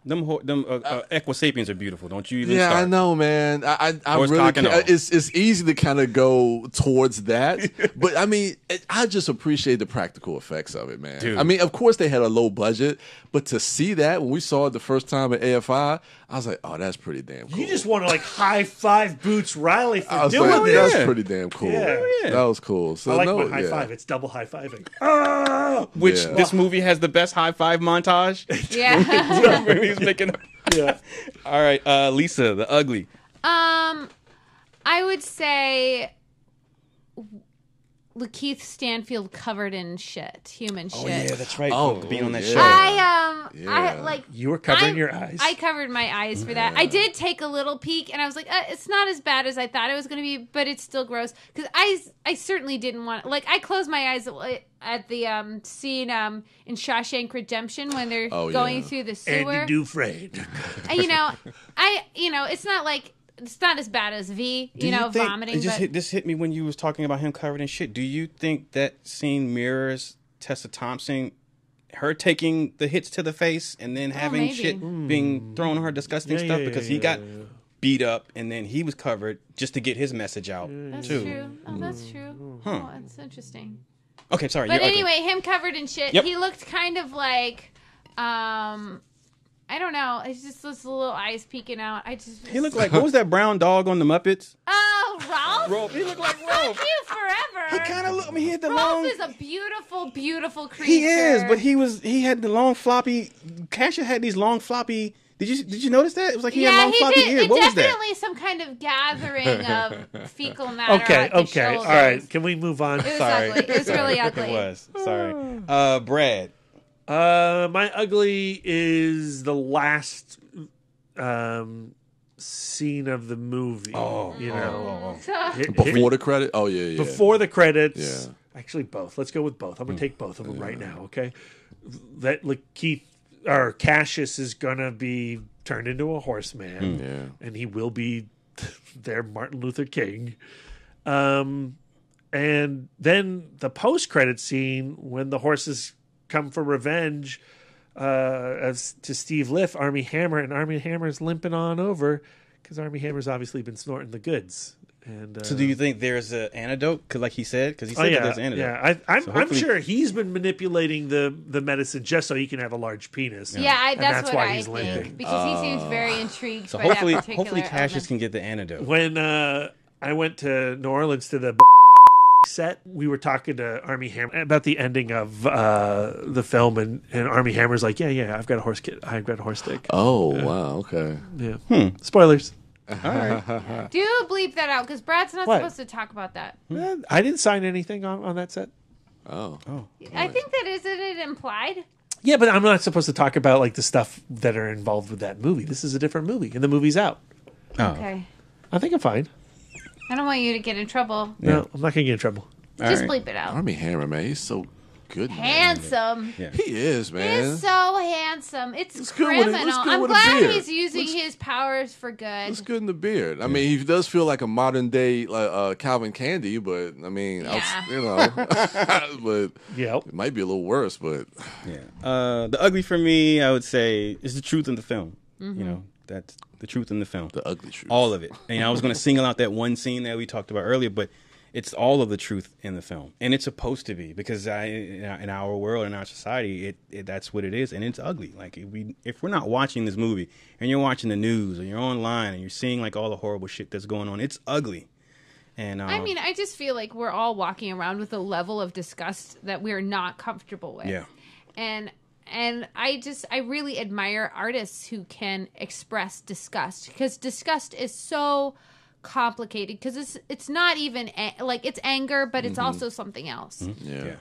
Them Equisapiens are beautiful. Don't you even start? I know, man. I really it's easy to kind of go towards that, but I mean, I just appreciate the practical effects of it, man. Dude. I mean, of course they had a low budget, but to see that when we saw it the first time at AFI, I was like, oh, that's pretty damn cool. You just want to like high five Boots Riley for doing this. That's pretty damn cool. Yeah. That was cool. So I like my high five. It's double high fiving. Which this movie has the best high five montage. Yeah. He's making. Yeah. All right, Lisa, the ugly. I would say Lakeith Stanfield covered in shit, human shit. Oh yeah, that's right. Being on that show. I like. You were covering your eyes. I covered my eyes for that. I did take a little peek, and I was like, it's not as bad as I thought it was going to be, but it's still gross because I certainly didn't want. Like, I closed my eyes at the scene in Shawshank Redemption when they're going through the sewer. Andy Dufresne. It's not like. It's not as bad as V, vomiting. This hit me when you was talking about him covered in shit. Do you think that scene mirrors Tessa Thompson, her taking the hits to the face and then having shit being thrown on her, disgusting stuff? Because he got beat up and then he was covered just to get his message out, that's too. True. Oh, that's true. Huh. Oh, that's interesting. Okay, sorry. But anyway, him covered in shit, he looked kind of like... I don't know. It's just those little eyes peeking out. He looked like, what was that brown dog on the Muppets? Oh, Rolf? He looked like Rolf. Fuck you forever. He kind of looked, he had the Rolf is a beautiful, beautiful creature. He is, but he had the long floppy, Cassius had these long floppy, did you notice that? It was like he had long floppy ears. What was that? Definitely some kind of gathering of fecal matter. Okay. All right. Can we move on? It was ugly. It was really ugly. It was. Sorry. Brad. My ugly is the last scene of the movie. Before the credit? Oh, yeah. Before the credits, Actually, both. Let's go with both. I'm going to take both of them right now, okay? That Cassius is going to be turned into a horseman, and he will be their Martin Luther King. And then the post-credit scene when the horses come for revenge as to Steve Liff, Armie Hammer, and Armie Hammer's limping on over because Armie Hammer's obviously been snorting the goods. And so do you think there's an antidote? Because like he said that there's an antidote. Yeah, I'm sure he's been manipulating the medicine just so he can have a large penis. Yeah, that's why what he's limping. Because he seems very intrigued So by hopefully, that particular hopefully Cassius element. can get the antidote. When I went to New Orleans to the set, we were talking to Armie Hammer about the ending of the film, and Armie Hammer's like, yeah, I've got a horse kit. I've got a horse dick. Oh, wow, okay. Yeah. Spoilers. All right. Do bleep that out because Brad's not supposed to talk about that. I didn't sign anything on that set. Oh. I think that isn't it implied? Yeah, but I'm not supposed to talk about like the stuff that are involved with that movie. This is a different movie, and the movie's out. Oh. Okay. I think I'm fine. I don't want you to get in trouble. No, I'm not going to get in trouble. Just bleep it out. Armie Hammer, man, he's so good. Handsome. Man. He is, man. He's so handsome. It's good with criminal. I'm with a glad beard. he's using his powers for good. Looks good in the beard. I mean, he does feel like a modern day Calvin Candy, but I mean, but it might be a little worse. But the ugly for me, I would say, is the truth in the film. You know, that's the truth in the film. The ugly truth. All of it. And I was going to single out that one scene that we talked about earlier, but it's all of the truth in the film. And it's supposed to be because in our world, in our society, that's what it is. And it's ugly. Like if we're not watching this movie and you're watching the news or you're online and you're seeing like all the horrible shit that's going on, it's ugly. And I mean, I just feel like we're all walking around with a level of disgust that we're not comfortable with. Yeah. And I really admire artists who can express disgust because disgust is so complicated because it's not even like it's anger, but it's also something else. Yeah.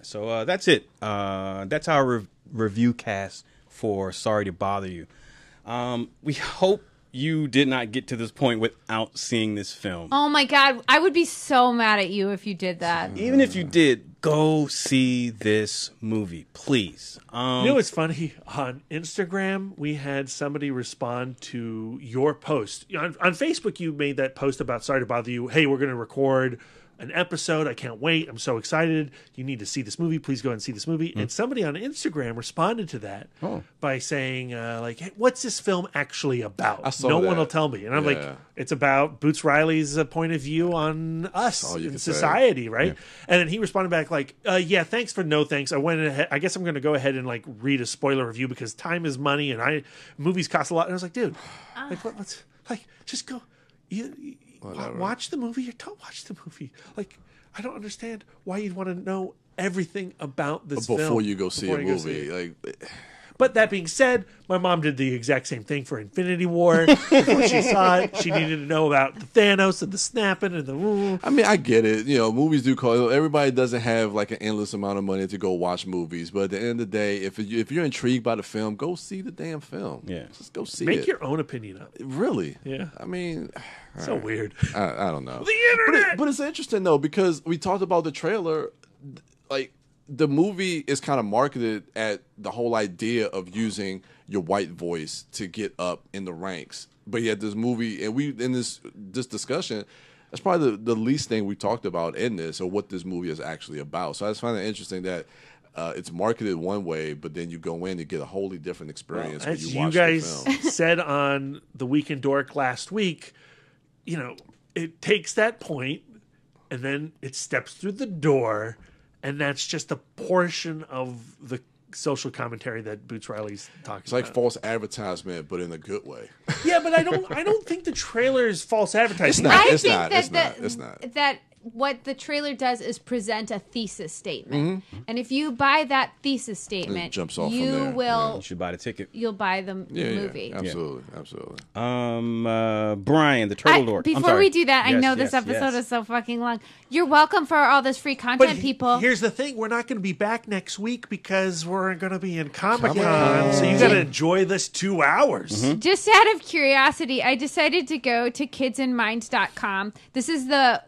So that's it. That's our review cast for Sorry to Bother You. We hope you did not get to this point without seeing this film. Oh my God, I would be so mad at you if you did that. Even if you did, go see this movie, please. You know what's funny? On Instagram, we had somebody respond to your post. On Facebook, you made that post about Sorry to Bother You. Hey, we're going to record an episode. I can't wait. I'm so excited. You need to see this movie. Please go and see this movie. And somebody on Instagram responded to that by saying, hey, what's this film actually about? No one will tell me. And I'm like, it's about Boots Riley's point of view on us in society, right? Yeah. And then he responded back like, yeah, thanks for no thanks. I went ahead. I guess I'm going to go ahead and like read a spoiler review because time is money and movies cost a lot. And I was like, dude, like what's like, just go. Watch the movie or don't watch the movie. Like, I don't understand why you'd want to know everything about this film before you go see a movie. But that being said, my mom did the exact same thing for Infinity War. Before she saw it, she needed to know about the Thanos and the snapping and the. I mean, I get it. You know, movies do cost. Everybody doesn't have like an endless amount of money to go watch movies. But at the end of the day, if you're intrigued by the film, go see the damn film. Yeah, just go see it. Make your own opinion up. Really? Yeah. I mean, so weird. I don't know. The internet. But it's interesting though because we talked about the trailer, like. The movie is kind of marketed at the whole idea of using your white voice to get up in the ranks. But yet this movie, and we in this discussion, that's probably the least thing we talked about in this or what this movie is actually about. So I just find it interesting that it's marketed one way, but then you go in and get a wholly different experience when you watch guys the film. said on the Weekend Dork last week, you know, it takes that point and then it steps through the door. And that's just a portion of the social commentary that Boots Riley's talking about. It's like false advertisement, but in a good way. Yeah, but I don't think the trailer is false advertising. It's not. That what the trailer does is present a thesis statement, and if you buy that thesis statement, jumps off you from there. will. You should buy the ticket. You'll buy the movie. Yeah, absolutely. Brian, the Turtle Dork. Before we do that, I know this episode is so fucking long. You're welcome for all this free content, people. Here's the thing: we're not going to be back next week because we're going to be in Comic-Con, so you got to enjoy this 2 hours. Just out of curiosity, I decided to go to kidsinmind.com. This is the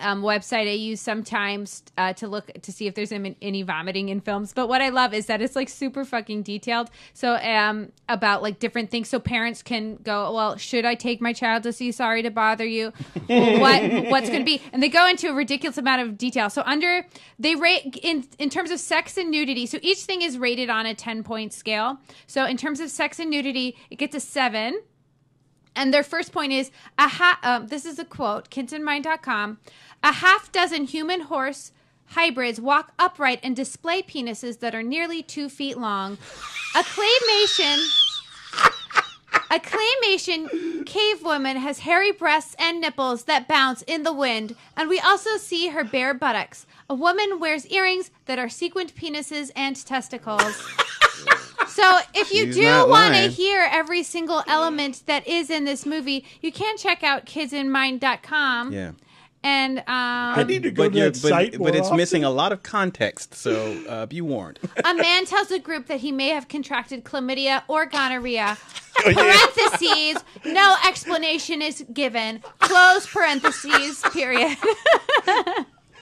website I use sometimes to look to see if there's any vomiting in films. But what I love is that it's like super fucking detailed. So about like different things, so parents can go, well, should I take my child to see Sorry to Bother You? What's going to be? And they go into a ridiculous amount of detail. So they rate in terms of sex and nudity. So each thing is rated on a 10-point scale. So in terms of sex and nudity, it gets a 7. And their first point is, this is a quote, kidsandmind.com, a half dozen human-horse hybrids walk upright and display penises that are nearly 2 feet long. A claymation cave woman has hairy breasts and nipples that bounce in the wind. And we also see her bare buttocks. A woman wears earrings that are sequined penises and testicles. So if you do want to hear every single element that is in this movie, you can check out kidsandmind.com. Yeah. And I need to go to that site more But it's often. missing a lot of context, so be warned. A man tells a group that he may have contracted chlamydia or gonorrhea. Parentheses, no explanation is given. Close parentheses, period.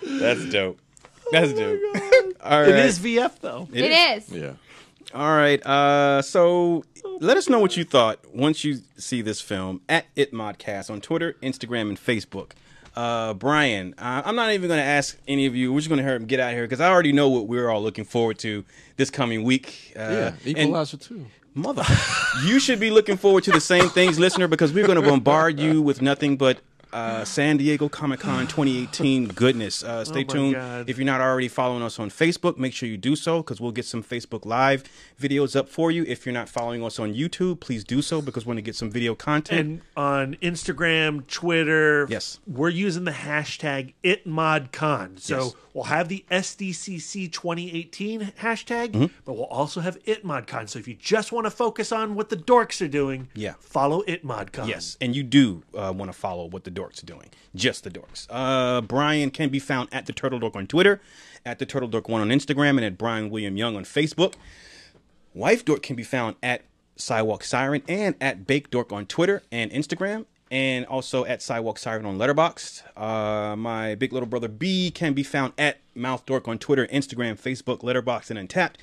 That's dope. That's dope. All right. It is VF, though. It is. Yeah. All right. So let us know what you thought once you see this film at ItModcast on Twitter, Instagram, and Facebook. Brian, I'm not even going to ask any of you. We're just going to hear him get out of here because I already know what we're all looking forward to this coming week. Equalizer 2. Mother, you should be looking forward to the same things, listener, because we're going to bombard you with nothing but San Diego Comic-Con 2018 goodness. Stay tuned. God. If you're not already following us on Facebook, make sure you do so because we'll get some Facebook Live videos up for you. If you're not following us on YouTube, please do so because we're going to get some video content. And on Instagram, Twitter, yes, we're using the hashtag ItModCon. So Yes. we'll have the SDCC 2018 hashtag, but we'll also have ItModCon. So if you just want to focus on what the dorks are doing, follow ItModCon. Yes, and you do want to follow what the dorks are doing. Just the dorks. Brian can be found at the Turtle Dork on Twitter, at the Turtle Dork 1 on Instagram, and at Brian William Young on Facebook. Wife Dork can be found at Sidewalk Siren and at Bake Dork on Twitter and Instagram, and also at Sidewalk Siren on Letterboxd. My big little brother B can be found at Mouth Dork on Twitter, Instagram, Facebook, Letterboxd, and Untapped.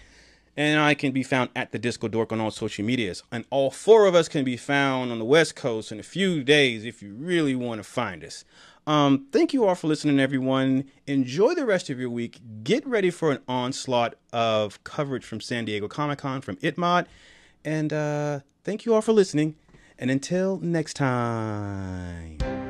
And I can be found at the Disco Dork on all social medias. And all 4 of us can be found on the West Coast in a few days if you really want to find us. Thank you all for listening, everyone. Enjoy the rest of your week. Get ready for an onslaught of coverage from San Diego Comic-Con from ItMod. And thank you all for listening. And until next time.